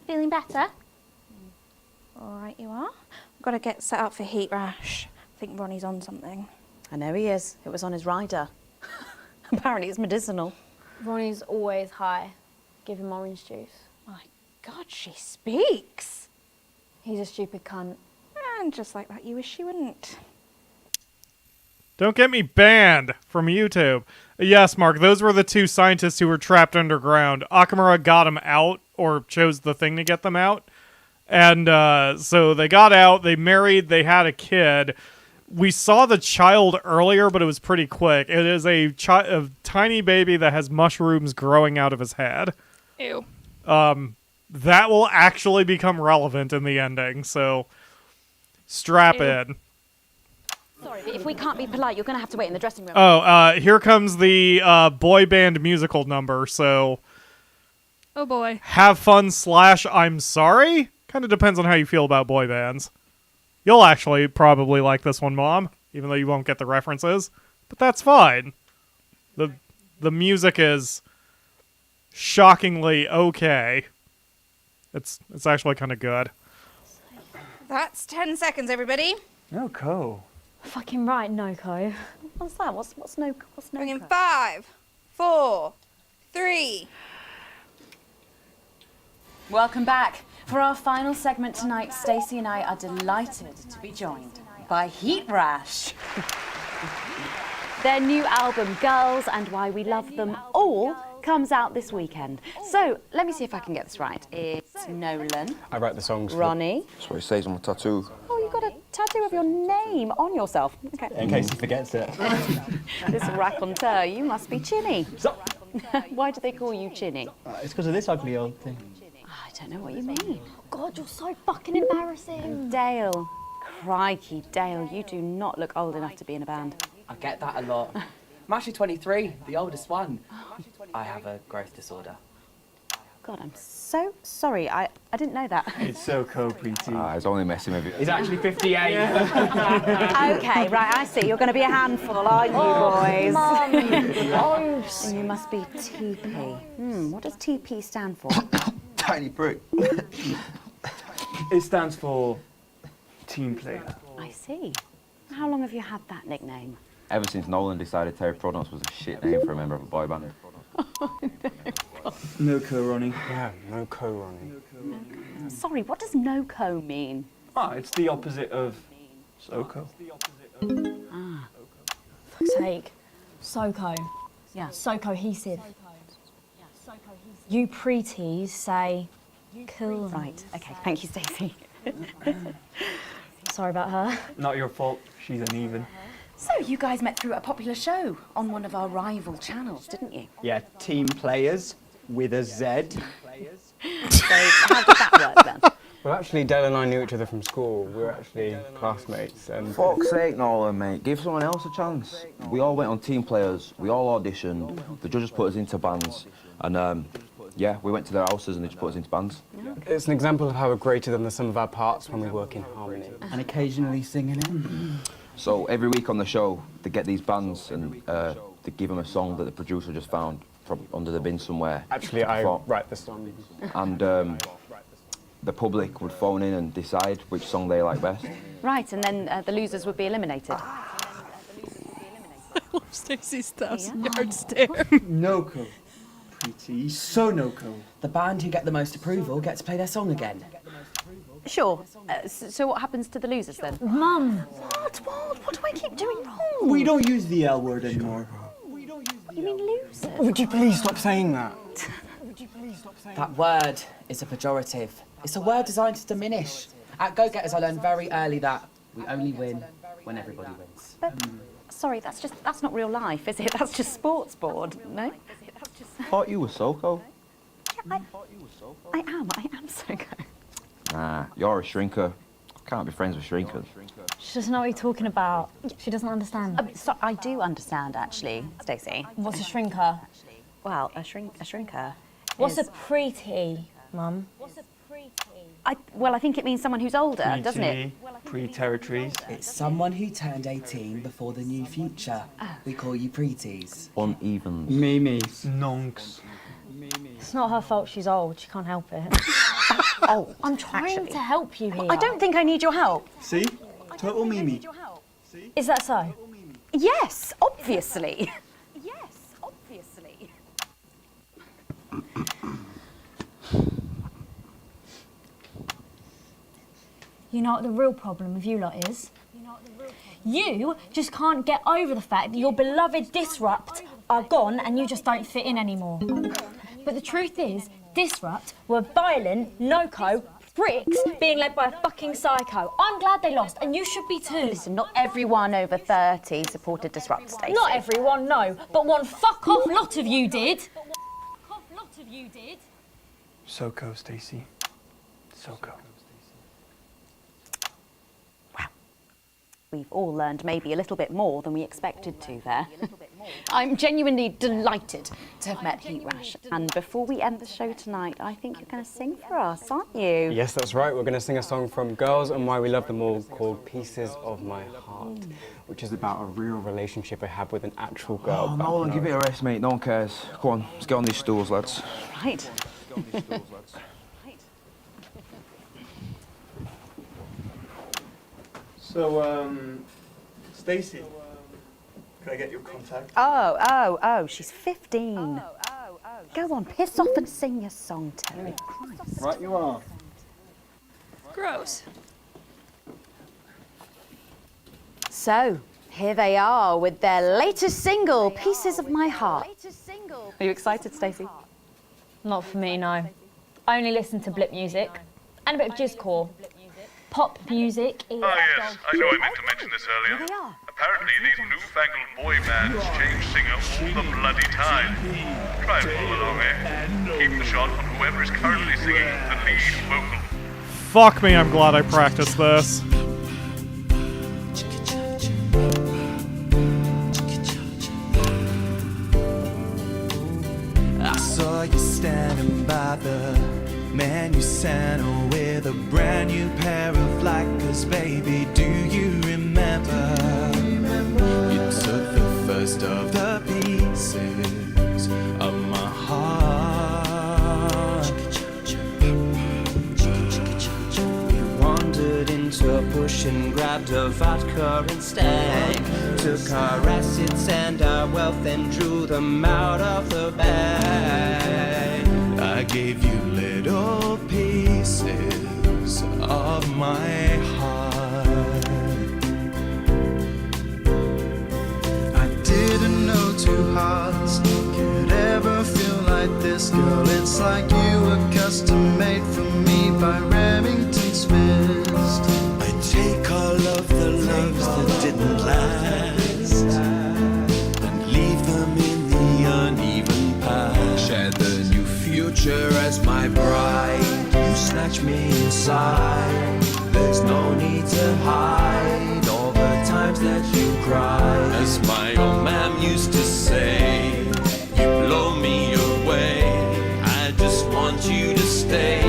Feeling better? All right, you are. I've got to get set up for heat rash. I think Ronnie's on something. I know he is. It was on his rider. Apparently it's medicinal. Ronnie's always high. Give him orange juice. My God, she speaks. He's a stupid cunt. And just like that, you wish she wouldn't. Don't get me banned from YouTube. Yes, Mark, those were the two scientists who were trapped underground. Akamura got them out, or chose the thing to get them out. And so they got out, they married, they had a kid. We saw the child earlier, but it was pretty quick. It is a tiny baby that has mushrooms growing out of his head. Ew. That will actually become relevant in the ending, so strap in. Sorry, but if we can't be polite, you're going to have to wait in the dressing room. Oh, here comes the boy band musical number, so... Oh boy. Have fun / I'm sorry? Kind of depends on how you feel about boy bands. You'll actually probably like this one, Mom, even though you won't get the references. But that's fine. The music is shockingly okay. It's actually kind of good. That's 10 seconds, everybody. No co. Fucking right, Noko. What's that? What's no? Going in 5, 4, 3. Welcome back. For our final segment tonight, Stacey and I are delighted to be joined by Heat Rash. Their new album, Girls and Why We Love Them All, comes out this weekend. So, let me see if I can get this right. It's Nolan. I write the songs. Ronnie. That's what it says on my tattoo. Oh, you got a tattoo of your name on yourself. Okay. In case he forgets it. This raconteur, you must be Chinny. Why do they call you Chinny? It's because of this ugly old thing. I don't know what you mean. God, you're so fucking embarrassing. Dale. Crikey, Dale, you do not look old enough to be in a band. I get that a lot. I'm actually 23, the oldest one. I have a growth disorder. God, I'm so sorry. I didn't know that. It's so co-pretty. He's only messing with you. He's actually 58. Okay, right, I see. You're going to be a handful, aren't you, boys? Mum. And you must be TP. What does TP stand for? Tiny prick. It stands for team player. I see. How long have you had that nickname? Ever since Nolan decided Terry Prodance was a shit name for a member of a boy band. No co, Ronnie. Yeah, no co, Ronnie. Sorry, what does no-co mean? It's the opposite of so-co. Ah. Fuck's sake. So-co. Yeah. So cohesive. You pretees say cool. Right, okay, thank you, Stacey. Sorry about her. Not your fault. She's uneven. So you guys met through a popular show on one of our rival channels, didn't you? Yeah, team players with a Z. So how did that work then? Well, actually, Dale and I knew each other from school. We were actually classmates. And Fuck's sake, Nolan, mate. Give someone else a chance. We all went on team players. We all auditioned. The judges put us into bands. And, yeah, we went to their houses and they just put us into bands. it's an example of how we're greater than the sum of our parts when we work in harmony. And occasionally singing it. So every week on the show, they get these bands and they give them a song that the producer just found. under the bin somewhere. Actually, I Thought- write the song. And the public would phone in and decide which song they like best. Right, and then the losers would be eliminated. I love Stacey's 1,000-yard stare. No-co. Pretty, so no-co. The band who get the most approval get to play their song again. Sure. So what happens to the losers then? Mum! What do I keep doing wrong? We don't use the L word anymore. You mean losers? Would you please stop saying that? That word is a pejorative. It's a word designed to diminish. At Go-Getters, I learned very early that we only win when everybody wins. But, sorry, that's not real life, is it? That's just sports board, no? Thought you were Soko. I am so good. Nah, you're a shrinker. Can't be friends with shrinkers. She doesn't know what you're talking about. She doesn't understand. So I do understand, actually, Stacey. What's a shrinker? Well, a shrinker. What's is... a preety, Mum? Well, I think it means someone who's older, doesn't it? Pre-territories. It's someone who turned 18 before the new future. We call you preties. Unevens. Mimis. Nonks. It's not her fault she's old. She can't help it. Oh, I'm trying to help you here. I don't think I need your help. See? Total Mimi. Is that so? Yes, obviously. Yes, obviously. You know what the real problem with you lot is? You just can't get over the fact that your beloved Disrupt are gone and you just don't fit in anymore. But the truth is, Disrupt were violent, no-co, bricks being led by a fucking psycho. I'm glad they lost, and you should be too. Listen, not everyone over 30 supported Disrupt, Stacey. Not everyone, no, but one fuck-off lot of you did. Soko, Stacey. Soko. We've all learned maybe a little bit more than we expected to there. I'm genuinely delighted to have met Heat Rash. And before we end the show tonight, I think you're going to sing for us, aren't you? Yes, that's right. We're going to sing a song from Girls and Why We Love Them All called Pieces of My Heart, which is about a real relationship I have with an actual girl. Oh, Nolan, give it a rest, mate. No one cares. Go on, let's get on these stools, lads. Right. So, Stacey, can I get your contact? Oh, she's 15. Go on, piss off and sing your song, Terry. Christ. Right you are. Gross. So, here they are with their latest single, Pieces of My Heart. Are you excited, Stacey? Not for me, no. I only listen to blip music and a bit of jizzcore. Pop music is... Ah, yes, I know I meant to mention this earlier. Apparently, these newfangled boy bands change singer all the bloody time. Try and follow along, eh? Keep the shot on whoever is currently singing the lead vocal. Fuck me, I'm glad I practiced this. I saw you standing by the menu center with a brand new pair of Lakers, baby. Do you remember? You took the first of the pieces of my heart. We wandered into a bush and grabbed a vodka instead. Took our assets and our wealth and drew them out of the bag. I gave you little pieces of my heart. I didn't know two hearts could ever feel like this, girl. It's like you were custom made for me by Remington Smith. I take all of the loves that didn't last and leave them in the uneven past. Share the new future as my bride. You snatch me inside. There's no need to hide all the times that you cried. As my old man used to say, you blow me away. I just want you to stay.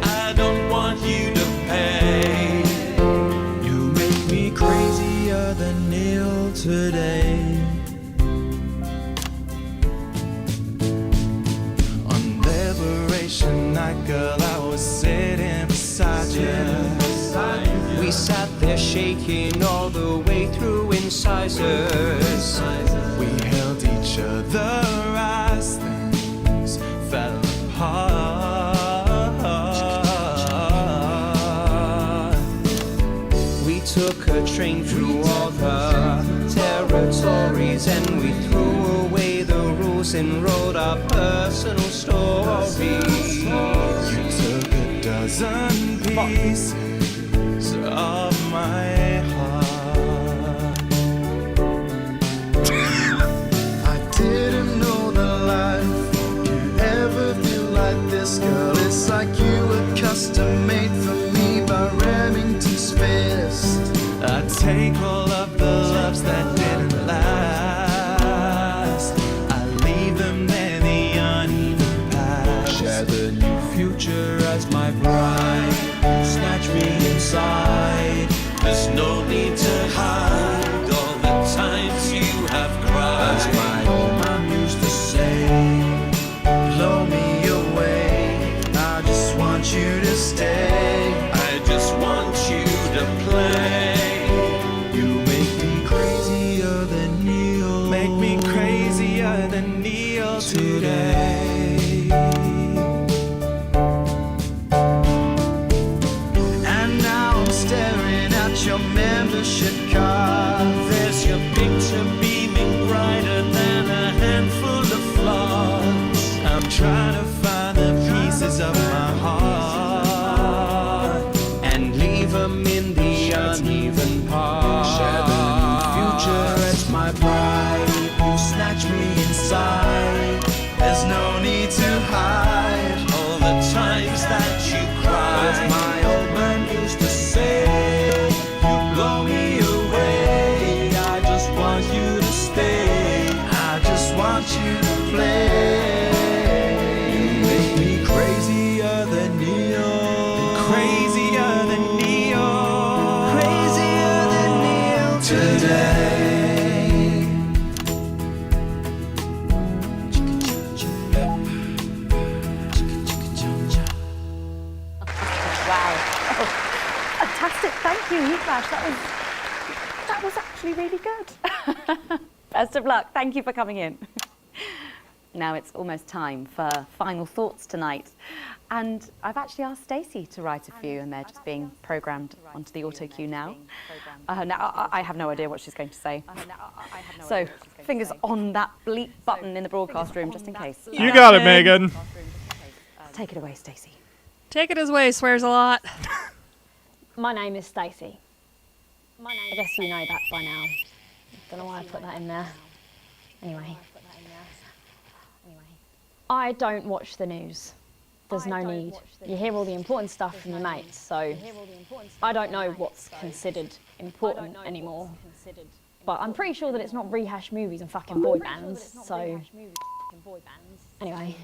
I don't want you to pay. You make me crazier than Neil today. graduation night, girl, I was sitting beside you. We sat there shaking all the way through incisors. We held each other as things fell apart. We took a train through all the territories, and we threw away the rules and wrote our personal stories. You took a dozen pieces of my heart. I didn't know that life could ever feel like this, girl. It's like you were custom made for me by Remington's fist. I take all of the loves that didn't last, I leave them there, the uneven past. Share the new future as my bride. Snatch me inside. There's no need to hide all the times you have cried. As my old mom used to say, blow me away. I just want you to stay. I just want you to play. Make me crazier than Neil today. And now I'm staring at your membership card. There's your picture beaming brighter than a handful of flaws. I'm trying to find the pieces of my heart and leave them in the uneven parts. Share the new future as my bride. Snatch me inside. There's no need to hide all the times that you cried. As my old man used to say, you blow me away. I just want you to stay. I just want you to play. You make me crazier than Neil. Crazier than Neil. Crazier than Neil today. Fantastic, thank you, Flash. That was actually really good. Best of luck. Thank you for coming in. Now it's almost time for final thoughts tonight. And I've actually asked Stacey to write a few, and they're just being programmed onto the auto cue now. Now I have no idea what she's going to say. So fingers on that bleep button in the broadcast room just in case. You got it, Megan. Take it away, Stacey. Take it his way, swears a lot. My name is Stacey. I guess you know that by now. Don't know why I put that in there. Anyway. I don't watch the news. There's no need. You hear all the important stuff from your mates, so I don't know what's considered important anymore. But I'm pretty sure that it's not rehashed movies and fucking boy bands, so... Anyway.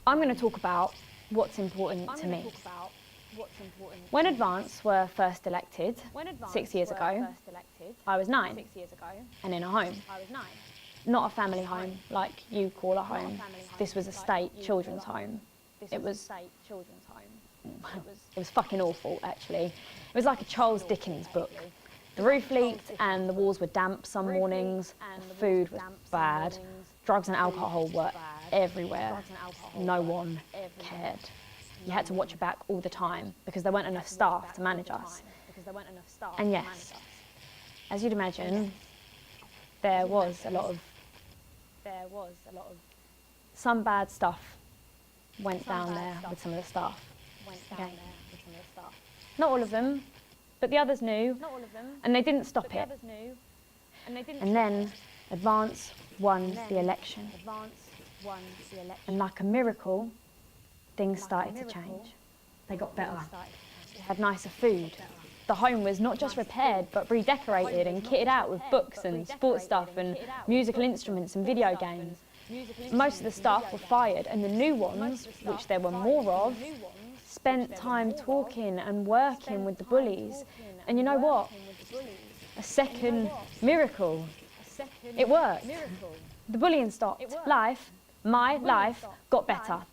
I'm going to talk about what's important to me. When Advance were first elected 6 years ago, I was 9 and in a home. Not a family home like you call a home. This was a state children's home. It was fucking awful, actually. It was like a Charles Dickens book. The roof leaked and the walls were damp some mornings. The food was bad. Drugs and alcohol were everywhere. No one cared. You had to watch your back all the time because there weren't enough staff to manage us. And yes, as you'd imagine, there was a lot of some bad stuff went down there with some of the staff. Okay. Not all of them, but the others knew, and they didn't stop it. And then Advance won the election. And like a miracle, things started to change. They got better. We had nicer food. The home was not just repaired, but redecorated and kitted out with books and sports stuff and musical instruments and video games. Most of the staff were fired, and the new ones, which there were more of, spent time talking and working with the bullies. And you know what? A second miracle. It worked. The bullying stopped. My life, got better.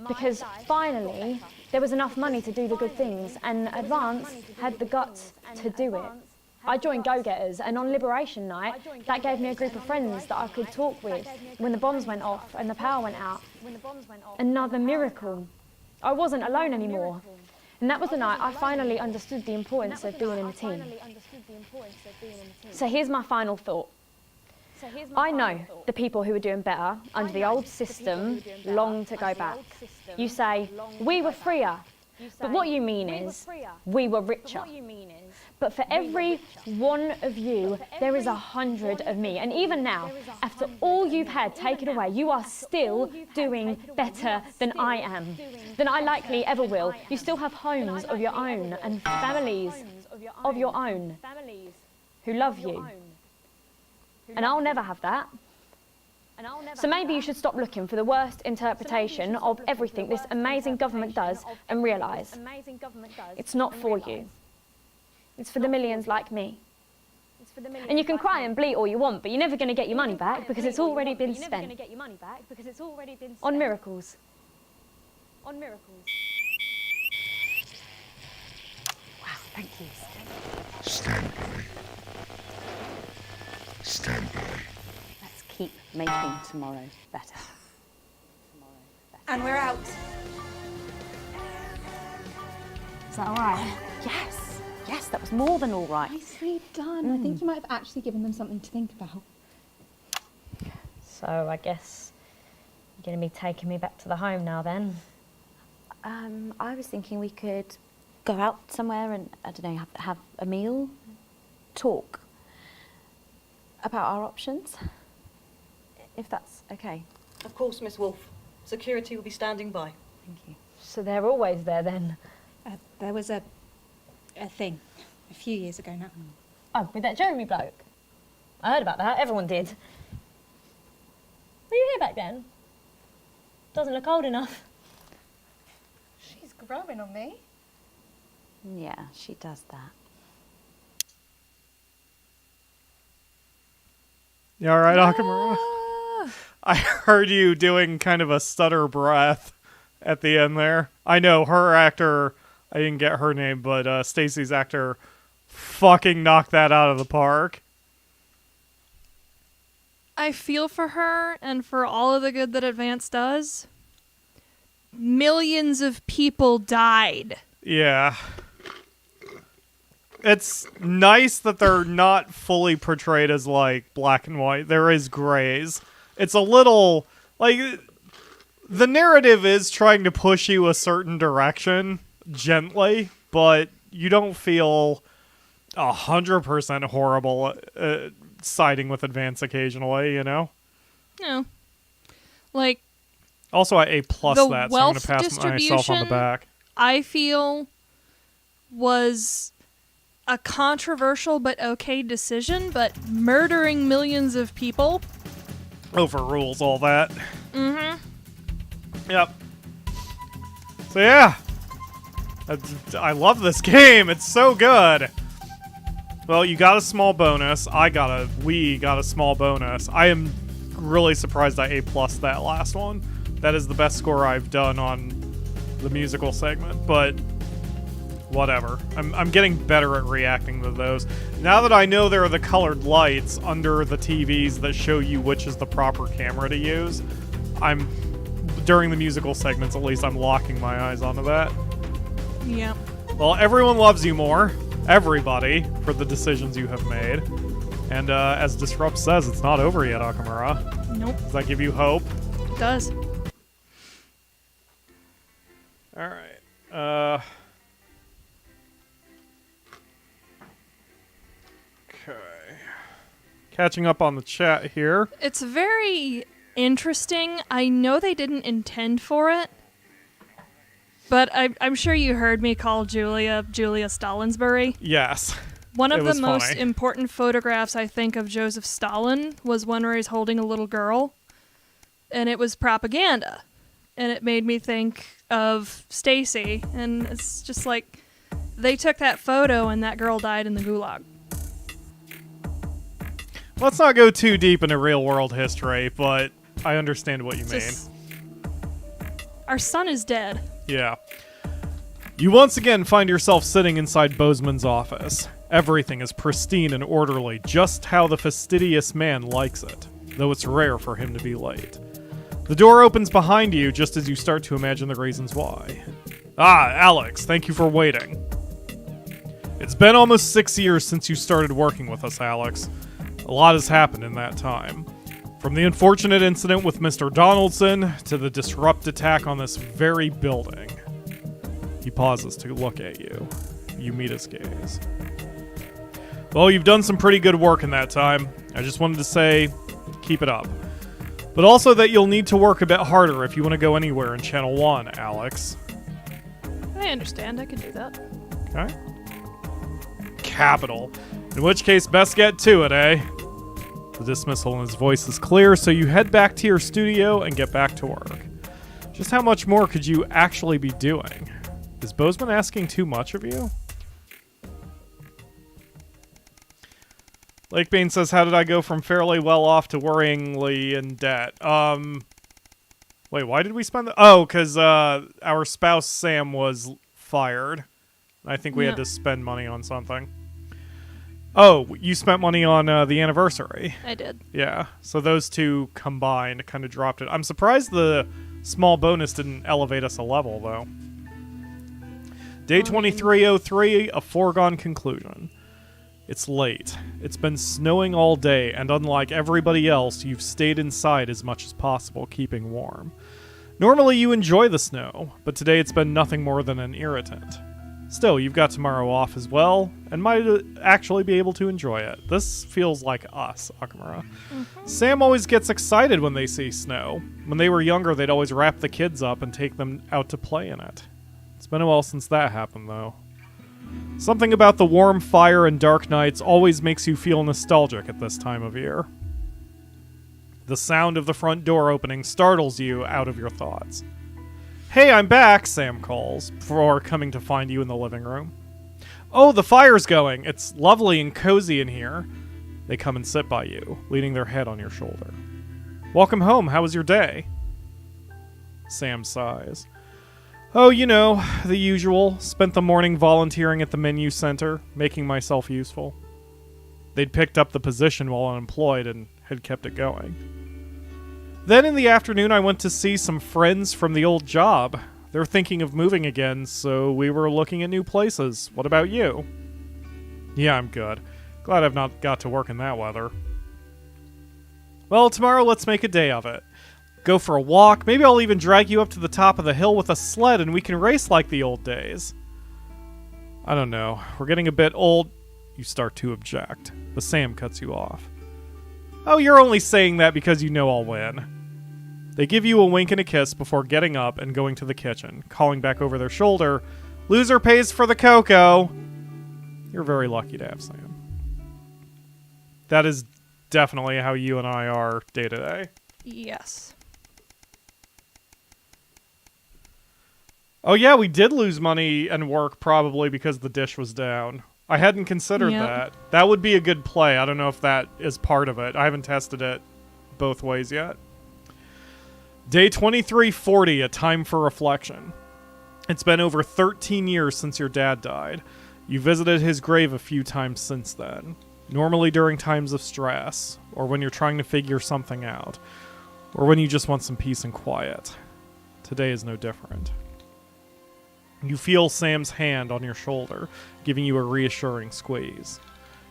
because finally there was enough money to do the good things, and Advance had the guts to do it. I joined Go-Getters, and on Liberation Night, that gave me a group of friends that I could talk with when the bombs went off and the power went out. Another miracle. I wasn't alone anymore. And that was the night I finally understood the importance of being in a team. So here's my final thought. I know the people who were doing better under the old system long to go back. You say, we were freer. But what you mean is, we were richer. But for every one of you, there is 100 of me. And even now, after all you've had taken away, you are still doing better than I am, than I likely ever will. You still have homes of your own and families of your own who love you. And I'll never have that. So maybe you should stop looking for the worst interpretation of everything this amazing government does and realise it's not for you. It's for the millions like me. And you can cry and bleat all you want, but you're never going to get your money back because it's already been spent on miracles. Wow, thank you. Stand by. Stand by. Let's keep making tomorrow better. And we're out. Is that all right? Yes. Yes, that was more than all right. Nicely done. I think you might have actually given them something to think about. So I guess you're going to be taking me back to the home now then? I was thinking we could go out somewhere and, I don't know, have a meal, talk about our options, if that's okay. Of course, Miss Wolf. Security will be standing by. Thank you. So they're always there then? There was a thing a few years ago now. Oh, with that Jeremy bloke? I heard about that, everyone did. Were you here back then? Doesn't look old enough. She's growing on me. Yeah, she does that. You all right, Akamura? I heard you doing kind of a stutter breath at the end there. I know her actor, I didn't get her name, but Stacy's actor fucking knocked that out of the park. I feel for her and for all of the good that Advance does. Millions of people died. Yeah. It's nice that they're not fully portrayed as, like, black and white. There is grays. It's a little, like, the narrative is trying to push you a certain direction, gently, but you don't feel 100% horrible siding with Advance occasionally, you know? No. Like, also, I A+ that, so I'm going to pass myself on the back. I feel was a controversial but okay decision, but murdering millions of people overrules all that. Mm-hmm. Yep. So yeah, I love this game. It's so good. Well, you got a small bonus. We got a small bonus. I am really surprised I A+ that last one. That is the best score I've done on the musical segment, but whatever. I'm getting better at reacting to those. Now that I know there are the colored lights under the TVs that show you which is the proper camera to use, during the musical segments at least, I'm locking my eyes onto that. Yeah. Well, everyone loves you more. Everybody, for the decisions you have made. And as Disrupt says, it's not over yet, Akamura. Nope. Does that give you hope? It does. Alright. Okay. Catching up on the chat here. It's very interesting. I know they didn't intend for it, but I'm sure you heard me call Julia Stalinsbury. Yes. One of the most important photographs, I think, of Joseph Stalin was one where he's holding a little girl, and it was propaganda. And it made me think of Stacy, and it's just like, they took that photo and that girl died in the gulag. Let's not go too deep into real world history, but I understand what you mean. Our son is dead. Yeah. You once again find yourself sitting inside Bozeman's office. Everything is pristine and orderly, just how the fastidious man likes it, though it's rare for him to be late. The door opens behind you just as you start to imagine the reasons why. Ah, Alex, thank you for waiting. It's been almost 6 years since you started working with us, Alex. A lot has happened in that time. From the unfortunate incident with Mr. Donaldson to the disrupt attack on this very building. He pauses to look at you. You meet his gaze. Well, you've done some pretty good work in that time. I just wanted to say, keep it up. But also that you'll need to work a bit harder if you want to go anywhere in Channel 1, Alex. I understand. I can do that. Okay. Capital. In which case, best get to it, eh? The dismissal in his voice is clear, so you head back to your studio and get back to work. Just how much more could you actually be doing? Is Bozeman asking too much of you? Lakebane says, how did I go from fairly well off to worryingly in debt? Wait, why did we spend oh, because our spouse Sam was fired. I think we had to spend money on something. Oh, you spent money on the anniversary. I did. Yeah, so those two combined kind of dropped it. I'm surprised the small bonus didn't elevate us a level, though. Day 2303, a foregone conclusion. It's late. It's been snowing all day, and unlike everybody else, you've stayed inside as much as possible, keeping warm. Normally you enjoy the snow, but today it's been nothing more than an irritant. Still, you've got tomorrow off as well, and might actually be able to enjoy it. This feels like us, Akamura. Sam always gets excited when they see snow. When they were younger, they'd always wrap the kids up and take them out to play in it. It's been a while since that happened, though. Something about the warm fire and dark nights always makes you feel nostalgic at this time of year. The sound of the front door opening startles you out of your thoughts. Hey, I'm back, Sam calls, before coming to find you in the living room. Oh, the fire's going. It's lovely and cozy in here. They come and sit by you, leaning their head on your shoulder. Welcome home. How was your day? Sam sighs. Oh, you know, the usual. Spent the morning volunteering at the menu center, making myself useful. They'd picked up the position while unemployed and had kept it going. Then in the afternoon, I went to see some friends from the old job. They're thinking of moving again, so we were looking at new places. What about you? Yeah, I'm good. Glad I've not got to work in that weather. Well, tomorrow let's make a day of it. Go for a walk. Maybe I'll even drag you up to the top of the hill with a sled and we can race like the old days. I don't know. We're getting a bit old. You start to object, but Sam cuts you off. Oh, you're only saying that because you know I'll win. They give you a wink and a kiss before getting up and going to the kitchen, calling back over their shoulder, "Loser pays for the cocoa." You're very lucky to have Sam. That is definitely how you and I are day to day. Yes. Oh yeah, we did lose money and work probably because the dish was down. I hadn't considered that. That would be a good play. I don't know if that is part of it. I haven't tested it both ways yet. Day 2340, a time for reflection. It's been over 13 years since your dad died. You visited his grave a few times since then. Normally during times of stress, or when you're trying to figure something out, or when you just want some peace and quiet. Today is no different. You feel Sam's hand on your shoulder, giving you a reassuring squeeze.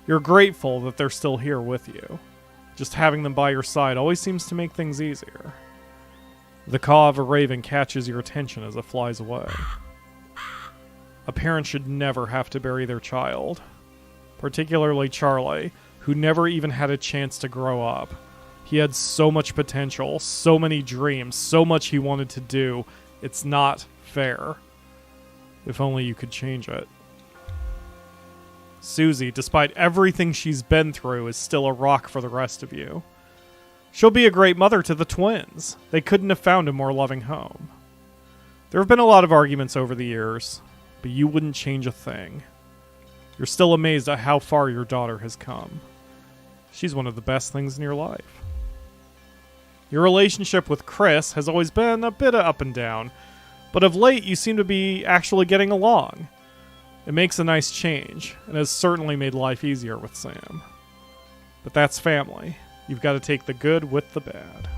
You're grateful that they're still here with you. Just having them by your side always seems to make things easier. The caw of a raven catches your attention as it flies away. A parent should never have to bury their child. Particularly Charlie, who never even had a chance to grow up. He had so much potential, so many dreams, so much he wanted to do. It's not fair. If only you could change it. Susie, despite everything she's been through, is still a rock for the rest of you. She'll be a great mother to the twins. They couldn't have found a more loving home. There have been a lot of arguments over the years, but you wouldn't change a thing. You're still amazed at how far your daughter has come. She's one of the best things in your life. Your relationship with Chris has always been a bit up and down. But of late, you seem to be actually getting along. It makes a nice change, and has certainly made life easier with Sam. But that's family. You've got to take the good with the bad.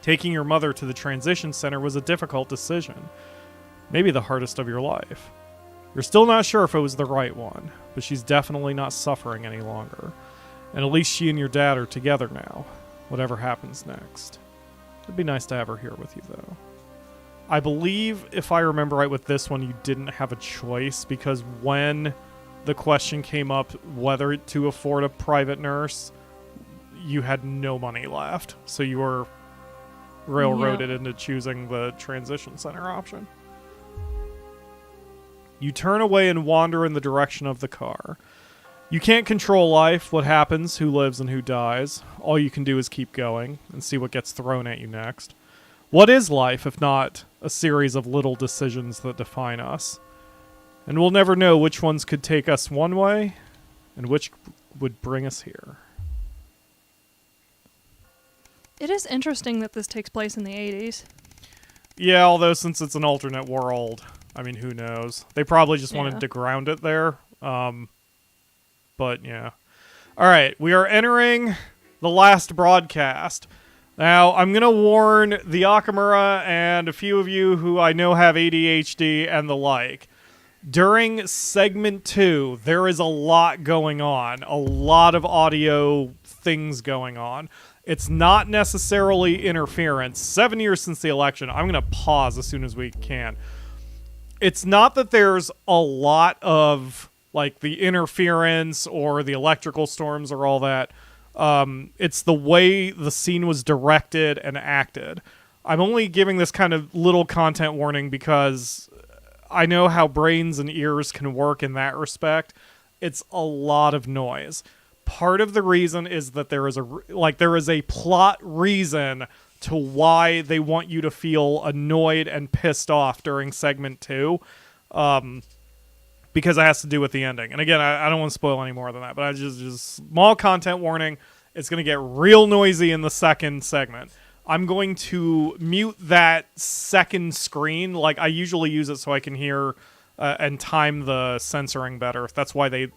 Taking your mother to the transition center was a difficult decision. Maybe the hardest of your life. You're still not sure if it was the right one, but she's definitely not suffering any longer. And at least she and your dad are together now, whatever happens next. It'd be nice to have her here with you, though. I believe, if I remember right with this one, you didn't have a choice, because when the question came up whether to afford a private nurse, you had no money left. So you were railroaded into choosing the transition center option. You turn away and wander in the direction of the car. You can't control life, what happens, who lives, and who dies. All you can do is keep going and see what gets thrown at you next. What is life if not a series of little decisions that define us? And we'll never know which ones could take us one way and which would bring us here. It is interesting that this takes place in the 80s. Yeah, although since it's an alternate world, I mean, who knows? They probably just wanted to ground it there. But yeah. All right, we are entering the last broadcast. Now, I'm going to warn the Akamura and a few of you who I know have ADHD and the like. During segment 2, there is a lot going on. A lot of audio things going on. It's not necessarily interference. 7 years since the election. I'm going to pause as soon as we can. It's not that there's a lot of like the interference or the electrical storms or all that. It's the way the scene was directed and acted. I'm only giving this kind of little content warning because I know how brains and ears can work in that respect. It's a lot of noise. Part of the reason is that there is a plot reason to why they want you to feel annoyed and pissed off during segment 2. Because it has to do with the ending. And again, I don't want to spoil any more than that, but I just small content warning. It's going to get real noisy in the second segment. I'm going to mute that second screen. Like, I usually use it so I can hear and time the censoring better. That's why they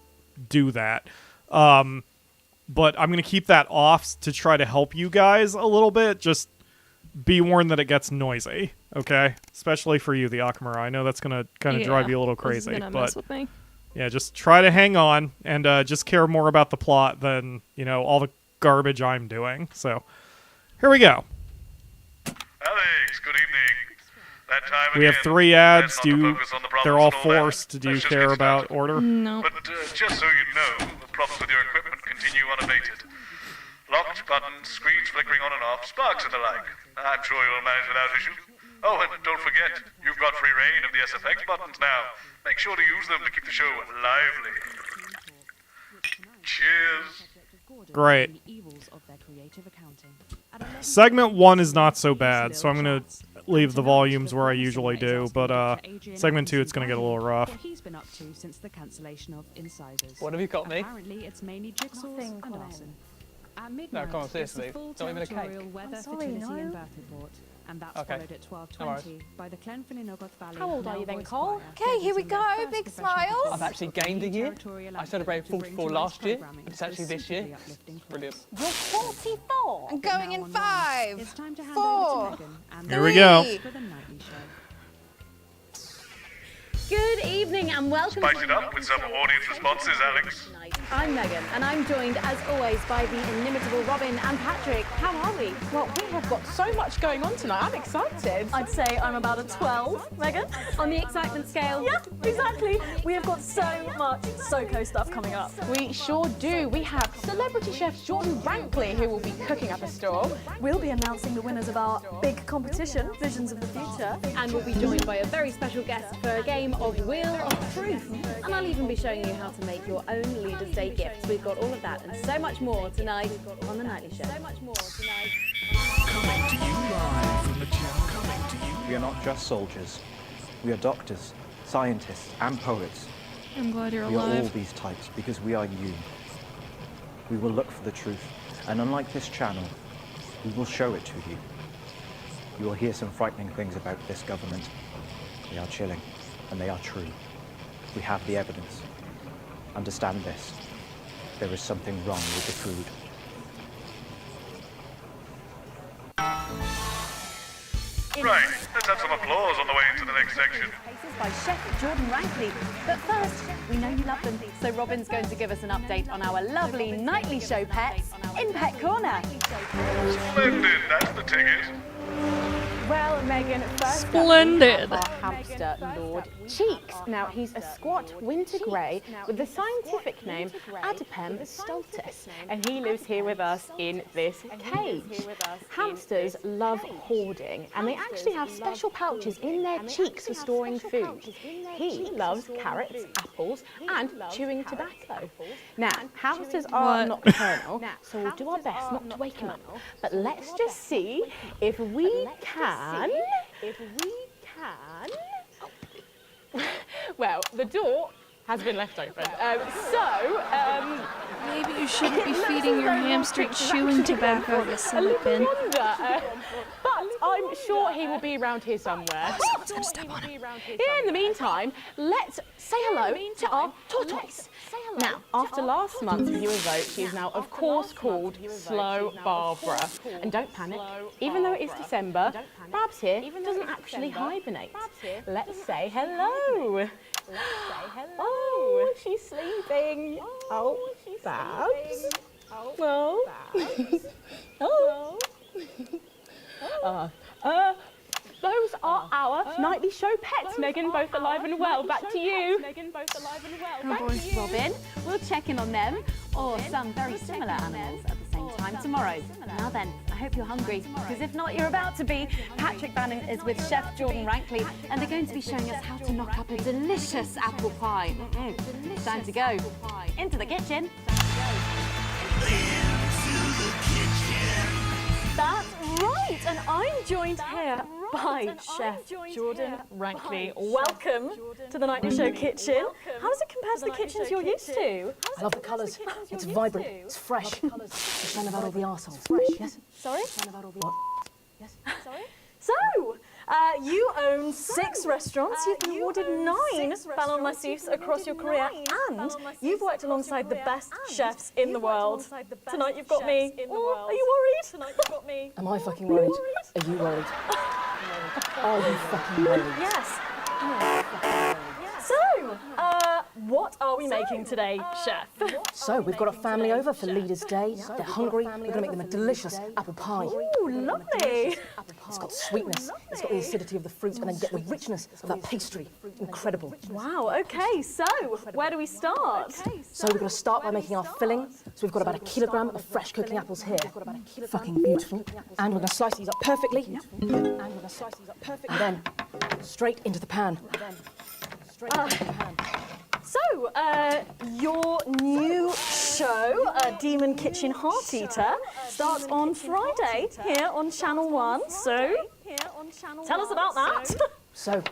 do that. But I'm going to keep that off to try to help you guys a little bit. Just be warned that it gets noisy, okay? Especially for you, the Akamura. I know that's going to kind of drive you a little crazy. Gonna mess with me. Yeah, just try to hang on and just care more about the plot than, all the garbage I'm doing. So, here we go. Alex, good evening. That time We have again, 3 ads. They're all and all that. forced. Do you care about order? No. But just so you know, the problems with your equipment continue unabated. Locked buttons, screens flickering on and off, sparks and the like. I'm sure you'll manage without issue. Oh, and don't forget, you've got free reign of the SFX buttons now. Make sure to use them to keep the show lively. Cheers. Great. Segment 1 is not so bad, so I'm going to leave the volumes where I usually do, but segment 2, it's going to get a little rough. He's been up to since the cancellation of Insiders. What have you got me? Apparently, it's mainly jigsaws and arson. At midnight, No, come on, seriously. it's the full Don't even a cake. territorial weather, I'm sorry, fertility no. and birth report. And that's Okay. followed at No 12:20 by the Glenfinnan-Ogoth Valley. How old are you then, Male Cole? Voice Okay, Choir, here we presenting go, their first big professional smiles. I've actually gained a year. territorial I celebrated outfit to bring 44 to last life year, programming but it's actually so this year. suitably uplifting Brilliant. You're 44. I'm going in 5, It's time to hand 4, over to Megan and Here we go. for the nightly show. Good evening and welcome Spice to it up with some audience responses, Alex. I'm Megan and I'm joined as always by the inimitable Robin and Patrick. How are we? Well, we have got so much going on tonight. I'm excited. I'd say I'm about a 12, Megan. On the excitement scale? Yeah, exactly. We have got so much SoCo stuff coming up. We sure do. We have celebrity chef Jordan Brankley who will be cooking up a storm. We'll be announcing the winners of our big competition, Visions of the Future. And we'll be joined by a very special guest for a game of Wheel of Truth. And I'll even be showing you how to make your own Leaders' Day gifts. We've got all of that and so much more tonight on The Nightly Show. Coming to you live from the gym. Coming to you. We are not just soldiers. We are doctors, scientists, and poets. I'm glad you're We are all alive. these types because we are you. We will look for the truth, and unlike this channel, we will show it to you. You will hear some frightening things about this government. They are chilling, and they are true. We have the evidence. Understand this. There is something wrong with the food. Right, let's have some applause on the way into the next section. Cases by Chef Jordan Rankley. But first, we know you love them, so Robin's going to give us an update on our lovely nightly show pets in Pet Corner. Splendid, that's the ticket. Well, Megan, first Splendid. up we have our hamster Lord Cheeks. Now, he's a squat winter grey with the scientific name Adipem stultus, and he lives here with us in this cage. Hamsters love hoarding, and they actually have special pouches in their cheeks for storing food. He loves carrots, apples, and chewing tobacco. Now, hamsters are nocturnal, so we'll do our best not to wake him up. But let's just see if we can. Well, the door has been left open. Maybe you shouldn't be feeding your hamster chewing tobacco, you son of a bin. But I'm sure he will be around here somewhere. Someone's gonna step on him. In the meantime, let's say hello to our tortoise. Now, after last month's viewer vote, she is now, of course, called Slow Barbara. And don't panic, even though it is December, Babs here doesn't actually hibernate. Let's say hello. Oh, she's sleeping. Oh, Babs. Oh. Those are our nightly show pets, Megan, both alive and well. Back to you. Back to you. Robin, we'll check in on them, or some very similar animals at the same time tomorrow. Now then, I hope you're hungry, because if not, you're about to be. Patrick Bannon is with Chef Jordan Rankley, and they're going to be showing us how to knock up a delicious apple pie. It's time to go into the kitchen. That's right, and I'm joined here by Chef Jordan Rankley. Welcome to the Nightly Show kitchen. How does it compare to the kitchens you're used to? I love the colours. It's vibrant. It's fresh. It's none about all the arseholes. Yes? Sorry? What? Yes? Sorry? So, You own 6 restaurants, you've been awarded 9 Ballon Massifs across your career, and you've worked alongside the best chefs in the world. Tonight you've got me. Oh, are you worried? Tonight you've got me. Am I fucking worried? Are you worried? Are you fucking worried? Yes. So, what are we making today, Chef? So, we've got a family over for Leaders' Day. They're hungry. We're going to make them a delicious apple pie. Ooh, lovely. It's got sweetness, it's got the acidity of the fruit, and then get the richness of that pastry. Incredible. Wow, okay, so where do we start? So we're going to start by making our filling. So we've got about 1 kilogram of fresh cooking apples here. Fucking beautiful. And we're going to slice these up perfectly. And then straight into the pan. So, your new show, Demon Kitchen Heart Eater, starts on Friday here on Channel 1. So, tell us about that. So,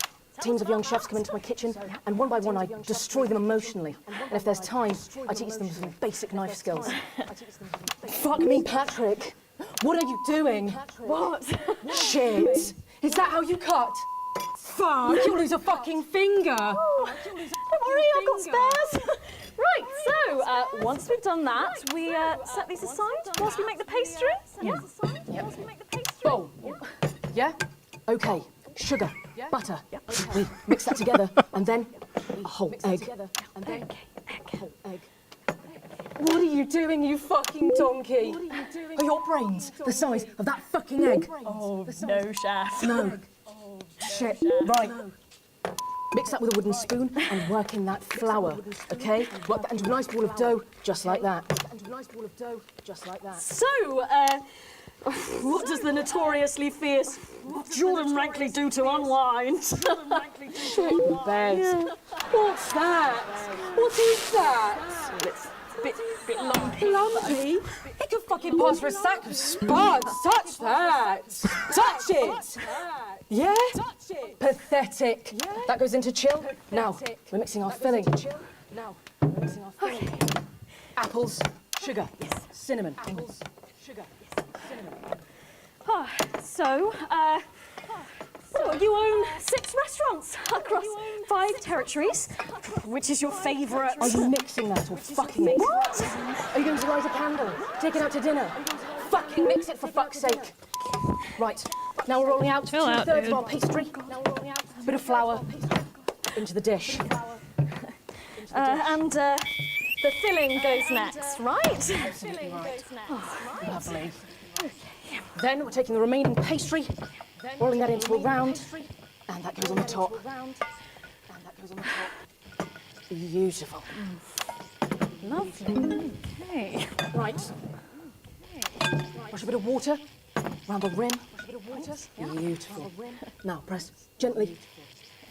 teams of young chefs come into my kitchen, and one by one I destroy them emotionally. And if there's time, I teach them some basic knife skills. Fuck me, Patrick. What are you doing? What? Shit. Is that how you cut? Fuck, you'll lose a fucking finger. Oh, don't worry, I've got spares. Right, so once we've done that, we set these aside whilst we make the pastry. Yeah. Bowl. Yeah? Okay. Sugar, butter. We mix that together, and then a whole egg. What are you doing, you fucking donkey? Are your brains the size of that fucking egg? Oh, no, Chef. No. Shit. Right. Mix that with a wooden spoon and work in that flour, okay? Work that into a nice ball of dough, just like that. So, what does the notoriously fierce Jordan Rankley do to unwind? Shit in bed. Yeah. What's that? What is that? It's a bit lumpy. Lumpy? It could fucking pass for a sack of spuds. Touch that. Touch it. Yeah? Pathetic. Yeah. That goes into chill. Now, we're mixing our filling. Okay. Apples, sugar, cinnamon. Apples, sugar, cinnamon. So, You own 6 restaurants across 5 territories. Which is your favourite? Are you mixing that or fucking it? What? Are you going to light a candle? Take it out to dinner? Fucking mix it for fuck's sake. Right, now we're rolling out 2/3 of our pastry. Bit of flour into the dish. And the filling goes next, right? Absolutely right. Oh, lovely. Then we're taking the remaining pastry, rolling that into a round, and that goes on the top. Beautiful. Lovely. Okay. Right. Brush a bit of water around the rim. Beautiful. Now press gently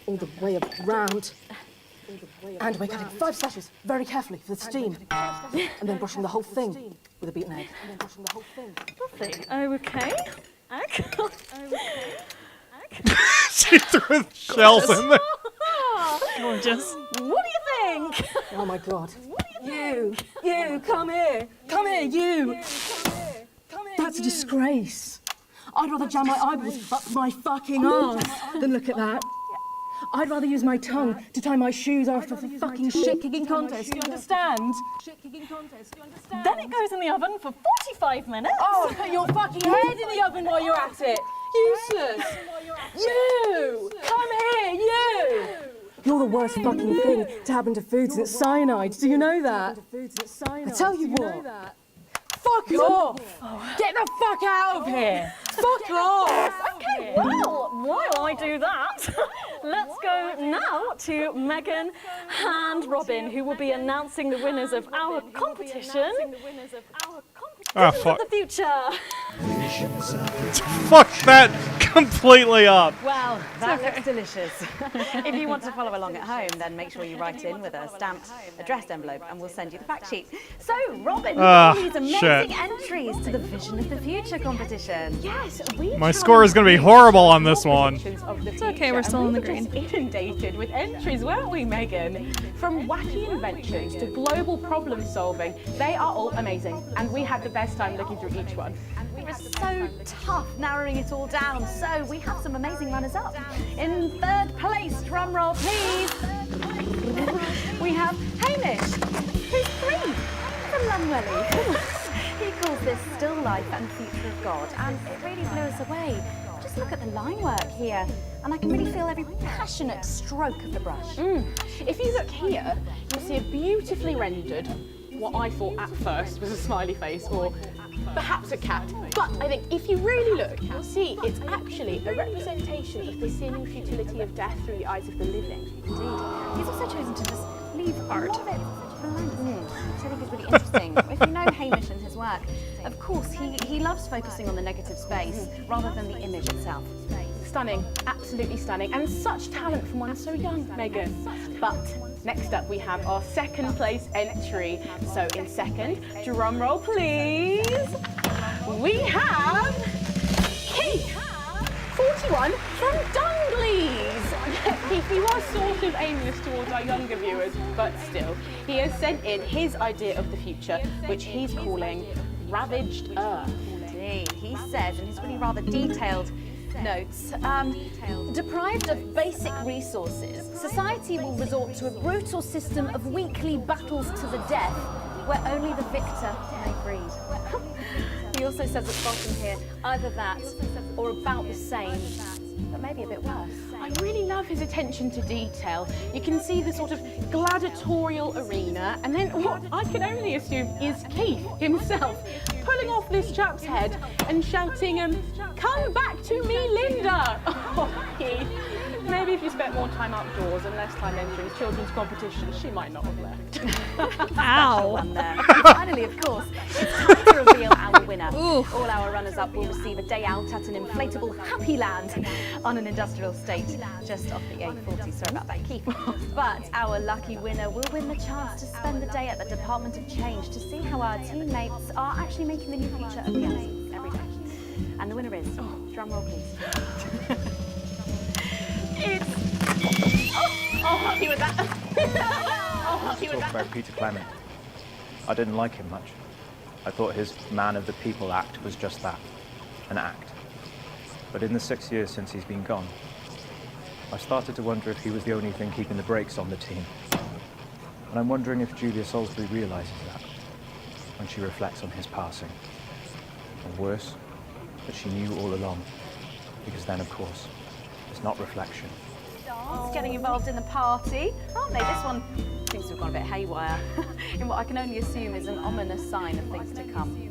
all the way around. And we're cutting 5 slashes very carefully for the steam. And then brushing the whole thing with a beaten egg. Lovely. Okay. She threw the shells in there. Gorgeous. What do you think? Oh my God. You, come here. Come here, you. That's a disgrace. I'd rather jam my eyeballs up my fucking arse than look at that. I'd rather use my tongue to tie my shoes after the fucking shit-kicking contest, do you understand? Then it goes in the oven for 45 minutes. Oh, put your fucking head in the oven while you're at it. Useless. You! Come here, you! You're the worst fucking thing to happen to food since cyanide. Do you know that? I tell you what. Fuck off! Get the fuck out of here! Fuck off! Okay, well, while I do that, let's go now to Megan and Robin, who will be announcing the winners of our competition. Ah, fuck. The future. Fuck that completely up. Well, that looks delicious. If you want to follow along at home, then make sure you write in with a stamped, addressed envelope, and we'll send you the fact sheet. So, Robin, you've got these amazing entries to the Vision of the Future competition. Yes, My score is going to be horrible on this one. It's okay, we're still in the green. Inundated with entries, weren't we, Megan? From wacky inventions to global problem solving, they are all amazing, and we had the best time looking through each one. It was so tough narrowing it all down, so we have some amazing runners-up. In 3rd place, drumroll please, we have Hamish, who's 3 from Lunwelly. He calls this Still Life and Future of God, and it really blew us away. Just look at the line work here, and I can really feel every passionate stroke of the brush. If you look here, you'll see a beautifully rendered, what I thought at first was a smiley face, or perhaps a cat. But I think if you really look, you'll see it's actually a representation of the sin and futility of death through the eyes of the living. Indeed. He's also chosen to just leave art. Which I think is really interesting. If you know Hamish and his work, of course, he loves focusing on the negative space rather than the image itself. Stunning, absolutely stunning, and such talent from one so young, Megan. But next up we have our 2nd place entry. So in 2nd, drum roll please, we have Keith, 41 from Dungleys. Keith, you are sort of aimless towards our younger viewers, but still, he has sent in his idea of the future, which he's calling Ravaged Earth. Indeed, he says in his really rather detailed notes, deprived of basic resources, society will resort to a brutal system of weekly battles to the death, where only the victor may breed. He also says at the bottom here, either that or about the same, but maybe a bit worse. I really love his attention to detail. You can see the sort of gladiatorial arena, and then what I can only assume is Keith himself pulling off this chap's head and shouting, "Come back to me, Linda!" Oh, Keith. Maybe if you spent more time outdoors and less time entering children's competitions, she might not have left. Ow! One there. And finally, of course, it's time to reveal our winner. All our runners-up will receive a day out at an inflatable Happy Land on an industrial estate just off the A40. Sorry about that, Keith. But our lucky winner will win the chance to spend the day at the Department of Change to see how our teammates are actually making the new future a reality every day. And the winner is, drum roll please. Happy with that. Happy with that. About Peter Clement. I didn't like him much. I thought his Man of the People act was just that, an act. But in the 6 years since he's been gone, I started to wonder if he was the only thing keeping the brakes on the team. And I'm wondering if Julia Salisbury realises that when she reflects on his passing. Or worse, that she knew all along. Because then, of course, it's not reflection. Dance, getting involved in the party, aren't they? This one seems to have gone a bit haywire in what I can only assume is an ominous sign of things to come.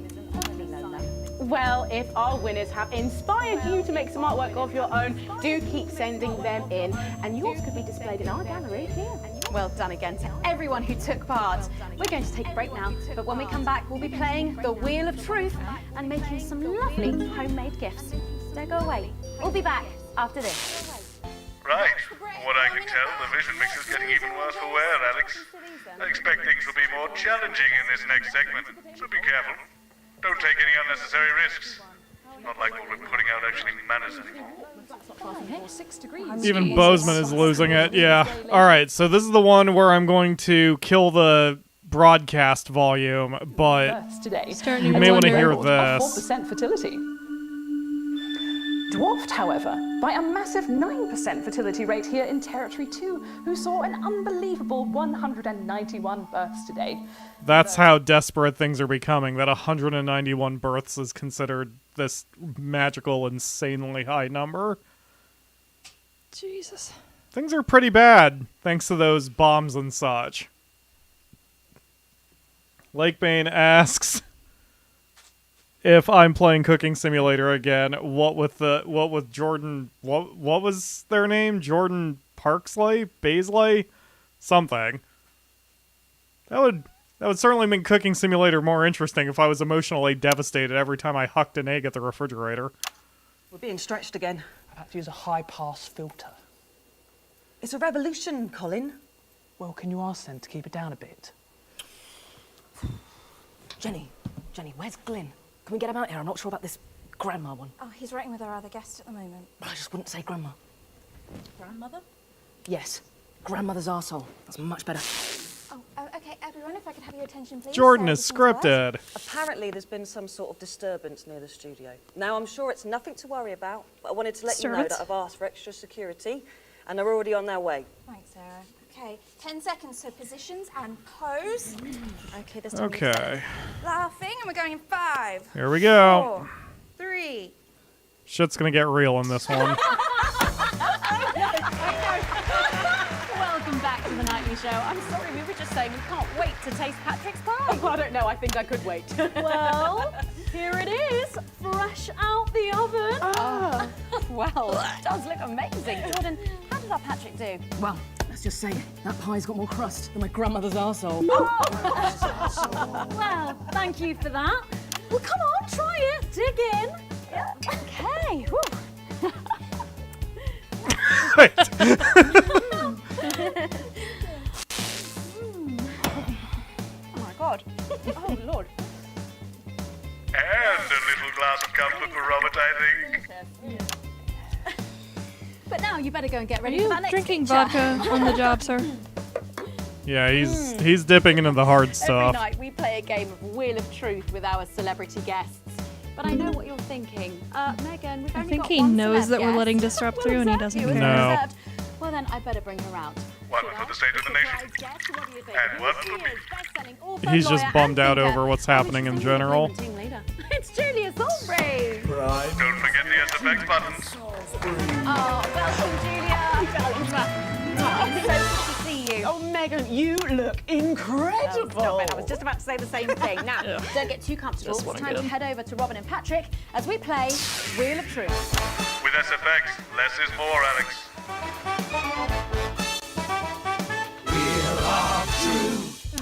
Well, if our winners have inspired you to make some artwork of your own, do keep sending them in. And yours could be displayed in our gallery here. Well done again to everyone who took part. We're going to take a break now, but when we come back, we'll be playing the Wheel of Truth and making some lovely homemade gifts. Don't go away. We'll be back after this. Right. From what I can tell, the vision mix is getting even worse for wear, Alex. I expect things will be more challenging in this next segment, so be careful. Don't take any unnecessary risks. Not like what we're putting out actually matters anymore. Even Bozeman is losing it. Yeah. All right. So this is the one where I'm going to kill the broadcast volume, but you may want to hear this. 4% fertility. Dwarfed, however, by a massive 9% fertility rate here in Territory 2, who saw an unbelievable 191 births today. That's how desperate things are becoming, that 191 births is considered this magical, insanely high number. Jesus. Things are pretty bad, thanks to those bombs and such. Lakebane asks if I'm playing Cooking Simulator again, what with Jordan, what was their name? Jordan Parksley? Baisley? Something. That would certainly make Cooking Simulator more interesting if I was emotionally devastated every time I hucked an egg at the refrigerator. We're being stretched again. I've had to use a high-pass filter. It's a revolution, Colin. Well, can you ask them to keep it down a bit? Jenny, where's Glyn? Can we get him out here? I'm not sure about this grandma one. Oh, he's writing with our other guest at the moment. I just wouldn't say grandma. Grandmother? Yes, grandmother's arsehole. That's much better. Oh, okay, everyone, if I could have your attention, please. Jordan is scripted. Apparently there's been some sort of disturbance near the studio. Now, I'm sure it's nothing to worry about, but I wanted to let you know that I've asked for extra security, and they're already on their way. Thanks, Sarah. Okay, 10 seconds, so positions and pose. Okay, this time. Okay. Laughing, and we're going in 5. Here we go. 4, 3. Shit's gonna get real in this one. Welcome back to the Nightly Show. I'm sorry, we were just saying we can't wait to taste Patrick's pie. Oh, I don't know, I think I could wait. Well, here it is, fresh out the oven. Oh, well, it does look amazing. Jordan, how did our Patrick do? Well, let's just say that pie's got more crust than my grandmother's arsehole. Well, thank you for that. Well, come on, try it. Dig in. Yeah. Okay. Whew. Oh my God. Oh Lord. And a little glass of comfort for Robert, I think. But now you better go and get Are ready you for that next drinking picture. vodka on the job, sir? Yeah, he's dipping into the hard Every stuff. night we play a game of Wheel of Truth with our celebrity guests. But I know what you're thinking. Megan, we've I only think got he one knows celeb that we're guest. letting Disrupt through and he doesn't You as care. reserved. Well then, I better bring her out. One for the state of the nation. And one for me. He's just bummed out over what's happening in general. Team leader. It's Julia Salisbury. Right. Don't forget the SFX buttons. Oh, welcome, Julia. It's so good to see you. Oh, Megan, you look incredible. Stop it. I was just about to say the same thing. Now, don't get too comfortable. It's time to head over to Robin and Patrick as we play Wheel of Truth. With SFX, less is more, Alex.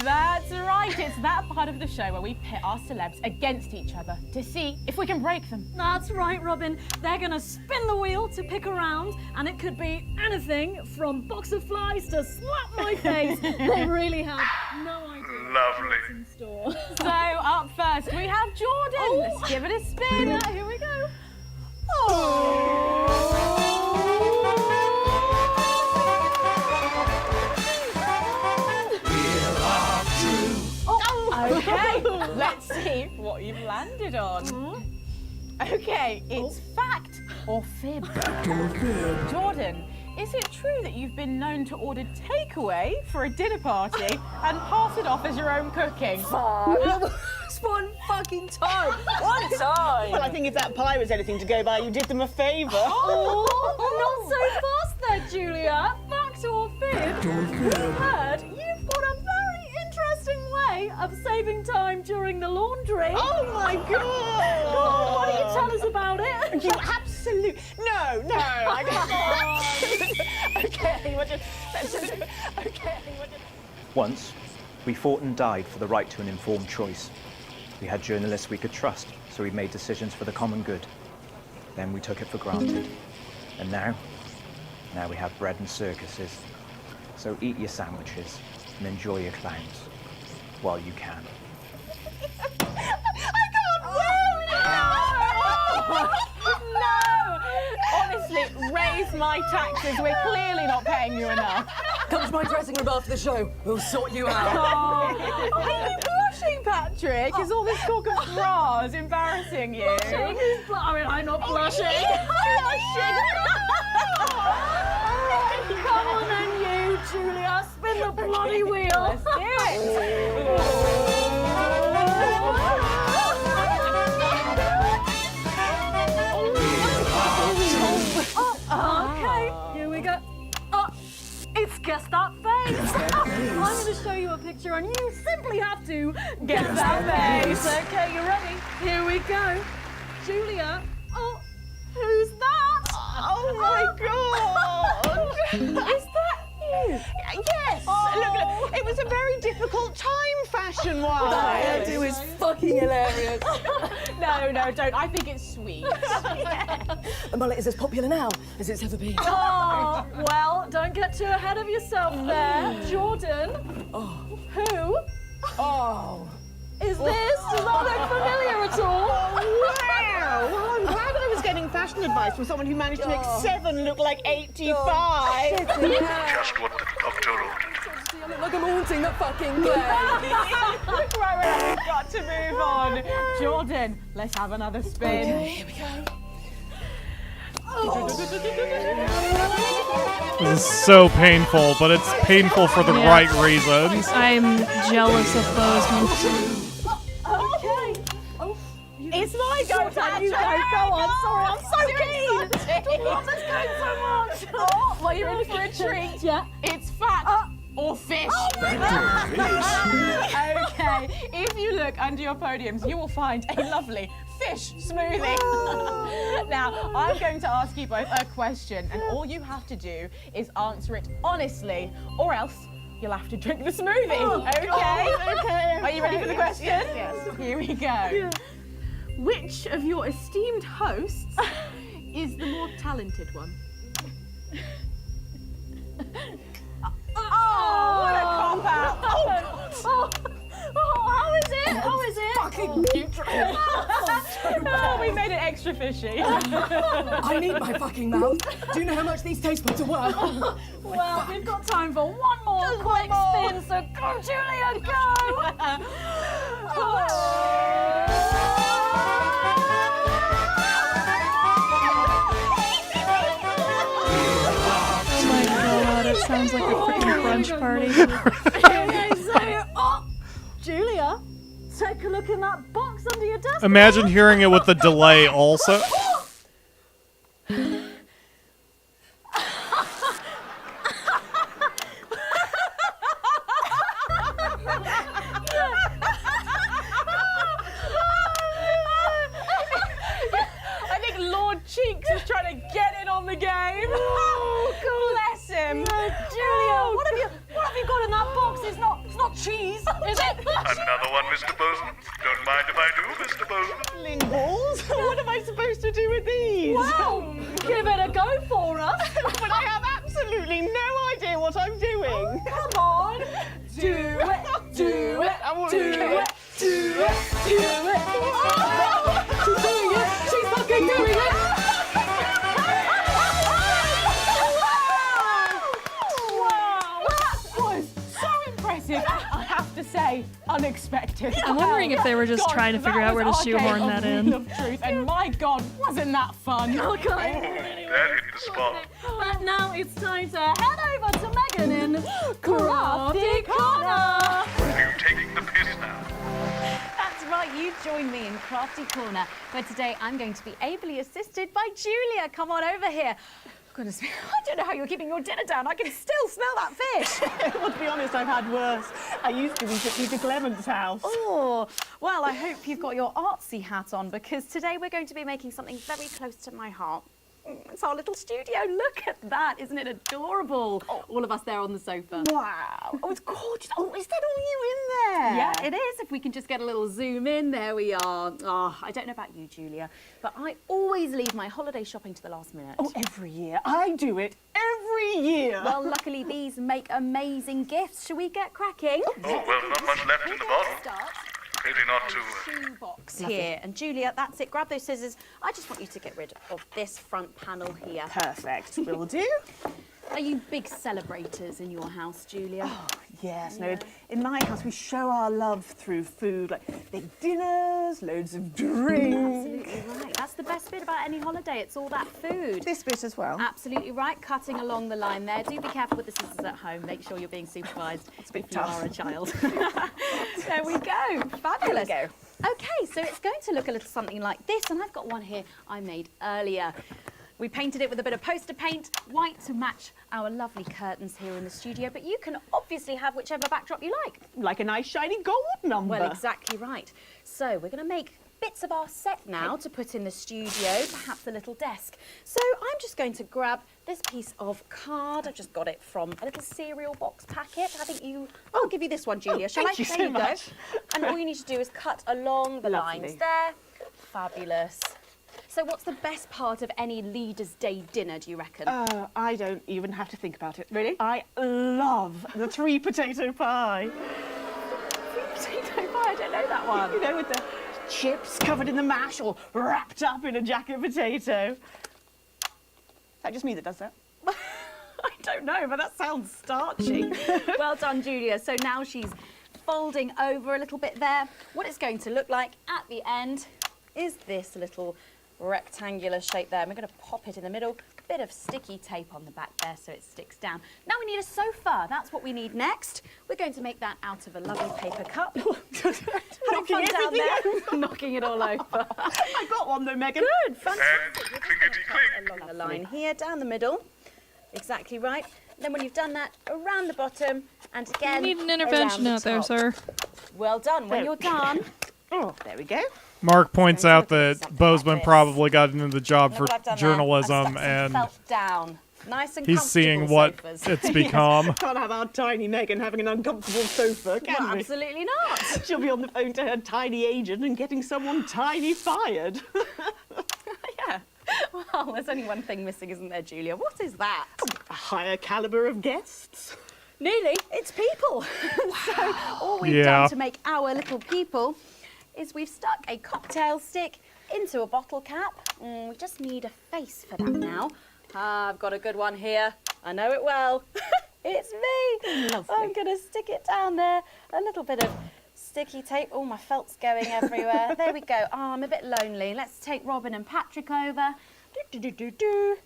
That's right, it's that part of the show where we pit our celebs against each other to see if we can break them. That's right, Robin. They're gonna spin the wheel to pick a round, and it could be anything from box of flies to slap my face. They really have no idea Lovely. what's in store. So up first we have Jordan. Oh. Let's give it a spin. Yeah, here we go. Okay, let's see what you've landed on. Okay, it's fact or fib. Jordan, is it true that you've been known to order takeaway for a dinner party and pass it off as your own cooking? It's one fucking time. One time. Well, I think if that pie was anything to go by, you did them a favour. Oh, not so fast there, Julia. Back to our fib. We've heard you've got a very interesting way of saving time during the laundry. Oh my God! Go on, why don't you tell us about it? You absolute... No, I don't... Okay, what Once, we fought and died for the right to an informed choice. We had journalists we could trust, so we made decisions for the common good. Then we took it for granted. And now we have bread and circuses. So eat your sandwiches and enjoy your clowns while you can. I can't No! Honestly, raise my taxes. We're clearly not paying you enough. Come to my dressing room after the show. We'll sort you out. Oh, are you blushing, Patrick? Is all this talk of bras embarrassing you? Blushing? I'm not blushing. Come on then, you, Julia. Spin the bloody wheel. Let's do it. Okay, here we go. It's Guess That Face. I'm going to show you a picture and you simply have to guess that face. Okay, you ready? Here we go. Julia. Oh, who's that? Oh my God! Is that you? Yes! Look, it was a very difficult time fashion-wise. That hairdo is fucking hilarious. No, don't. I think it's sweet. The mullet is as popular now as it's ever been. Oh, well, don't get too ahead of yourself there. Jordan. Oh. Who? Oh. Is this? Does that look familiar at all? Oh, wow! Well, I'm glad I was getting fashion advice from someone who managed to make 7 look like 85. Just what the doctor ordered. I look like I'm haunting that fucking place. Right, we've got to move on. Jordan, let's have another spin. Okay, here we go. This is so painful, but it's painful for the right reasons. I'm jealous of those. Okay. Oh, it's my go, you go. Go on. Sorry, I'm so keen. What's going so much? Oh, well, you're in for a treat. Yeah. It's fat or fish. Okay. If you look under your podiums, you will find a lovely fish smoothie. Now, I'm going to ask you both a question, and all you have to do is answer it honestly, or else you'll have to drink the smoothie. Okay? Are you ready for the question? Yes. Here we go. Yeah. Which of your esteemed hosts is the more talented one? Oh, what a cop-out. How is it? How is it? Fucking putrid. Oh, we made it extra fishy. I need my fucking mouth. Do you know how much these taste buds are worth? Well, we've got time for one more quick spin, so go, Julia, go! Oh my God, it sounds like a freaking brunch party. Okay, so, Julia, take a look in that box under your desk. Imagine hearing it with the delay also. I think Lord Cheeks is trying to get in on the game. Oh, bless him. Julia, what have you got in that box? It's not cheese, is it? Another one, Mr. Bozeman. Don't mind if I do, Mr. Bozeman. Lingles? What am I supposed to do with these? Well, give it a go for us. But I have absolutely no idea what I'm doing. Come on. Do it, do it, do it, do it, do it. Oh, she's doing it. She's fucking doing it. Wow, that was so impressive. I have to say unexpected. I'm wondering if they were just trying to figure out where to shoehorn that in. Of truth, and my God, wasn't that fun? Oh, God. That hit the spot. But now it's time to head over to Megan in Crafty Corner. Are you taking the piss now? That's right, you join me in Crafty Corner, where today I'm going to be ably assisted by Julia. Come on over here. Goodness me, I don't know how you're keeping your dinner down. I can still smell that fish. Well, to be honest, I've had worse. I used to eat at Peter Clement's house. Oh, well, I hope you've got your artsy hat on, because today we're going to be making something very close to my heart. It's our little studio. Look at that. Isn't it adorable? All of us there on the sofa. Wow. Oh, it's gorgeous. Oh, is that all you in there? Yeah, it is. If we can just get a little zoom in, there we are. Oh, I don't know about you, Julia, but I always leave my holiday shopping to the last minute. Oh, every year. I do it every year. Well, luckily these make amazing gifts. Shall we get cracking? Oh, well, not much left in the bottle. Maybe not too... Shoebox here. And Julia, that's it. Grab those scissors. I just want you to get rid of this front panel here. Perfect. Will do. Are you big celebrators in your house, Julia? Oh, yes. No, in my house we show our love through food, like big dinners, loads of drinks. Absolutely right. That's the best bit about any holiday. It's all that food. This bit as well. Absolutely right. Cutting along the line there. Do be careful with the scissors at home. Make sure you're being supervised It's a bit if you tough. are a child. There we go. Fabulous. There we go. Okay, so it's going to look a little something like this, and I've got one here I made earlier. We painted it with a bit of poster paint, white to match our lovely curtains here in the studio, but you can obviously have whichever backdrop you like. Like a nice shiny gold number. Well, exactly right. So we're going to make bits of our set now to put in the studio, perhaps a little desk. So I'm just going to grab this piece of card. I've just got it from a little cereal box packet. I think you... I'll give you this one, Julia, shall I? Thank you There so you go. much. And all you need to do is cut along the Lovely. lines there. Fabulous. So what's the best part of any Leaders' Day dinner, do you reckon? I don't even have to think about it. Really? I love the 3 potato pie. 3 potato pie, I don't know that one. You know, with the chips covered in the mash or wrapped up in a jacket potato. Is that just me that does that? I don't know, but that sounds starchy. Well done, Julia. So now she's folding over a little bit there. What it's going to look like at the end is this little rectangular shape there. And we're going to pop it in the middle. Bit of sticky tape on the back there so it sticks down. Now we need a sofa. That's what we need next. We're going to make that out of a lovely paper cup. Knocking down there, knocking it all over. I got one though, Megan. Good, fantastic. Along the line here, down the middle. Exactly right. Then when you've done that, around the bottom, and again, You need an intervention around out the there, top. sir. Well done. When There. you're done, Oh, there we go. Mark points out that Bozeman probably got into the job for Look what I've done there. journalism, I've stuck some and felt down. Nice and he's seeing what sofas. it's become. Can't have our tiny Megan having an uncomfortable sofa, can Well, we? absolutely not. She'll be on the phone to her tiny agent and getting someone tiny fired. Yeah. Well, there's only one thing missing, isn't there, Julia? What is that? A higher calibre of guests. Nearly. It's people. So all we've Yeah. done to make our little people is we've stuck a cocktail stick into a bottle cap. We just need a face for that now. I've got a good one here. I know it well. It's me. Lovely. I'm going to stick it down there. A little bit of sticky tape. Oh, my felt's going everywhere. There we go. Oh, I'm a bit lonely. Let's take Robin and Patrick over. Do.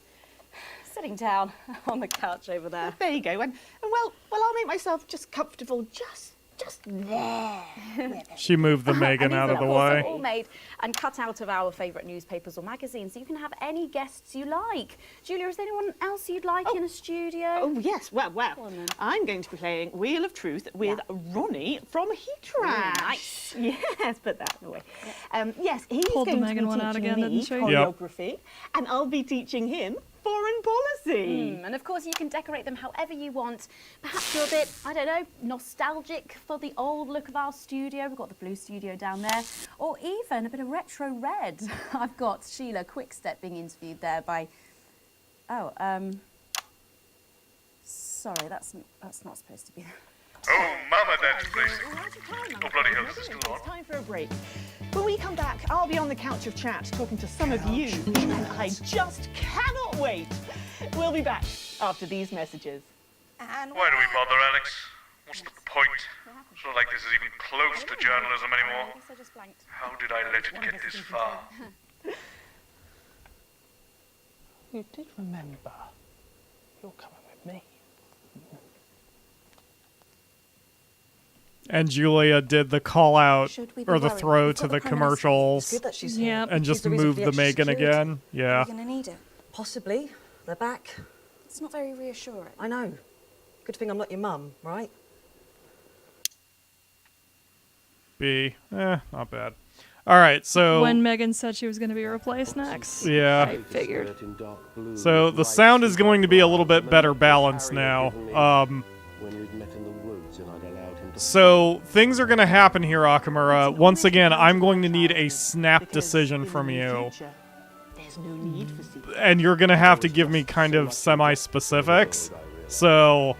Sitting down on the couch over there. There you go. And well, I'll make myself just comfortable just there. She moved the Megan out of the Of course, they're way. all made and cut out of our favourite newspapers or magazines, so you can have any guests you like. Julia, is there anyone else you'd like in a studio? Oh, yes. Well, Go on then. I'm going to be playing Wheel of Truth with Ronnie from Heatrash. Nice. Yes, put that away. Yes, he's Pulled the going to Megan be one out teaching again, me didn't she? Yep. choreography, and I'll be teaching him foreign policy. And of course you can decorate them however you want. Perhaps you're a bit, I don't know, nostalgic for the old look of our studio. We've got the blue studio down there. Or even a bit of retro red. I've got Sheila Quickstep being interviewed there by... Sorry, that's not supposed to be... Oh, Mama, that's blazing. Oh, bloody hell, is this still on? It's time for a break. When we come back, I'll be on the couch of chat talking to some of you, and I just cannot wait. We'll be back after these messages. Why do we bother, Alex? What's the point? It's not like this is even close to journalism anymore. How did I let it get this far? You did remember. You're coming with me. And Julia did the call out Should we be or the worried? throw We've to got the the Prime Minister. commercials It's good that she's here. and She's just the reason move for the the extra Megan security. again. Yeah. Are you going to need it? Possibly. They're back. It's not very reassuring. I know. Good thing I'm not your mum, right? B. Not bad. All right, so... When Megan said she was going to be replaced next. Yeah. I figured. So the sound is going to be a little bit better balanced now. So things are going to happen here, Akamura. Once again, I'm going to need a snap decision from you. And you're going to have to give me kind of semi-specifics. So,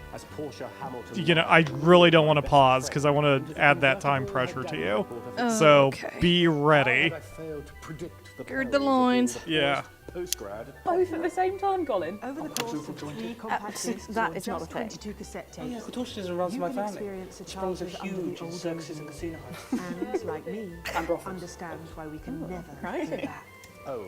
you know, I really don't want to pause because I want to add that time pressure to you. So, be ready. Gird the loins. Yeah. Both at the same time, Colin? Over the course of 3 compasses, that is not a thing. 22 cassette tapes. Oh, yeah, Katoshi doesn't run to my family. Experience a She runs a childhood under huge the old circuses and casino. and, like me, understand why we can never do that.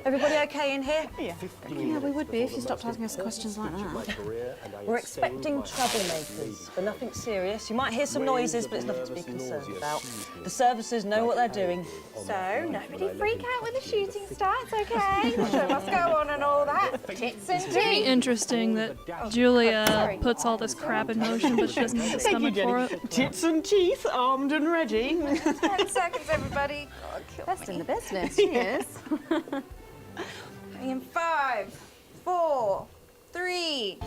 Everybody okay in here? Yeah. Yeah, we would be if you stopped asking us questions like that. We're expecting troublemakers, but nothing serious. You might hear some noises, but it's nothing to be concerned about. The services know what they're doing. So, nobody freak out when the shooting starts, okay? Show must go on and all that. Tits and It's very teeth. interesting that Julia puts all this crap in motion, but she doesn't have the stomach for it. Tits and teeth, armed and ready. 10 seconds, everybody. Best in the business, she is. In 5, 4, 3.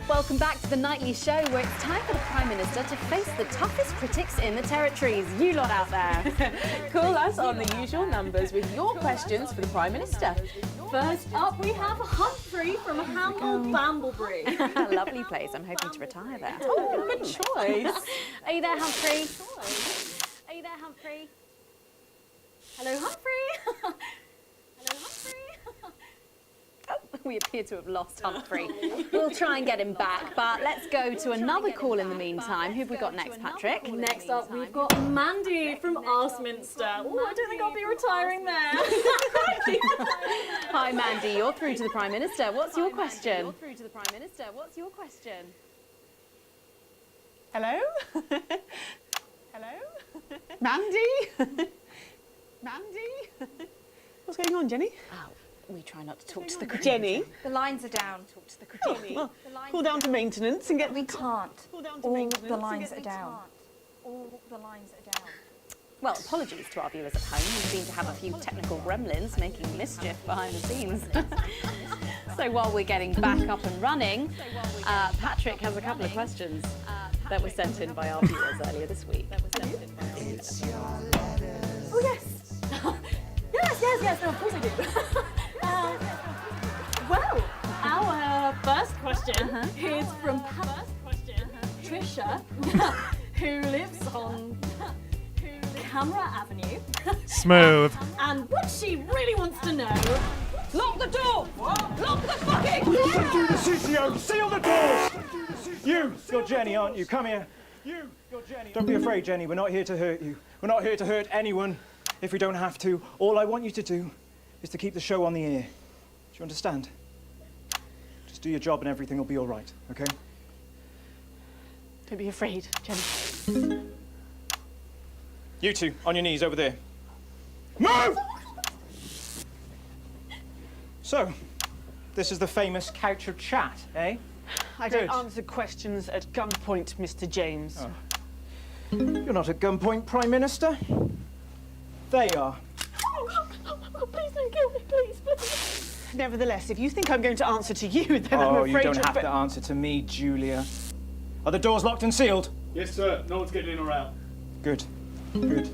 Welcome back to the nightly show where it's time for the Prime Minister to face the toughest critics in the territories. You lot out there. Call us on the usual numbers with your questions for the Prime Minister. First up, we have Humphrey from Hamble Bamblebury. Lovely place. I'm hoping to retire there. Oh, good choice. Are you there, Humphrey? Are you there, Humphrey? Hello, Humphrey. Hello, Humphrey. We appear to have lost Humphrey. We'll try and get him back, but let's go to another call in the meantime. Who have we got next, Patrick? Next up, we've got Mandy from Arsminster. Oh, I don't think I'll be retiring there. Hi, Mandy. You're through to the Prime Minister. What's your question? Hello? Hello? Mandy? Mandy? What's going on, Jenny? Oh, we try not to talk to the Jenny? The lines are down. Talk to the Oh, well, call down to maintenance and get... We can't. Call down to All maintenance the and lines get are down. All the lines are down. Well, apologies to our viewers at home. We seem to have a few technical gremlins making mischief behind the scenes. So while we're getting back up and running, Patrick has a couple of questions that were sent in by our viewers earlier this week. Oh, yes. yes. No, of course I do. Well, our first question is from Trisha, who lives on Camera Avenue. Smooth. And what she really wants to know... Lock the door! Lock the fucking door! Don't do the CCO! Seal the doors! You're Jenny, aren't you? Come here. You're Jenny. Don't be afraid, Jenny. We're not here to hurt you. We're not here to hurt anyone if we don't have to. All I want you to do is to keep the show on the air. Do you understand? Just do your job and everything will be all right, okay? Don't be afraid, Jenny. You two, on your knees over there. Move! So, this is the famous couch of chat, eh? I don't answer questions at gunpoint, Mr. James. Oh. You're not at gunpoint, Prime Minister. They are. Oh, please don't kill me, please. Nevertheless, if you think I'm going to answer to you, then I'm afraid you don't have to answer to me, Julia. Are the doors locked and sealed? Yes, sir. No one's getting in or out. Good. Good.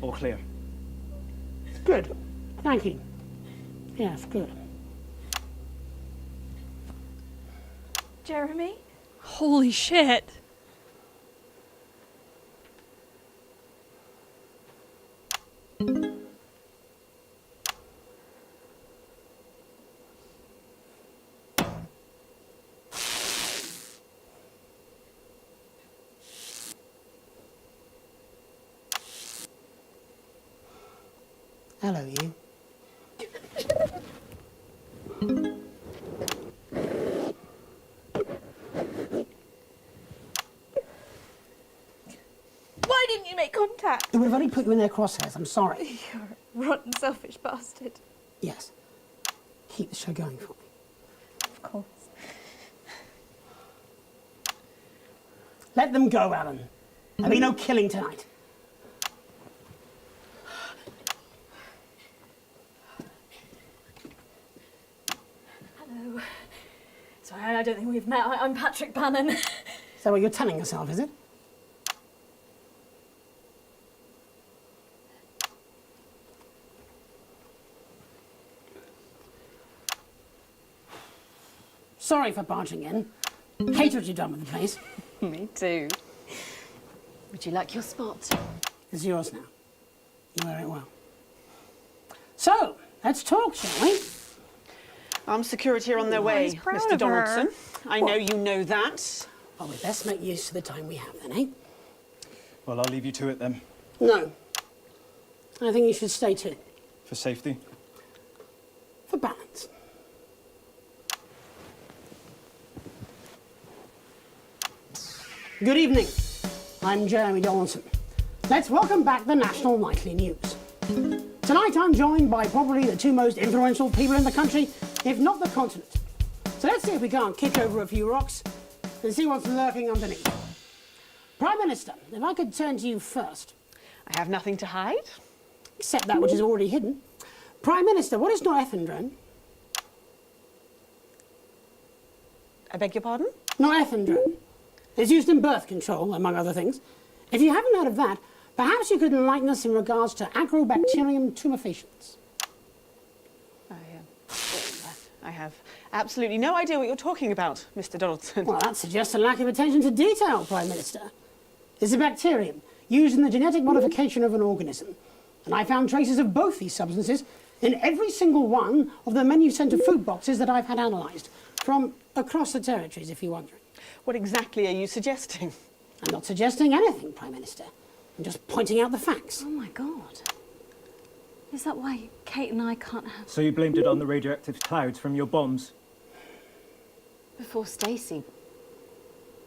All clear. Good. Thank you. Yes, good. Jeremy? Holy shit. Hello, you. Why didn't you make contact? It would have only put you in their crosshairs, I'm sorry. You're a rotten, selfish bastard. Yes. Keep the show going for me. Of course. Let them go, Alan. There'll be no killing tonight. Hello. Sorry, I don't think we've met. I'm Patrick Bannon. Is that what you're telling yourself, is it? Sorry for barging in. Hate what you've done with the place. Me too. Would you like your spot? It's yours now. You wear it well. So, let's talk, shall we? Armed security are on their way, Mr. Donaldson. I know you know that. Well, we best make use of the time we have then, eh? Well, I'll leave you to it then. No. I think you should stay too. For safety? For balance. Good evening. I'm Jeremy Donaldson. Let's welcome back the National Nightly News. Tonight I'm joined by probably the two most influential people in the country, if not the continent. So let's see if we can't kick over a few rocks and see what's lurking underneath. Prime Minister, if I could turn to you first. I have nothing to hide. Except that which is already hidden. Prime Minister, what is norethindrone? I beg your pardon? Norethindrone. It's used in birth control, among other things. If you haven't heard of that, perhaps you could enlighten us in regards to Agrobacterium tumefaciens. I have absolutely no idea what you're talking about, Mr. Donaldson. Well, that suggests a lack of attention to detail, Prime Minister. It's a bacterium used in the genetic modification of an organism. And I found traces of both these substances in every single one of the menu centre food boxes that I've had analysed, from across the territories, if you're wondering. What exactly are you suggesting? I'm not suggesting anything, Prime Minister. I'm just pointing out the facts. Oh my God. Is that why Kate and I can't have... So you blamed it on the radioactive clouds from your bombs? Before Stacey,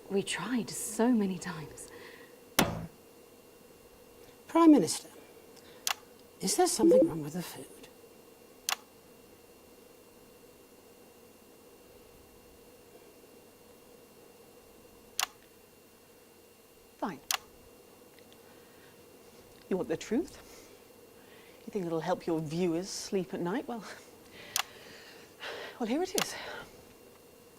we tried so many times. Prime Minister, is there something wrong with the food? Fine. You want the truth? You think it'll help your viewers sleep at night? Well, here it is.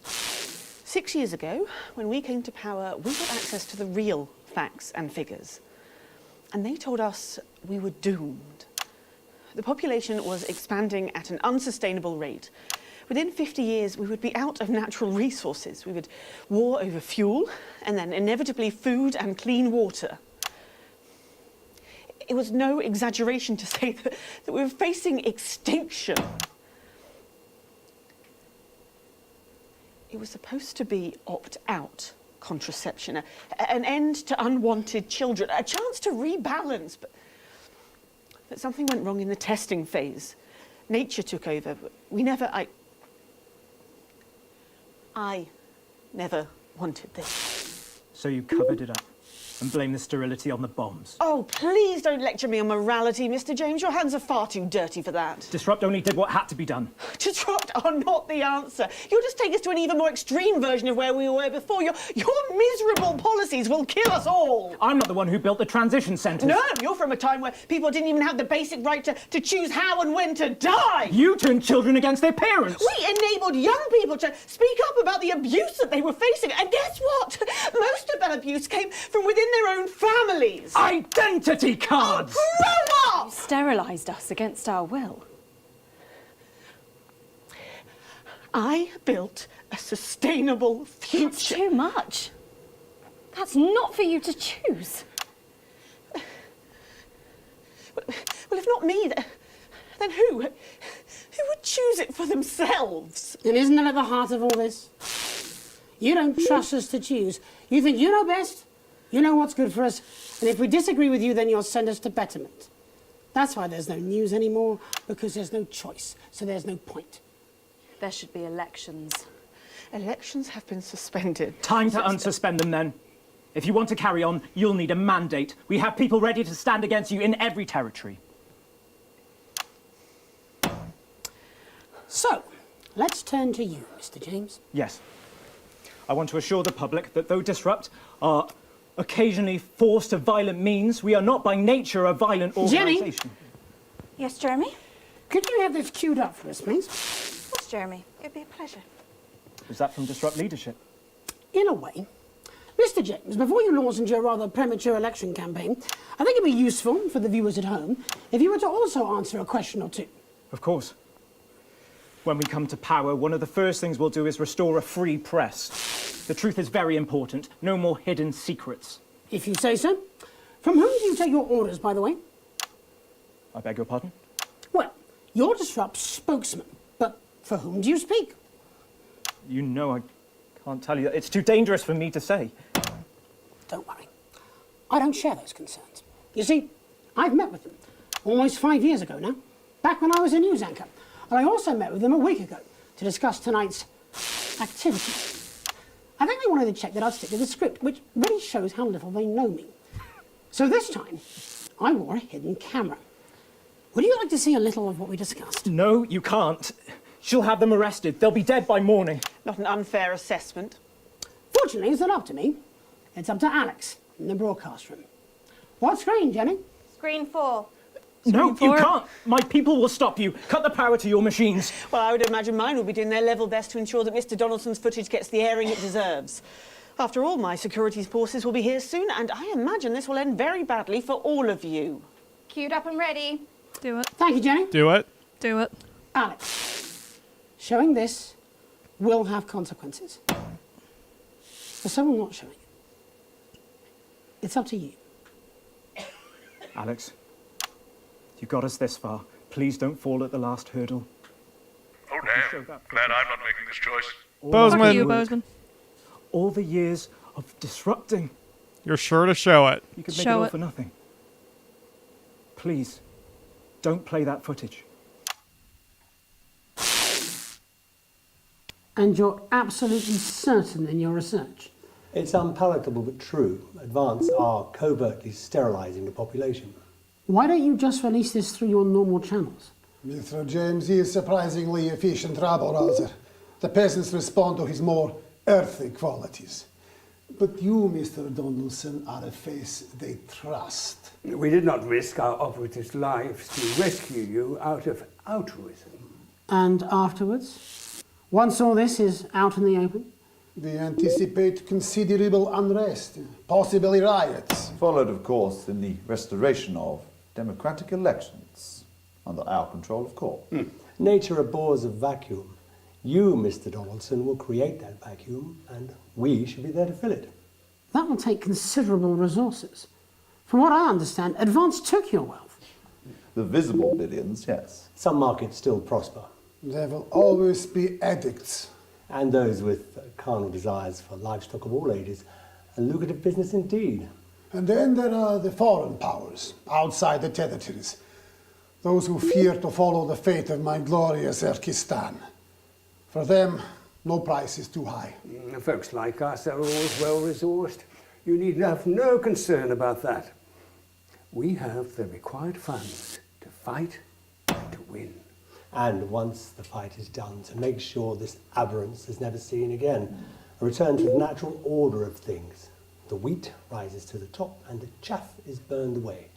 6 years ago, when we came to power, we got access to the real facts and figures. And they told us we were doomed. The population was expanding at an unsustainable rate. Within 50 years, we would be out of natural resources. We would war over fuel, and then inevitably food and clean water. It was no exaggeration to say that we were facing extinction. It was supposed to be opt-out contraception, an end to unwanted children, a chance to rebalance, but something went wrong in the testing phase. Nature took over. I never wanted this. So you covered it up and blamed the sterility on the bombs? Oh, please don't lecture me on morality, Mr. James. Your hands are far too dirty for that. Disrupt only did what had to be done. Disrupt are not the answer. You'll just take us to an even more extreme version of where we were before. Your miserable policies will kill us all. I'm not the one who built the transition centres. No, you're from a time where people didn't even have the basic right to choose how and when to die. You turned children against their parents. We enabled young people to speak up about the abuse that they were facing. And guess what? Most of that abuse came from within their own families. Identity cards! Oh, grow up! You sterilised us against our will. I built a sustainable future. That's too much. That's not for you to choose. Well, if not me, then who? Who would choose it for themselves? And isn't that at the heart of all this? You don't trust us to choose. You think you know best, you know what's good for us, and if we disagree with you, then you'll send us to betterment. That's why there's no news anymore, because there's no choice, so there's no point. There should be elections. Elections have been suspended. Time to unsuspend them then. If you want to carry on, you'll need a mandate. We have people ready to stand against you in every territory. So, let's turn to you, Mr. James. Yes. I want to assure the public that though Disrupt are occasionally forced to violent means, we are not by nature a violent organisation. Jenny? Yes, Jeremy? Could you have this queued up for us, please? Yes, Jeremy. It'd be a pleasure. Is that from Disrupt leadership? In a way. Mr. James, before you launch into your rather premature election campaign, I think it'd be useful for the viewers at home if you were to also answer a question or two. Of course. When we come to power, one of the first things we'll do is restore a free press. The truth is very important. No more hidden secrets. If you say so. From whom do you take your orders, by the way? I beg your pardon? Well, you're Disrupt's spokesman, but for whom do you speak? You know I can't tell you. It's too dangerous for me to say. Don't worry. I don't share those concerns. You see, I've met with them almost 5 years ago now, back when I was a news anchor. And I also met with them a week ago to discuss tonight's activity. I think they wanted to check that I'd stick to the script, which really shows how little they know me. So this time, I wore a hidden camera. Would you like to see a little of what we discussed? No, you can't. She'll have them arrested. They'll be dead by morning. Not an unfair assessment. Fortunately, it's not up to me. It's up to Alex in the broadcast room. What screen, Jenny? Screen 4. No, you can't. My people will stop you. Cut the power to your machines. Well, I would imagine mine will be doing their level best to ensure that Mr. Donaldson's footage gets the airing it deserves. After all, my security forces will be here soon, and I imagine this will end very badly for all of you. Queued up and ready. Do it. Thank you, Jenny. Do it. Do it. Alex, showing this will have consequences. For someone not showing it. It's up to you. Alex, you got us this far. Please don't fall at the last hurdle. Oh, damn. Glad I'm not making this choice. Bozeman. Fuck you, Bozeman. All the years of disrupting. You're sure to show it. You could make Show it all it. for nothing. Please, don't play that footage. And you're absolutely certain in your research? It's unpalatable but true. Advance are covertly sterilising the population. Why don't you just release this through your normal channels? Mr. James is surprisingly efficient rabble-rouser. The peasants respond to his more earthly qualities. But you, Mr. Donaldson, are a face they trust. We did not risk our operatives' lives to rescue you out of altruism. And afterwards? Once all this is out in the open? We anticipate considerable unrest, possibly riots. Followed, of course, in the restoration of democratic elections, under our control, of course. Nature abhors a vacuum. You, Mr. Donaldson, will create that vacuum, and we should be there to fill it. That will take considerable resources. From what I understand, Advance took your wealth. The visible billions, yes. Some markets still prosper. There will always be addicts. And those with carnal desires for livestock of all ages. A lucrative business indeed. And then there are the foreign powers, outside the territories. Those who fear to follow the fate of my glorious Erkistan. For them, no price is too high. Folks like us are always well-resourced. You need have no concern about that. We have the required funds to fight and to win. And once the fight is done, to make sure this aberrance is never seen again. A return to the natural order of things. The wheat rises to the top and the chaff is burned away.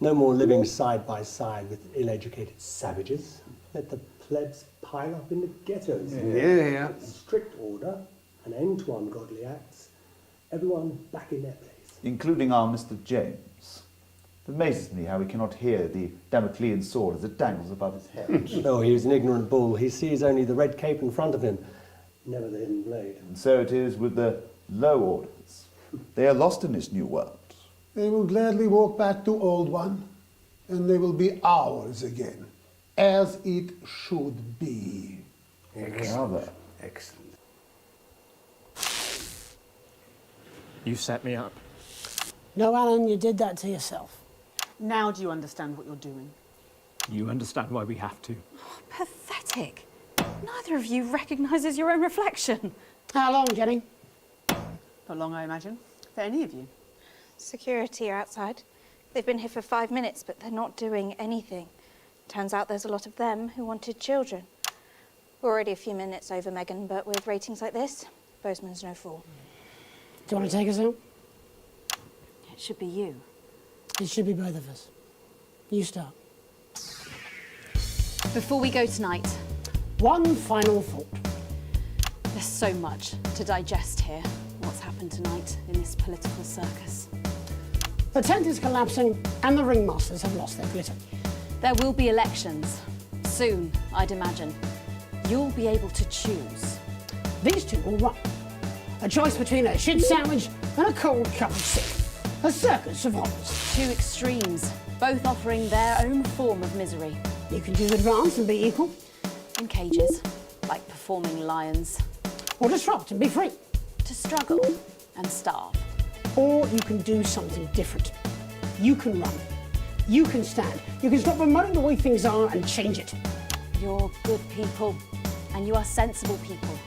No more living side by side with ill-educated savages. Let the plebs pile up in the ghettos. Yeah. Strict order, an end to ungodly acts. Everyone back in their place. Including our Mr. James. It amazes me how he cannot hear the Damoclean sword as it dangles above his head. No, he is an ignorant bull. He sees only the red cape in front of him, never the hidden blade. And so it is with the low orders. They are lost in this new world. They will gladly walk back to Old One, and they will be ours again, as it should be. Excellent. Excellent. You set me up. No, Alan, you did that to yourself. Now do you understand what you're doing? You understand why we have to. Pathetic. Neither of you recognises your own reflection. How long, Jenny? Not long, I imagine. For any of you. Security are outside. They've been here for 5 minutes, but they're not doing anything. Turns out there's a lot of them who wanted children. We're already a few minutes over, Megan, but with ratings like this, Bozeman's no fool. Do you want to take us out? It should be you. It should be both of us. You start. Before we go tonight, one final thought. There's so much to digest here. What's happened tonight in this political circus. The tent is collapsing and the ringmasters have lost their glitter. There will be elections. Soon, I'd imagine. You'll be able to choose. These two will run. A choice between a shit sandwich and a cold cup of soup. A circus of horrors. Two extremes, both offering their own form of misery. You can choose advance and be equal. In cages, like performing lions. Or disrupt and be free. To struggle and starve. Or you can do something different. You can run. You can stand. You can stop promoting the way things are and change it. You're good people, and you are sensible people.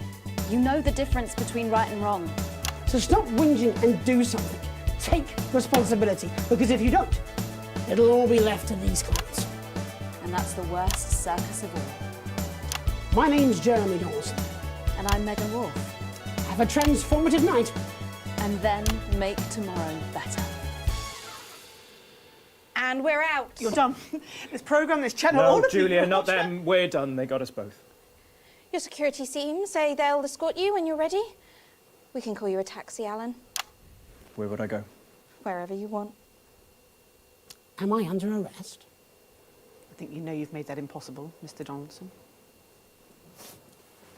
You know the difference between right and wrong. So stop whinging and do something. Take responsibility, because if you don't, it'll all be left to these clowns. And that's the worst circus of all. My name's Jeremy Dawson. And I'm Megan Wolf. Have a transformative night. And then make tomorrow better. And we're out. You're done. This programme, this channel, all No, of you. Julia, not them. We're done. They got us both. Your security team say they'll escort you when you're ready. We can call you a taxi, Alan. Where would I go? Wherever you want. Am I under arrest? I think you know you've made that impossible, Mr. Donaldson.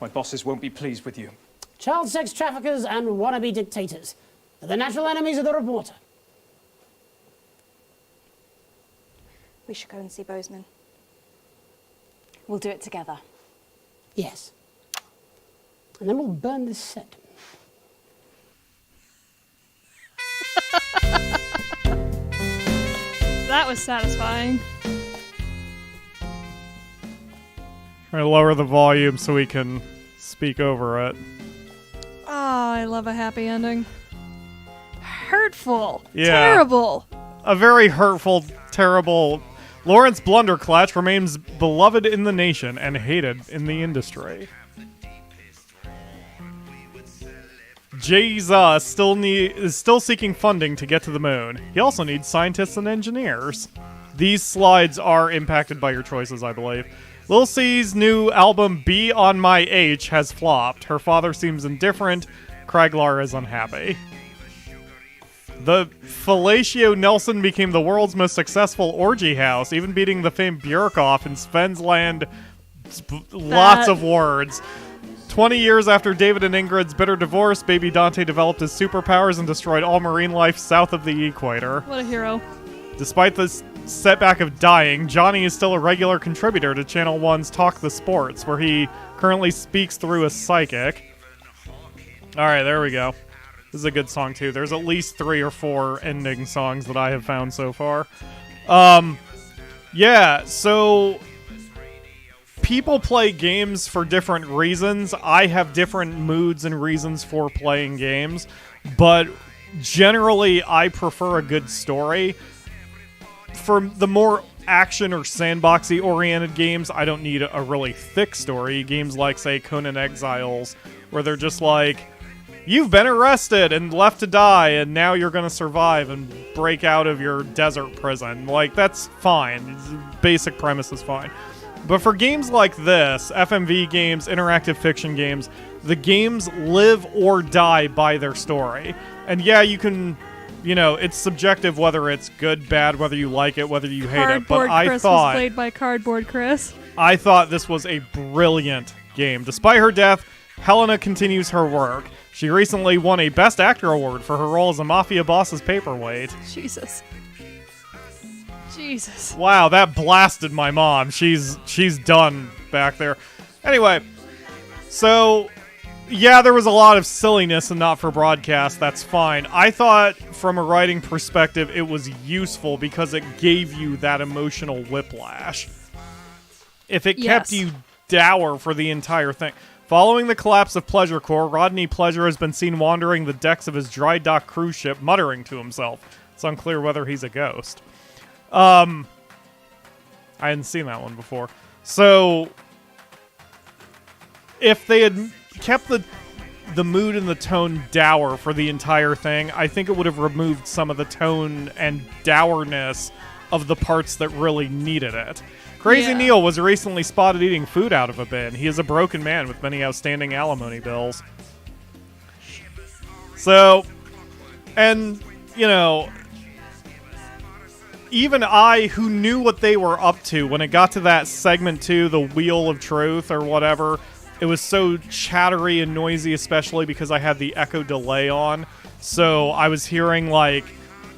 My bosses won't be pleased with you. Child sex traffickers and wannabe dictators are the natural enemies of the reporter. We should go and see Bozeman. We'll do it together. Yes. And then we'll burn this set. That was satisfying. Trying to lower the volume so we can speak over it. Oh, I love a happy ending. Hurtful. Yeah. Terrible. A very hurtful, terrible... Lawrence Blunderclatch remains beloved in the nation and hated in the industry. Jesus is still seeking funding to get to the moon. He also needs scientists and engineers. These slides are impacted by your choices, I believe. Lil C's new album, Be On My H, has flopped. Her father seems indifferent. Craglar is unhappy. The Fellatio Nelson became the world's most successful orgy house, even beating the famed Björkhoff in Sven's Land. Lots of words. 20 years after David and Ingrid's bitter divorce, baby Dante developed his superpowers and destroyed all marine life south of the equator. What a hero. Despite the setback of dying, Johnny is still a regular contributor to Channel 1's Talk the Sports, where he currently speaks through a psychic. Alright, there we go. This is a good song, too. There's at least 3 or 4 ending songs that I have found so far. Yeah, so... people play games for different reasons. I have different moods and reasons for playing games. But generally, I prefer a good story. For the more action or sandboxy-oriented games, I don't need a really thick story. Games like, say, Conan Exiles, where they're just like... you've been arrested and left to die, and now you're going to survive and break out of your desert prison. Like, that's fine. Basic premise is fine. But for games like this, FMV games, interactive fiction games, the games live or die by their story. And yeah, you can, you know, it's subjective whether it's good, bad, whether you like it, whether you hate it. But Cardboard Chris was played by Cardboard Chris. I thought this was a brilliant game. Despite her death, Helena continues her work. She recently won a Best Actor award for her role as a mafia boss's paperweight. Jesus. Jesus. Wow, that blasted my mom. She's done back there. Anyway, so yeah, there was a lot of silliness and not for broadcast. That's fine. I thought from a writing perspective it was useful because it gave you that emotional whiplash. If it kept you dour for the entire thing. Following the collapse of Pleasure Corps, Rodney Pleasure has been seen wandering the decks of his dry dock cruise ship, muttering to himself. It's unclear whether he's a ghost. I hadn't seen that one before. So, if they had kept the mood and the tone dour for the entire thing, I think it would have removed some of the tone and dourness of the parts that really needed it. Crazy Neil was recently spotted eating food out of a bin. He is a broken man with many outstanding alimony bills. So, and, you know, even I, who knew what they were up to, when it got to that segment 2, the Wheel of Truth or whatever, it was so chattery and noisy, especially because I had the echo delay on. So I was hearing, like,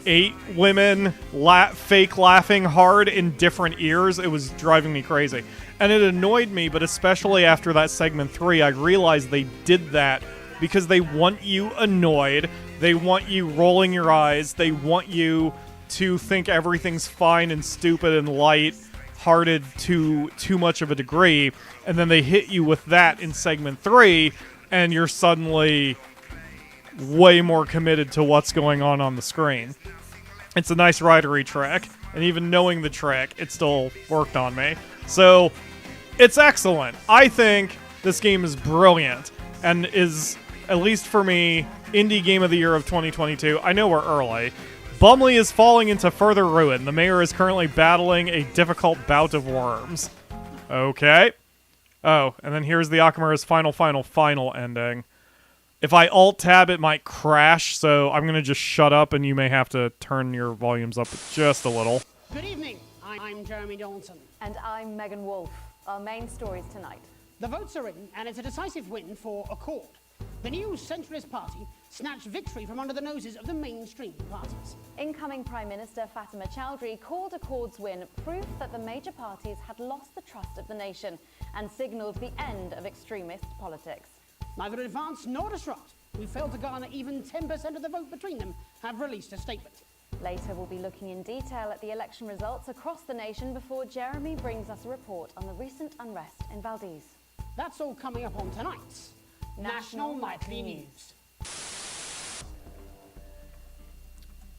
8 women fake laughing hard in different ears. It was driving me crazy. And it annoyed me, but especially after that segment 3, I realized they did that because they want you annoyed. They want you rolling your eyes. They want you to think everything's fine and stupid and light-hearted to too much of a degree. And then they hit you with that in segment 3, and you're suddenly way more committed to what's going on the screen. It's a nice writery trick, and even knowing the trick, it still worked on me. So, it's excellent. I think this game is brilliant, and is, at least for me, Indie Game of the Year of 2022. I know we're early. Bumley is falling into further ruin. The mayor is currently battling a difficult bout of worms. Okay. Oh, and then here's the Akamura's final ending. If I alt-tab, it might crash, so I'm going to just shut up, and you may have to turn your volumes up just a little. Good evening. I'm Jeremy Donaldson. And I'm Megan Wolfe. Our main stories tonight. The votes are in, and it's a decisive win for Accord. The new centralist party snatched victory from under the noses of the mainstream parties. Incoming Prime Minister Fatima Chowdhury called Accord's win proof that the major parties had lost the trust of the nation and signalled the end of extremist politics. Neither Advance nor Disrupt, who failed to garner even 10% of the vote between them, have released a statement. Later, we'll be looking in detail at the election results across the nation before Jeremy brings us a report on the recent unrest in Valdez. That's all coming up on tonight's National Nightly News.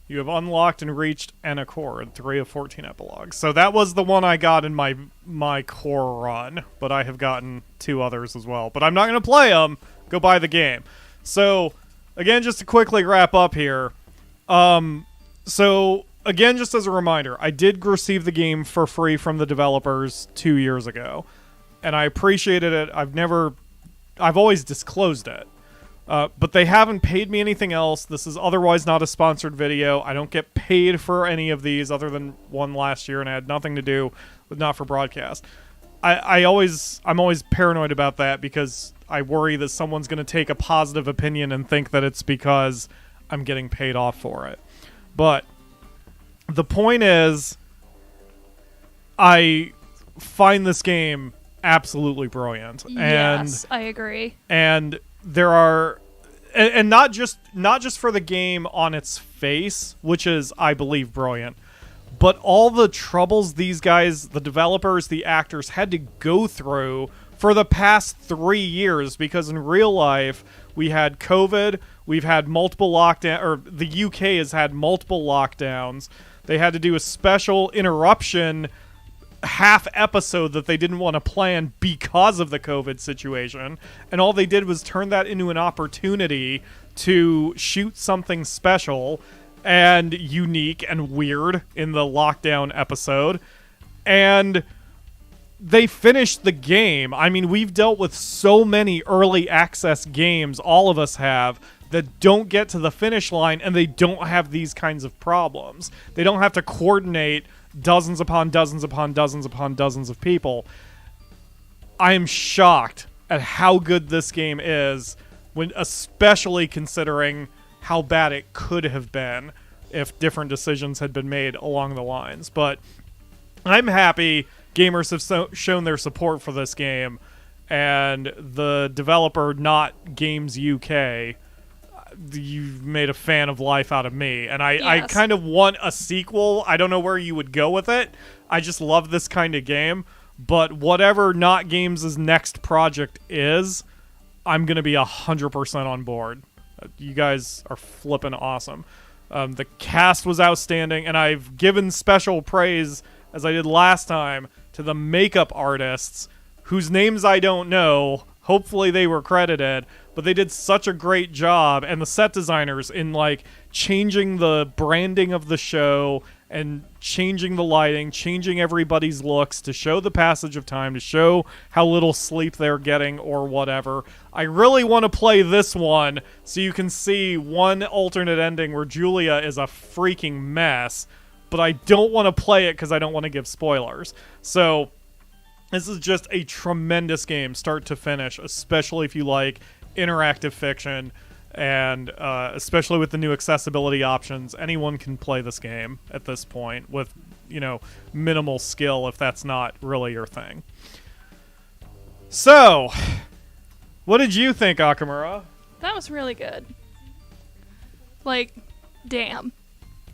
You have unlocked and reached an Accord, 3 of 14 epilogues. So that was the one I got in my core run, but I have gotten 2 others as well. But I'm not going to play them. Go buy the game. So, again, just to quickly wrap up here. So, again, just as a reminder, I did receive the game for free from the developers 2 years ago. And I appreciated it. I've always disclosed it. But they haven't paid me anything else. This is otherwise not a sponsored video. I don't get paid for any of these other than one last year, and I had nothing to do with Not For Broadcast. I'm always paranoid about that because I worry that someone's going to take a positive opinion and think that it's because I'm getting paid off for it. But the point is, I find this game absolutely brilliant. Yes, I agree. And there are, and not just for the game on its face, which is, I believe, brilliant, but all the troubles these guys, the developers, the actors, had to go through for the past 3 years, because in real life, we had COVID, we've had multiple lockdowns, or the UK has had multiple lockdowns. They had to do a special interruption half episode that they didn't want to plan because of the COVID situation, and all they did was turn that into an opportunity to shoot something special and unique and weird in the lockdown episode, and they finished the game. I mean, we've dealt with so many early access games, all of us have, that don't get to the finish line, and they don't have these kinds of problems. They don't have to coordinate dozens upon dozens upon dozens upon dozens of people. I am shocked at how good this game is, when especially considering how bad it could have been if different decisions had been made along the lines. But I'm happy gamers have shown their support for this game, and the developer, not Games UK, you've made a fan of life out of me. And I kind of want a sequel. I don't know where you would go with it. I just love this kind of game. But whatever Not Games' next project is, I'm going to be 100% on board. You guys are flipping awesome. The cast was outstanding, and I've given special praise, as I did last time, to the makeup artists, whose names I don't know. Hopefully they were credited, but they did such a great job, and the set designers in, like, changing the branding of the show and changing the lighting, changing everybody's looks to show the passage of time, to show how little sleep they're getting or whatever. I really want to play this one so you can see one alternate ending where Julia is a freaking mess, but I don't want to play it because I don't want to give spoilers. So this is just a tremendous game, start to finish, especially if you like interactive fiction, and especially with the new accessibility options. Anyone can play this game at this point with, you know, minimal skill if that's not really your thing. So, what did you think, Akamura? That was really good. Like, damn.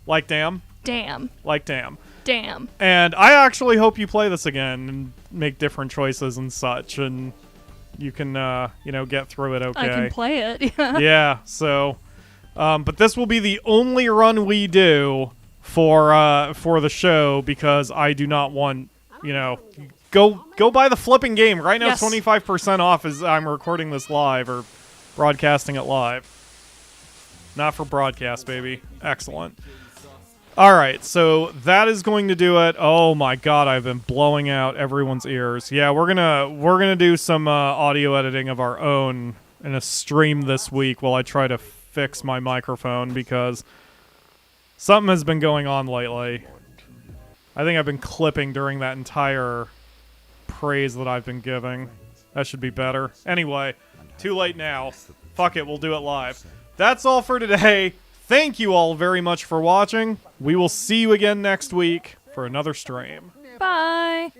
Like damn? Damn. Like damn. Damn. And I actually hope you play this again and make different choices and such, and you can, you know, get through it okay. I can play it. Yeah, so... but this will be the only run we do for the show, because I do not want, you know... Go buy the flipping game. Right now, yes. 25% off as I'm recording this live, or broadcasting it live. Not for broadcast, baby. Excellent. Alright, so that is going to do it. Oh my god, I've been blowing out everyone's ears. Yeah, we're gonna do some audio editing of our own in a stream this week while I try to fix my microphone, because something has been going on lately. I think I've been clipping during that entire praise that I've been giving. That should be better. Anyway, too late now. Fuck it, we'll do it live. That's all for today. Thank you all very much for watching. We will see you again next week for another stream. Bye.